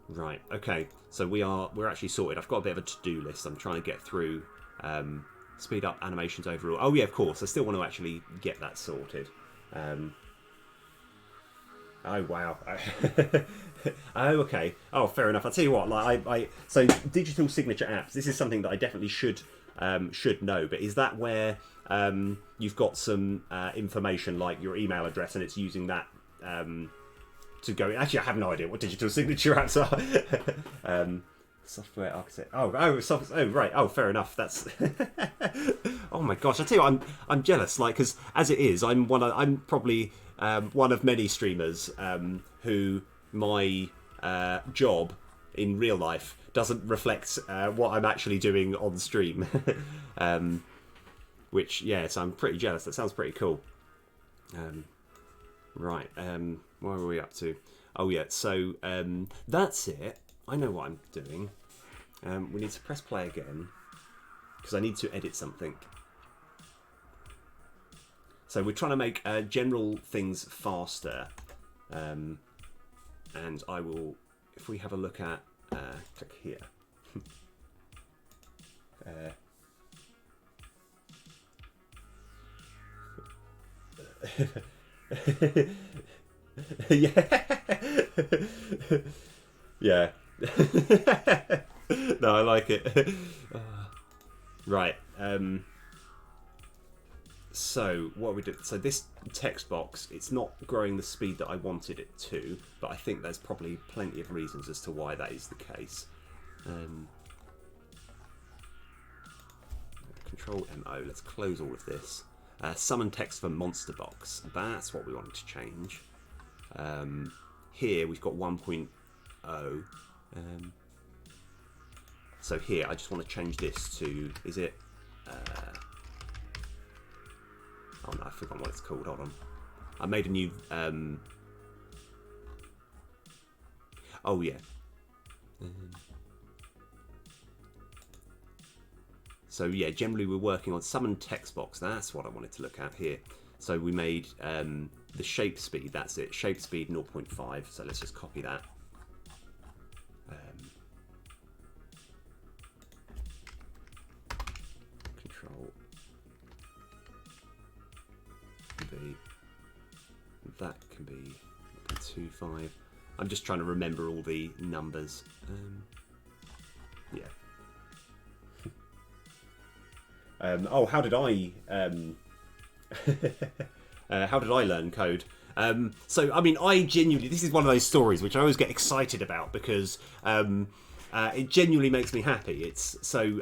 Right. Okay. So we're actually sorted. I've got a bit of a to-do list. I'm trying to get through. Speed up animations overall. Oh yeah, of course. I still want to actually get that sorted. Oh wow. Oh okay. Oh fair enough. I'll tell you what. Like so digital signature apps. This is something that I definitely should know. But is that where you've got some information like your email address and it's using that to go? Actually, I have no idea what digital signature apps are. Software architect. Oh, right. Oh, fair enough. That's. Oh my gosh! I tell you, what, I'm jealous. Like, because as it is, I'm probably one of many streamers who my job in real life doesn't reflect what I'm actually doing on stream. Which, yes, I'm pretty jealous. That sounds pretty cool. Right. Where are we up to? Oh yeah. So that's it. I know what I'm doing. We need to press play again because I need to edit something. So we're trying to make general things faster, and I will. If we have a look at click here. Yeah. No, I like it. Right. So what we do? So this text box, it's not growing the speed that I wanted it to, but I think there's probably plenty of reasons as to why that is the case. Control MO. Let's close all of this. Summon text for monster box. That's what we wanted to change. Here we've got 1.0. So here I just want to change this to, is it oh no, I've forgotten what it's called. Hold on. I made a new oh yeah. So yeah, generally we're working on summon text box. That's what I wanted to look at here. So we made the shape speed. That's it. Shape speed 0.5. So let's just copy that. Control V. That can be 0.25. I'm just trying to remember all the numbers. Yeah. Oh, how did I how did I learn code? So, I mean, I genuinely, this is one of those stories which I always get excited about because it genuinely makes me happy. It's so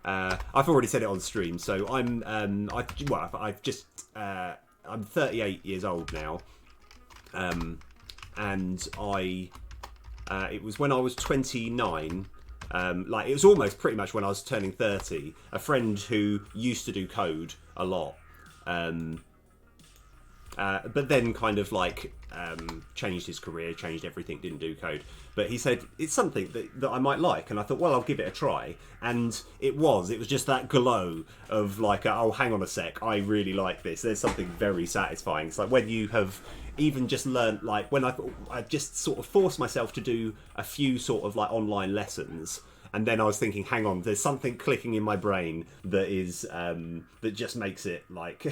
I've already said it on stream. So I'm 38 years old now, and it was when I was 29. Like it was almost pretty much when I was turning 30. A friend who used to do code a lot, but then kind of like changed his career, changed everything, didn't do code. But he said it's something that I might like, and I thought, well, I'll give it a try. And it was just that glow of like, oh, hang on a sec, I really like this. There's something very satisfying. It's like when you have even just learned, like when I just sort of forced myself to do a few sort of like online lessons. And then I was thinking, hang on, there's something clicking in my brain that is that just makes it like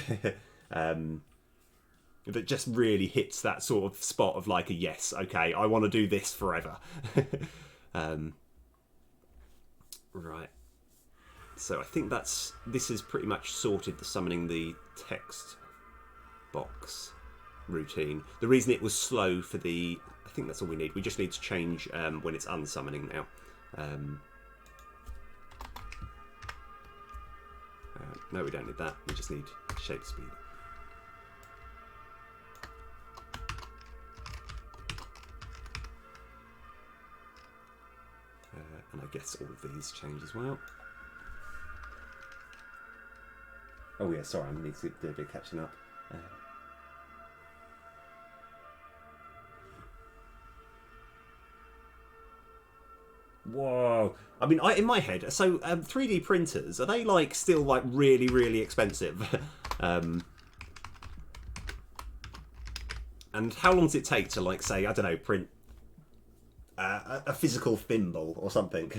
that just really hits that sort of spot of like a yes, okay, I want to do this forever. Right. So I think this has pretty much sorted the summoning the text box routine. The reason it was slow for I think that's all we need. We just need to change when it's unsummoning now. No, we don't need that. We just need shape speed. And I guess all of these change as well. Oh yeah, sorry, I need to do a bit of catching up. Whoa! I mean, in my head, so 3D printers, are they like still like really, really expensive? And how long does it take to like say, I don't know, print a physical thimble or something?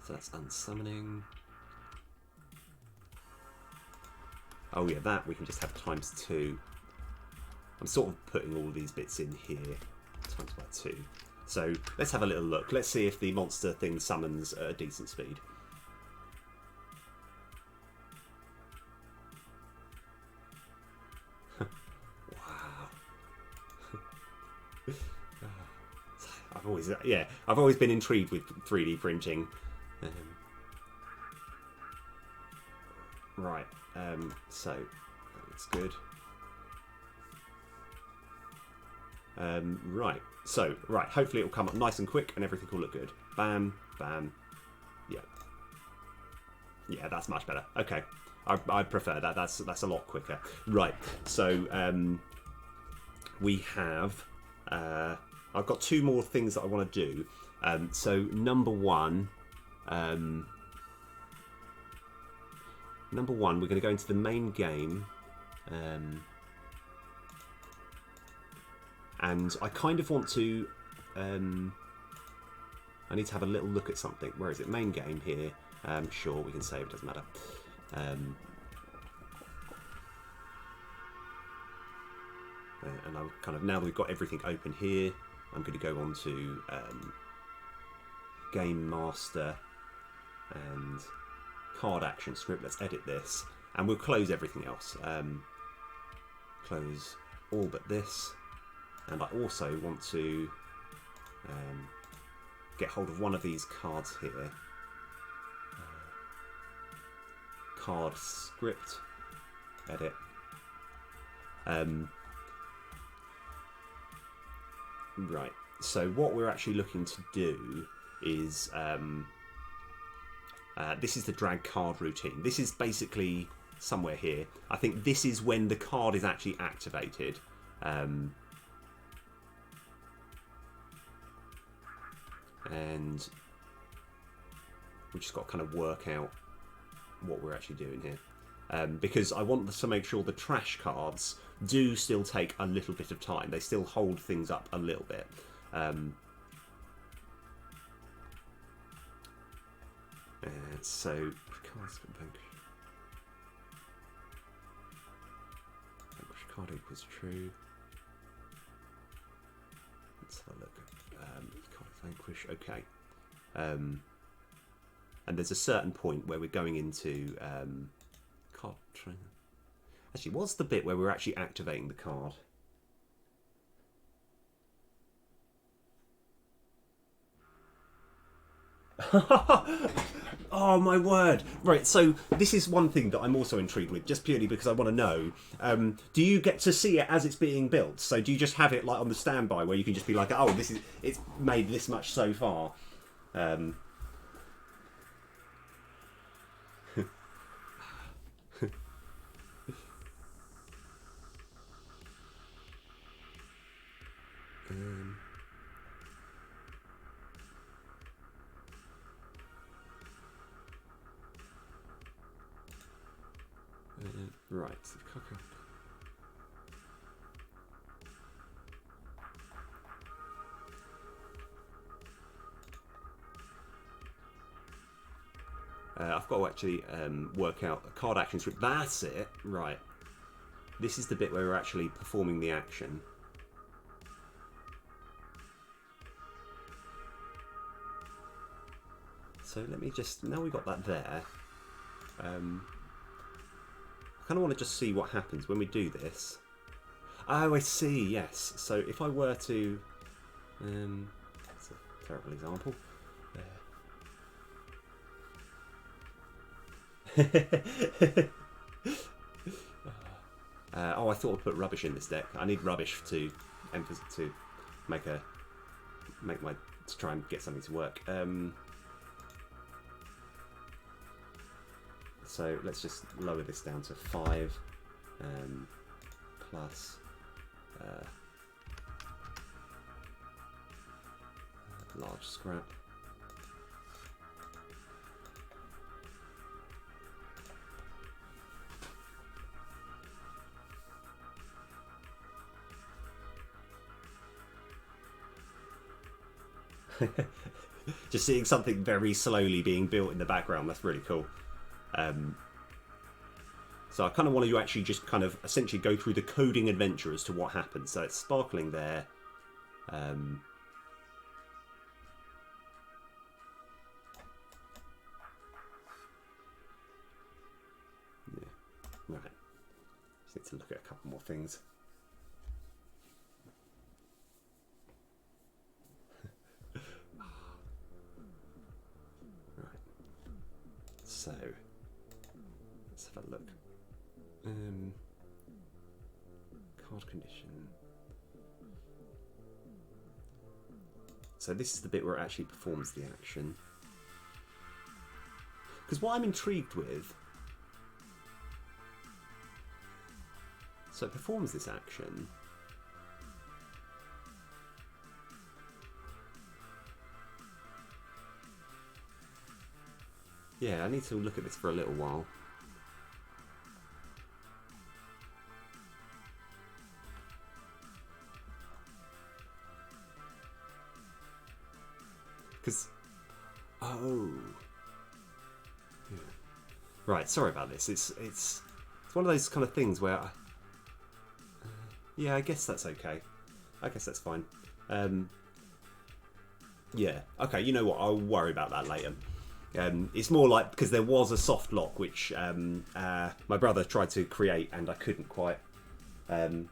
So that's unsummoning. Oh yeah, that we can just have ×2. I'm sort of putting all these bits in here, ×2. So let's have a little look. Let's see if the monster thing summons at a decent speed. Wow. I've always been intrigued with 3D printing. Right. So that looks good. Right. So, right. Hopefully it will come up nice and quick and everything will look good. Bam, bam. Yeah. Yeah, that's much better. Okay. I prefer that. That's a lot quicker. Right. So, we have... I've got 2 more things that I want to do. So, number one, we're going to go into the main game. And I kind of want to... I need to have a little look at something. Where is it? Main game here. Sure, we can save. It doesn't matter. And I'm kind of, now that we've got everything open here, I'm going to go on to Game Master and Card Action Script. Let's edit this. And we'll close everything else. Close all but this. And I also want to get hold of one of these cards here. Card Script. Edit. Right, so what we're actually looking to do is this is the drag card routine. This is basically somewhere here. I think this is when the card is actually activated. and we just got to kind of work out what we're actually doing here. Because I want to make sure the trash cards do still take a little bit of time. They still hold things up a little bit. And so, cards vanquish card equals true. Let's have a look. Card vanquish, okay. And there's a certain point where we're going into card trainer. Actually, what's the bit where we're actually activating the card? Oh my word! Right, so this is one thing that I'm also intrigued with, just purely because I want to know. Do you get to see it as it's being built? So do you just have it like on the standby where you can just be like, oh, it's made this much so far? Right. I've got to actually work out a card action script. That's it. Right. This is the bit where we're actually performing the action. So let me just... Now we've got that there. I kind of want to just see what happens when we do this. Oh, I see, yes. So if I were to... that's a terrible example. Oh, I thought I'd put rubbish in this deck. I need rubbish to try and get something to work. So let's just lower this down to 5 plus large scrap. Just seeing something very slowly being built in the background, that's really cool. So I kind of want to actually just kind of essentially go through the coding adventure as to what happens. So it's sparkling there. Yeah, right. Just need to look at a couple more things. So, let's have a look. Card condition. So this is the bit where it actually performs the action. Because what I'm intrigued with... So it performs this action. Yeah, I need to look at this for a little while. Because... Oh. Yeah. Right, sorry about this. It's one of those kind of things where... yeah, I guess that's okay. I guess that's fine. Yeah, okay, you know what? I'll worry about that later. It's more like because there was a soft lock which my brother tried to create and I couldn't quite. Oh,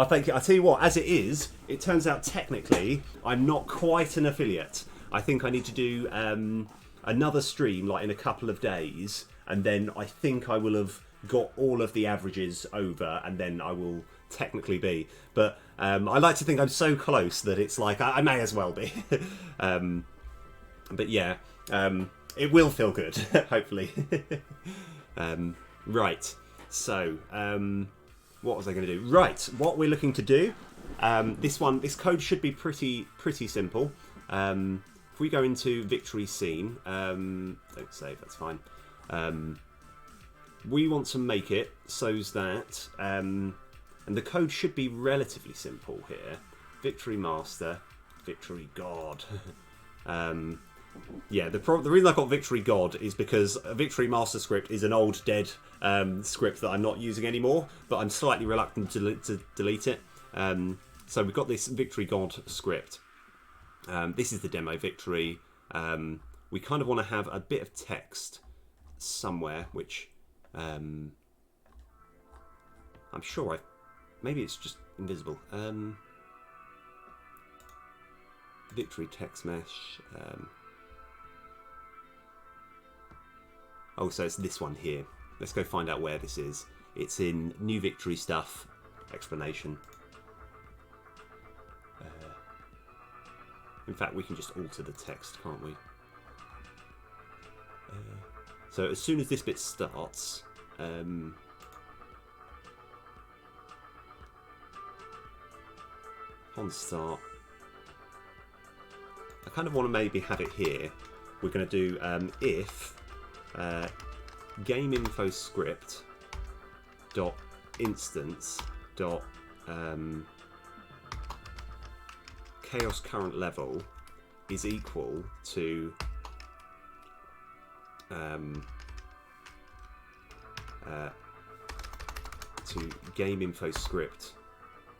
thank you. I tell you what, as it is, it turns out technically I'm not quite an affiliate. I think I need to do another stream like in a couple of days, and then I think I will have got all of the averages over, and then I will technically be. But I like to think I'm so close that it's like I may as well be. But yeah, it will feel good, hopefully. Right, so what was I going to do? Right, what we're looking to do This code should be pretty simple. If we go into victory scene, don't save, that's fine. We want to make it so that, and the code should be relatively simple here. Victory master, victory god. Yeah, the reason I got victory god is because a victory master script is an old dead script that I'm not using anymore, but I'm slightly reluctant to delete it. So we've got this victory god script. This is the demo victory. We kind of want to have a bit of text somewhere, which I'm sure maybe it's just invisible. Victory text mesh. Oh, so it's this one here. Let's go find out where this is. It's in new victory stuff, explanation. In fact, we can just alter the text, can't we? So as soon as this bit starts, on start, I kind of want to maybe have it here. We're going to do if game info script dot instance dot chaos current level is equal to game info script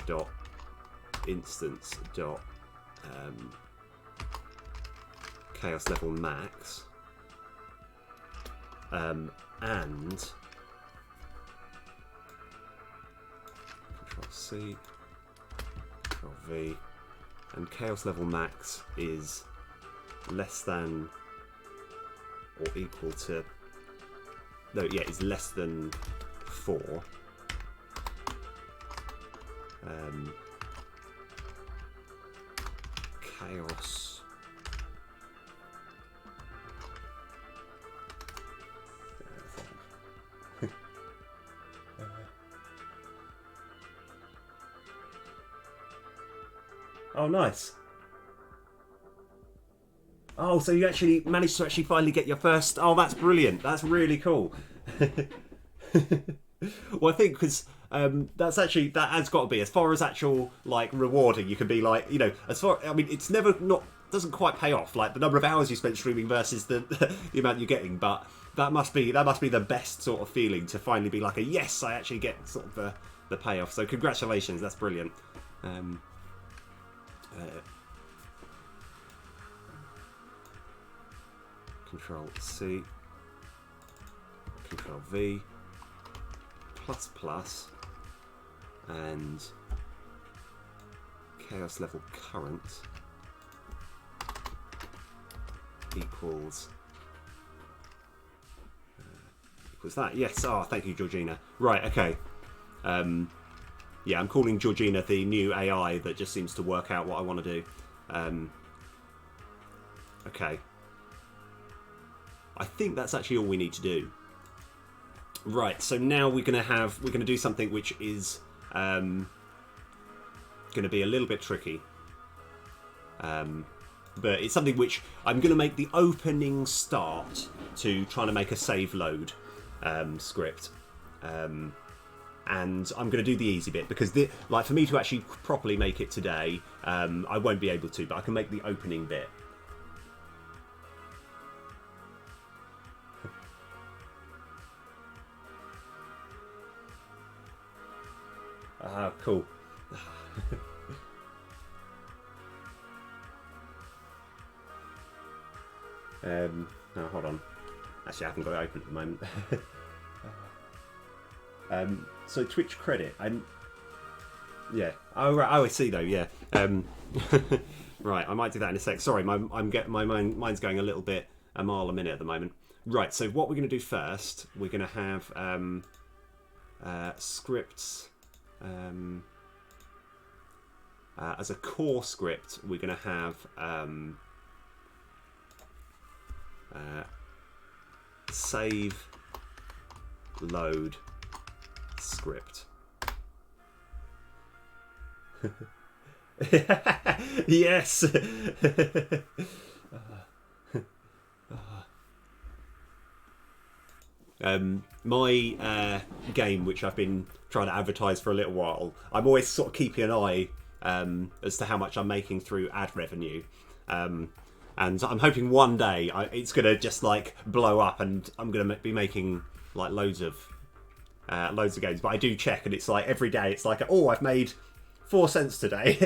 dot instance dot chaos level max, and Control C, Control V, and chaos level max is less than or equal to, no, yeah, is less than 4. Chaos oh, nice. Oh, so you actually managed to finally get your first... Oh, that's brilliant. That's really cool. Well, I think because that has got to be, as far as actual like rewarding, you can be like, you know, as far, I mean, it's never doesn't quite pay off, like the number of hours you spent streaming versus the the amount you're getting, but that must be the best sort of feeling to finally be like, yes, I actually get sort of the payoff. So congratulations, that's brilliant. Control C, Control V, ++, and chaos level current equals that. Yes. Oh, thank you, Georgina. Right. Okay. Yeah, I'm calling Georgina the new AI that just seems to work out what I want to do. Okay. I think that's actually all we need to do. Right, so now we're going to do something which is going to be a little bit tricky. But it's something which I'm going to make the opening start to trying to make a save load script. And I'm going to do the easy bit because like for me to actually properly make it today, I won't be able to, but I can make the opening bit. Ah, cool. No, hold on. Actually, I haven't got it open at the moment. So Twitch credit. Yeah. Oh, right. Oh, I see though. Yeah. Right. I might do that in a sec. Sorry, my mind's going a little bit a mile a minute at the moment. Right. So what we're going to do first, we're going to have scripts. As a core script, we're going to have save load script. Yes. My game, which I've been trying to advertise for a little while, I'm always sort of keeping an eye as to how much I'm making through ad revenue. And I'm hoping one day it's going to just like blow up and I'm going to be making like loads of games. But I do check and it's like every day it's like, oh, I've made 4 cents today.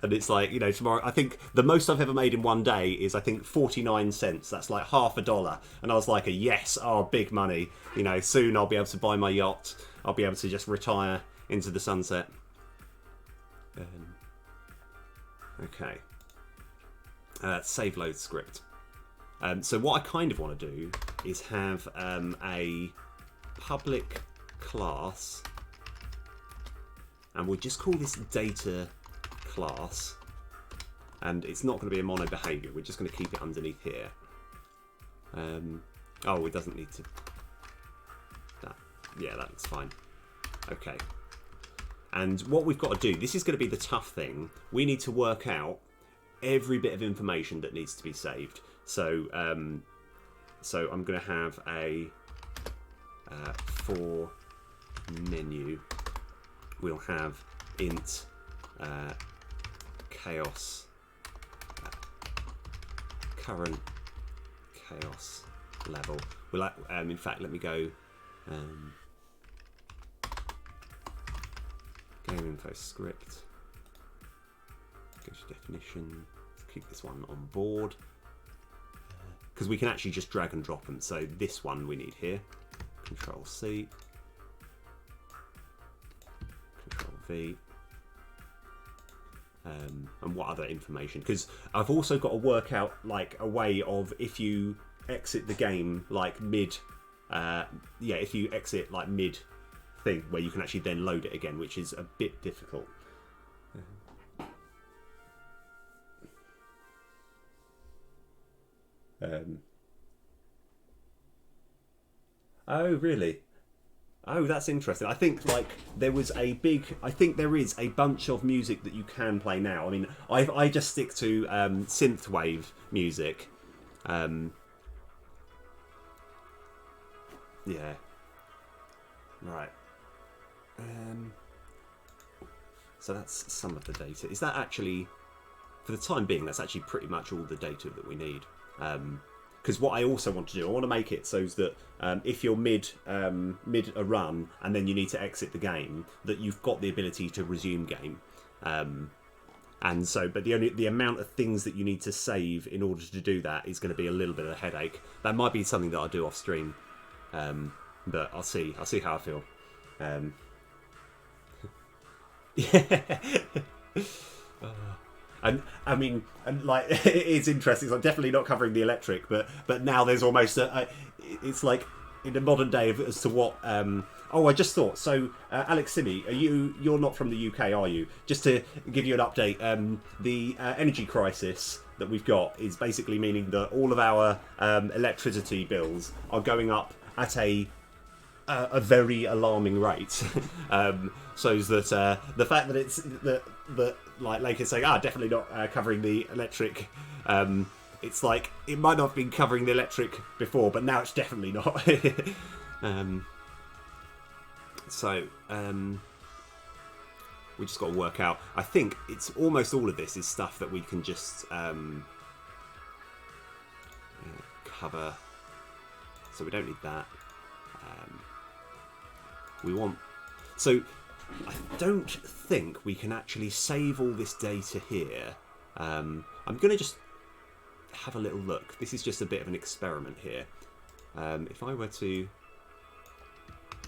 And it's like, you know, tomorrow, I think the most I've ever made in one day is I think 49 cents. That's like $0.50. And I was like, yes, oh, big money. You know, soon I'll be able to buy my yacht. I'll be able to just retire into the sunset. Okay. Save load script. So what I kind of want to do is have a public class, and we'll just call this data class, and it's not going to be a mono behavior. We're just going to keep it underneath here. Oh, it doesn't need to. Yeah, that looks fine. Okay. And what we've got to do, this is going to be the tough thing. We need to work out every bit of information that needs to be saved. So, so I'm going to have a for menu. We'll have int chaos current chaos level. We'll in fact, let me go game info script. Go to definition. Let's keep this one on board because we can actually just drag and drop them. So this one we need here. Control C. Control V. And what other information? Because I've also got to work out like a way of if you exit the game like mid. Yeah, if you exit like mid thing where you can actually then load it again, which is a bit difficult. Oh, really? Oh, that's interesting. I think like there was a big. I think there is a bunch of music that you can play now. I mean, I just stick to synthwave music. Yeah. Right. So that's some of the data. Is that actually, for the time being, that's actually pretty much all the data that we need. Because what I also want to do, I want to make it so that if you're mid a run and then you need to exit the game, that you've got the ability to resume game. And so, but the amount of things that you need to save in order to do that is going to be a little bit of a headache. That might be something that I'll do off stream, but I'll see how I feel. Yeah. And I mean, and like it's interesting. So I'm definitely not covering the electric, but now there's almost it's like in the modern day as to what. Oh, I just thought. So, Alex Simi, you're not from the UK, are you? Just to give you an update, the energy crisis that we've got is basically meaning that all of our electricity bills are going up at a very alarming rate. So that the fact that it's that like Lake is saying, definitely not covering the electric. It's like it might not have been covering the electric before, but now it's definitely not. So we just got to work out. I think it's almost all of this is stuff that we can just cover. So we don't need that. We want. So I don't think we can actually save all this data here. I'm going to just have a little look. This is just a bit of an experiment here. If I were to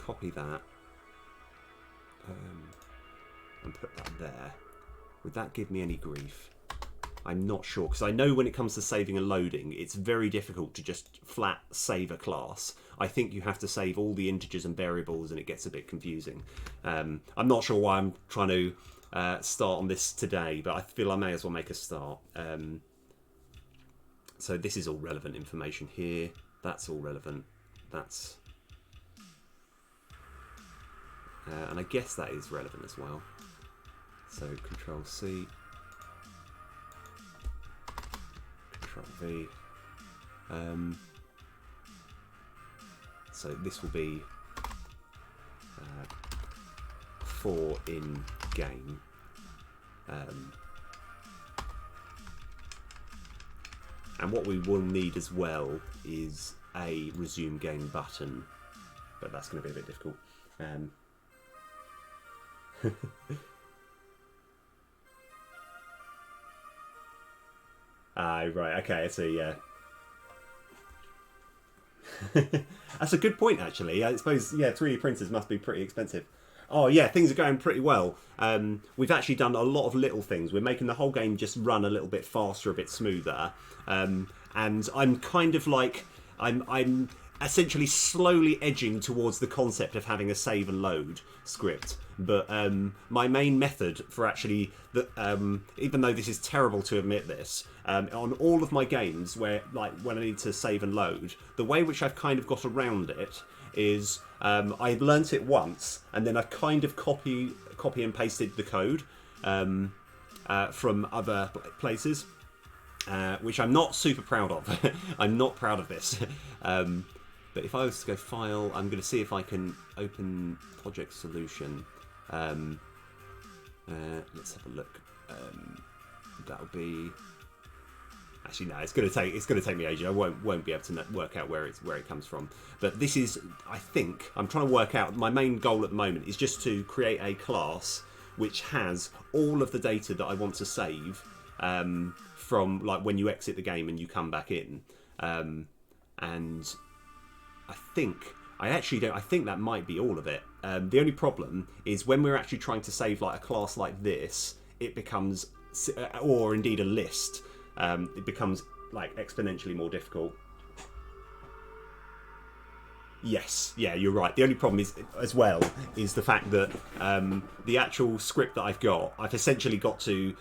copy that and put that there, would that give me any grief? I'm not sure, because I know when it comes to saving and loading, it's very difficult to just flat save a class. I think you have to save all the integers and variables, and it gets a bit confusing. I'm not sure why I'm trying to start on this today, but I feel I may as well make a start. So this is all relevant information here. That's all relevant. That's... and I guess that is relevant as well. So Control C. Control V. So this will be 4 in game. And what we will need as well is a resume game button, but that's going to be a bit difficult. Right, okay, I see, yeah. That's a good point, actually. I suppose, yeah, 3D printers must be pretty expensive. Oh, yeah, things are going pretty well. We've actually done a lot of little things. We're making the whole game just run a little bit faster, a bit smoother. And I'm kind of like... I'm essentially slowly edging towards the concept of having a save and load script. But my main method for actually... even though this is terrible to admit this, on all of my games where, like, when I need to save and load, the way which I've kind of got around it is I learnt it once, and then I kind of copy and pasted the code from other places, which I'm not super proud of. I'm not proud of this. But if I was to go File, I'm going to see if I can open Project Solution. Let's have a look. That'll be... Actually, no. It's going to take me ages. I won't be able to work out where it comes from. But this is, I think, I'm trying to work out. My main goal at the moment is just to create a class which has all of the data that I want to save from, like, when you exit the game and you come back in. And I think that might be all of it. The only problem is when we're actually trying to save like a class like this, it becomes, or indeed a list. It becomes like exponentially more difficult. Yes, yeah, you're right. The only problem is, as well, is the fact that the actual script that I've got, I've essentially got to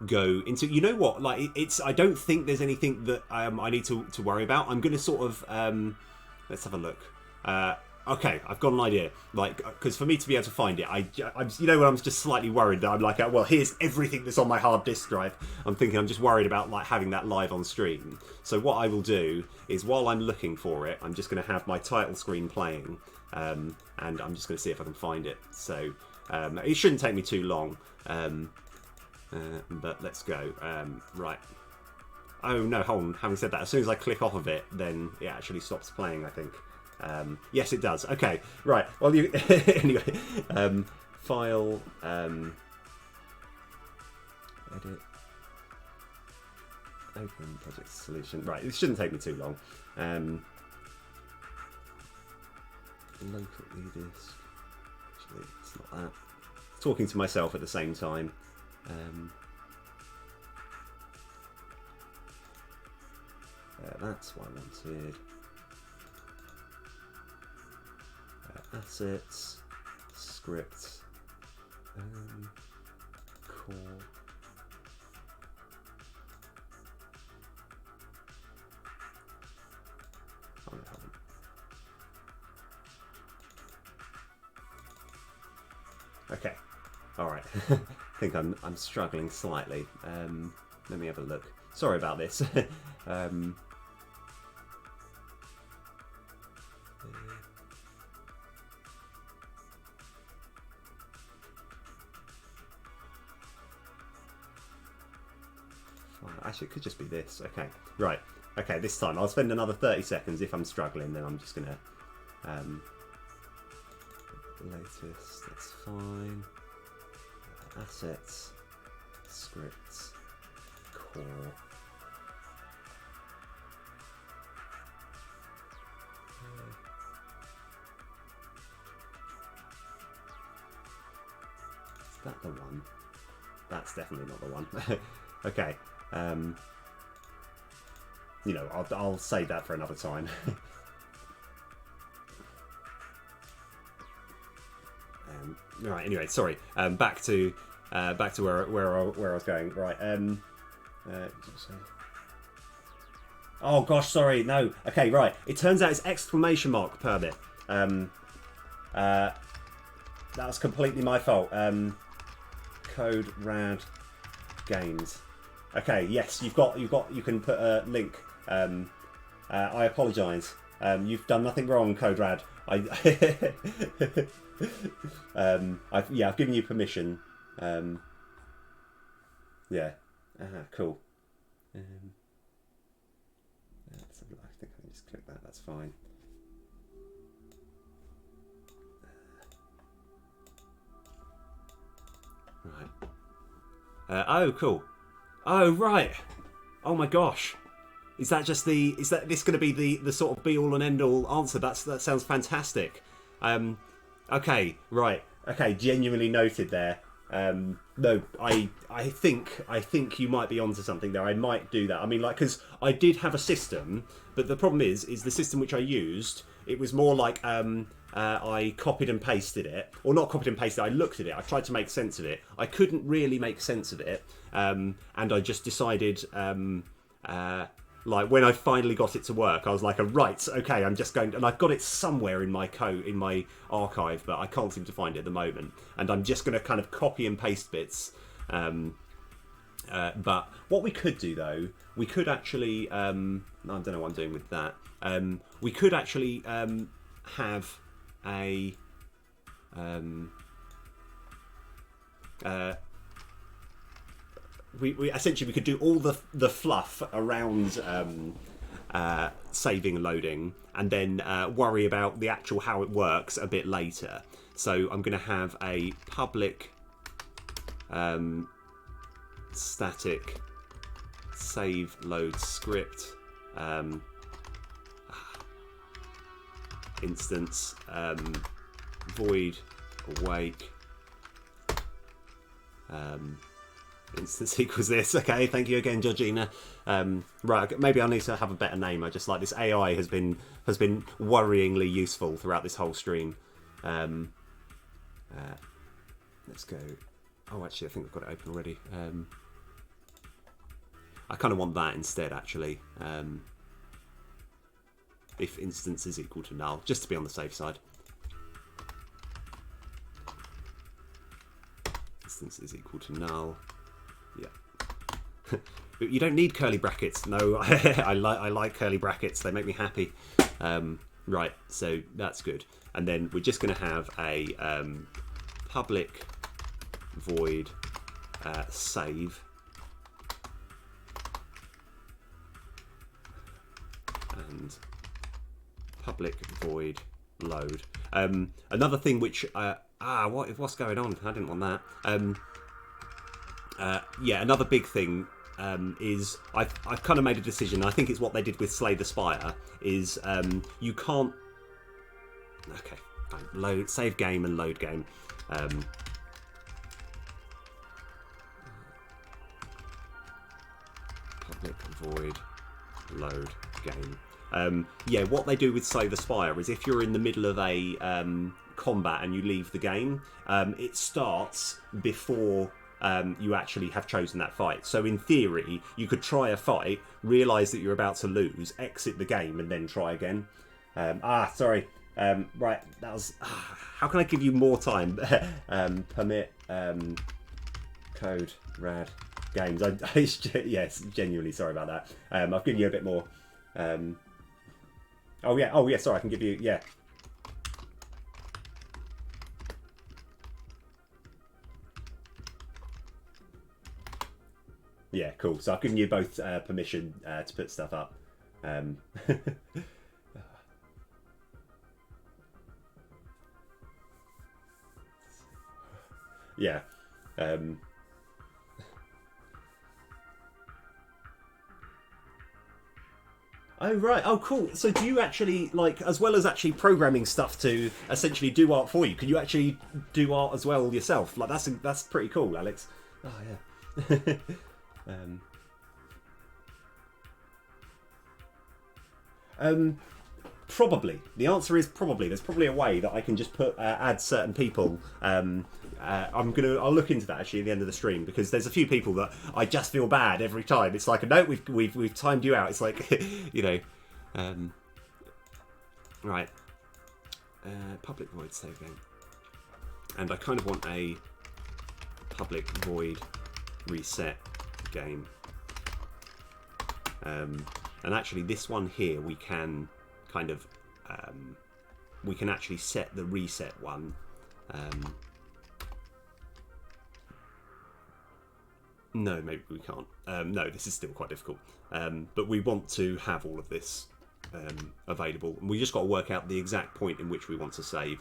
go into. You know what? Like, it's. I don't think there's anything that I need to worry about. I'm going to sort of. Let's have a look. Okay, I've got an idea. Like, because for me to be able to find it, I'm, you know, when I'm just slightly worried that I'm like, well, here's everything that's on my hard disk drive. I'm thinking I'm just worried about like having that live on stream. So what I will do is, while I'm looking for it, I'm just going to have my title screen playing, and I'm just going to see if I can find it. So it shouldn't take me too long, but let's go. Right. Oh no, hold on. Having said that, as soon as I click off of it, then it actually stops playing, I think. Yes, it does. Okay, right. Well, you anyway. File, edit, open project solution. Right, it shouldn't take me too long. Local e-disk. Actually, it's not that. Talking to myself at the same time. That's what I wanted. Assets, script, core. Oh, no, hold on. Okay, all right. I think I'm struggling slightly. Let me have a look. Sorry about this. Actually, it could just be this. Okay, right. Okay, this time I'll spend another 30 seconds. If I'm struggling, then I'm just gonna latest. That's fine. Assets, scripts, core. Is that the one? That's definitely not the one. Okay. You know, I'll save that for another time. Right. Anyway, sorry. Back to where I was going. Right. Oh gosh, sorry. No. Okay. Right. It turns out it's exclamation mark permit. That was completely my fault. Code rad games. Okay, yes, you can put a link. I apologise. You've done nothing wrong, Codrad. I've given you permission. Yeah. Cool. I think I can just click that. That's fine. Right. Oh, cool. Oh, right. Oh my gosh. Is that this going to be the sort of be all and end all answer? That sounds fantastic. Okay, right. Okay, genuinely noted there. No, I think you might be onto something there. I might do that. I mean, like, because I did have a system, but the problem is the system which I used, it was more like I copied and pasted it, or not copied and pasted. I looked at it. I tried to make sense of it. I couldn't really make sense of it, and I just decided. Like when I finally got it to work, I was like, right, okay, I'm just going to, and I've got it somewhere in my code, in my archive, but I can't seem to find it at the moment. And I'm just going to kind of copy and paste bits. But what we could do though, we could actually, I don't know what I'm doing with that. We could actually have a we essentially we could do all the fluff around saving and loading, and then worry about the actual how it works a bit later. So I'm going to have a public static save load script instance void awake instance equals this. Okay, thank you again, Georgina. Right, maybe I need to have a better name. I just like this AI has been worryingly useful throughout this whole stream. Let's go. Oh, actually, I think I've got it open already. I kind of want that instead, actually. If instance is equal to null, just to be on the safe side. Instance is equal to null. Yeah. But you don't need curly brackets. No, I like curly brackets. They make me happy. Right, so that's good. And then we're just going to have a public void save and public void load. Another thing which what's going on? I didn't want that. Yeah, another big thing is I've kind of made a decision. I think it's what they did with Slay the Spire. Is you can't. Okay, load, save game and load game. Public void load game. Yeah, what they do with Slay the Spire is if you're in the middle of a combat and you leave the game, it starts before you actually have chosen that fight. So in theory, you could try a fight, realise that you're about to lose, exit the game, and then try again. Sorry. Right, that was... how can I give you more time? Permit code rad games. Yes, genuinely sorry about that. I've given you a bit more. Oh yeah, sorry, I can give you... Yeah. Yeah, cool. So I've given you both permission to put stuff up. Yeah. Oh, right. Oh, cool. So do you actually, like, as well as actually programming stuff to essentially do art for you, can you actually do art as well yourself? Like, that's pretty cool, Alex. Oh, yeah. Probably. The answer is probably. There's probably a way that I can just add certain people. I'll look into that actually at the end of the stream, because there's a few people that I just feel bad every time. It's like, no, we've timed you out. It's like, you know, right. Public void save game, and I kind of want a public void reset game. And actually, this one here, we can kind of we can actually set the reset one. No, maybe we can't. No, this is still quite difficult. But we want to have all of this available. And we just got to work out the exact point in which we want to save.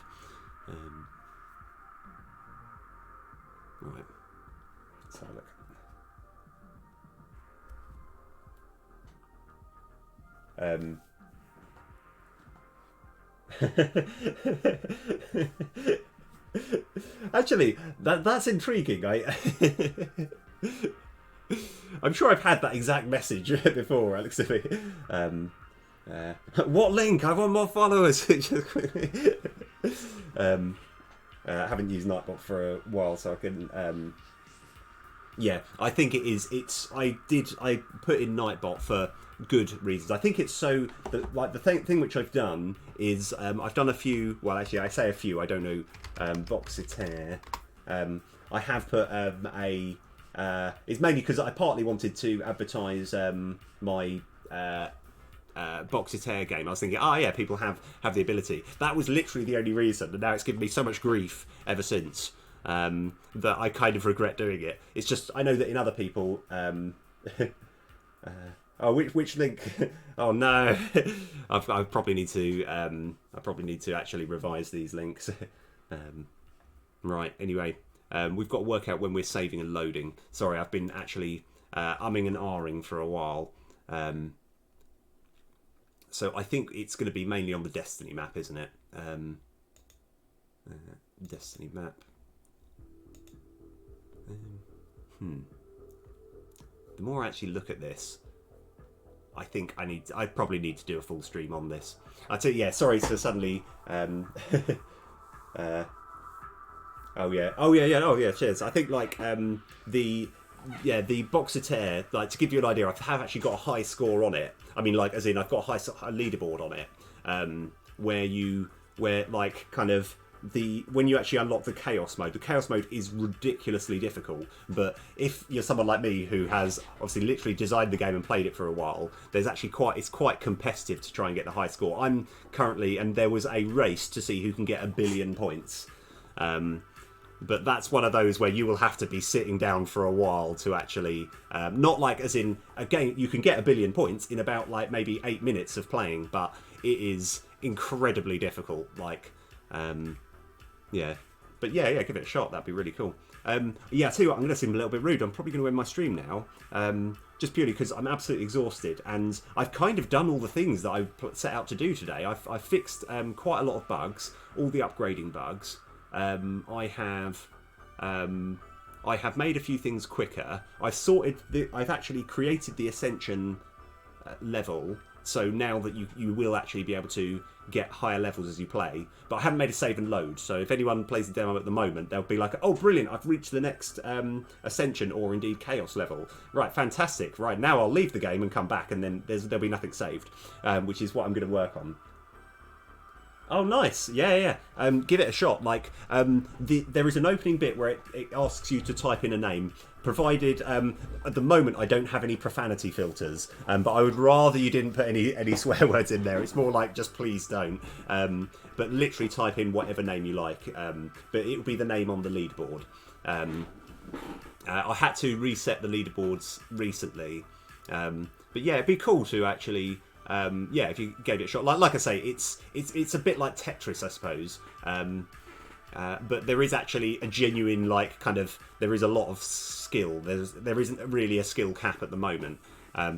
Right. Let's have a look. Actually, that's intriguing. I'm sure I've had that exact message before, Alex. What link? I want more followers. I haven't used Nightbot for a while, so I can. Yeah, I think it is. I put in Nightbot for good reasons. I think it's so that, like, the thing which I've done is I've done a few. Well, actually, I say a few. I don't know. Boxitaire. I have put it's mainly because I partly wanted to advertise my Boxitaire game. I was thinking, oh yeah, people have the ability. That was literally the only reason, and now it's given me so much grief ever since. That I kind of regret doing it. It's just I know that in other people. Oh, which link? Oh no, I probably need to. I probably need to actually revise these links. Right. Anyway, we've got to work out when we're saving and loading. Sorry, I've been actually umming and ahhing for a while. So I think it's going to be mainly on the Destiny map, isn't it? Destiny map. The more I actually look at this, I think I probably need to do a full stream on this. I tell you, yeah. Sorry to suddenly. Oh yeah. Cheers. I think like the Boxitaire, like, to give you an idea, I have actually got a high score on it. I mean, like, as in I've got a high leaderboard on it, where like kind of. When you actually unlock the chaos mode is ridiculously difficult, but if you're someone like me who has obviously literally designed the game and played it for a while, it's quite competitive to try and get the high score. I'm currently, and there was a race to see who can get 1 billion points, but that's one of those where you will have to be sitting down for a while to actually not like as in a game you can get 1 billion points in about like maybe 8 minutes of playing, but it is incredibly difficult, like yeah, but yeah, give it a shot. That'd be really cool. Yeah, I'll tell you what, I'm going to seem a little bit rude. I'm probably going to end my stream now, just purely because I'm absolutely exhausted, and I've kind of done all the things that I set out to do today. I've fixed quite a lot of bugs, all the upgrading bugs. I have made a few things quicker. I've actually created the ascension level. So now that you will actually be able to get higher levels as you play. But I haven't made a save and load. So if anyone plays the demo at the moment, they'll be like, oh, brilliant, I've reached the next Ascension or indeed Chaos level. Right, fantastic. Right, now I'll leave the game and come back and then there'll be nothing saved, which is what I'm going to work on. Oh, nice. Yeah. Give it a shot. Like, there is an opening bit where it asks you to type in a name, provided, at the moment, I don't have any profanity filters, but I would rather you didn't put any swear words in there. It's more like, just please don't. But literally type in whatever name you like, but it will be the name on the leaderboard. I had to reset the leaderboards recently, but yeah, it'd be cool to actually... yeah, if you gave it a shot, like I say, it's a bit like Tetris, I suppose. But there is actually a genuine, like, kind of, there is a lot of skill. There isn't really a skill cap at the moment,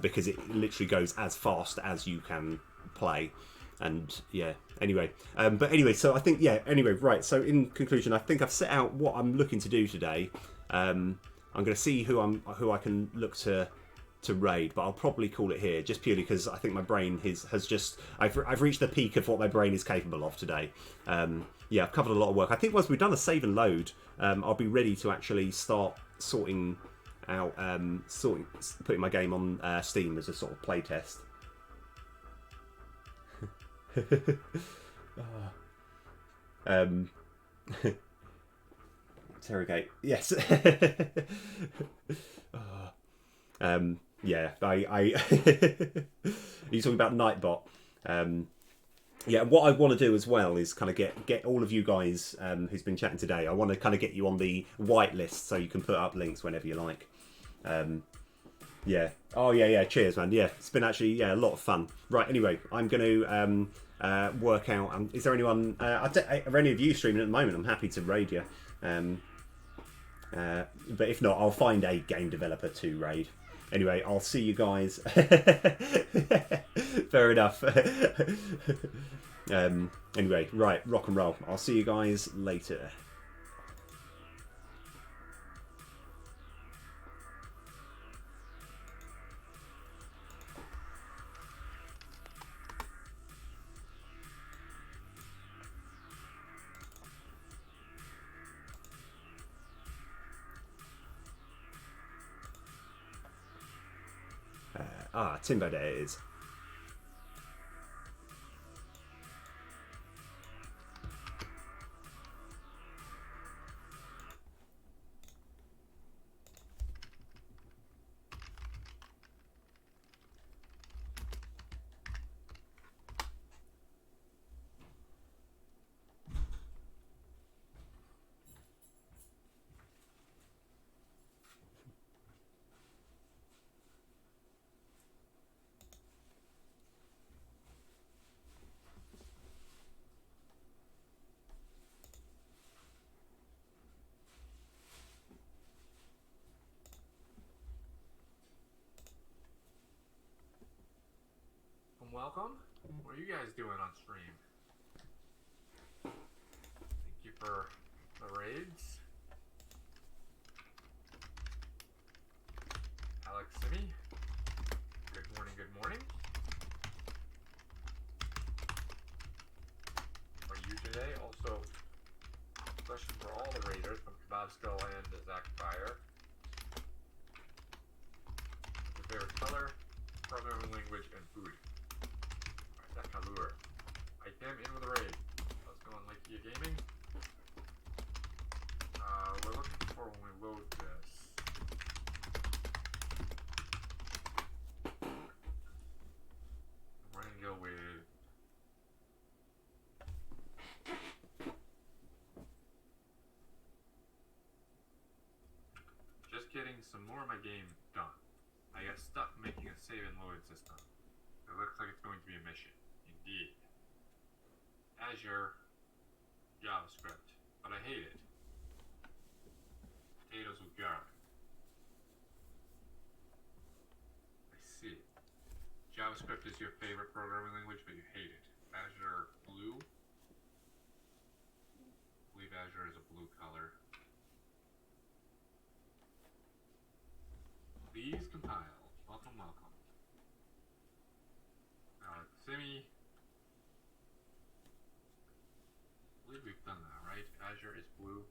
because it literally goes as fast as you can play. And yeah, anyway, so I think, yeah, anyway, right. So in conclusion, I think I've set out what I'm looking to do today. I'm going to see who I can look to raid, but I'll probably call it here, just purely because I think my brain has just I've reached the peak of what my brain is capable of today. Yeah, I've covered a lot of work. I think once we've done a save and load, I'll be ready to actually start sorting out putting my game on Steam as a sort of play test. Interrogate, yes. Yeah, Are you talking about Nightbot? Yeah, what I want to do as well is kind of get all of you guys who's been chatting today. I want to kind of get you on the whitelist so you can put up links whenever you like. Yeah. Oh yeah. Cheers, man. Yeah, it's been actually a lot of fun. Right. Anyway, I'm going to work out. Is there anyone? Are any of you streaming at the moment? I'm happy to raid you. But if not, I'll find a game developer to raid. Anyway, I'll see you guys. Fair enough. Anyway, right, rock and roll. I'll see you guys later. Timbo Day it is. Welcome. What are you guys doing on stream? Thank you for the raids. Alex Simi. Good morning, good morning. How are you today? Also, question for all the raiders from Kebab Skull and Zach Fire. Your favorite color, programming language, and food. Kalur. I came in with a raid. Let's go on Lakey Gaming. We're looking for when we load this. We're gonna go with just getting some more of my game done. I got stuck making a save and load system. It looks like it's going to be a mission. Indeed. Azure JavaScript, but I hate it. Potatoes with garlic. I see. JavaScript is your favorite programming language, but you hate it. Azure blue. I believe Azure is a blue color. Please compile. Welcome, welcome. Simi. I believe we've done that, right? Azure is blue.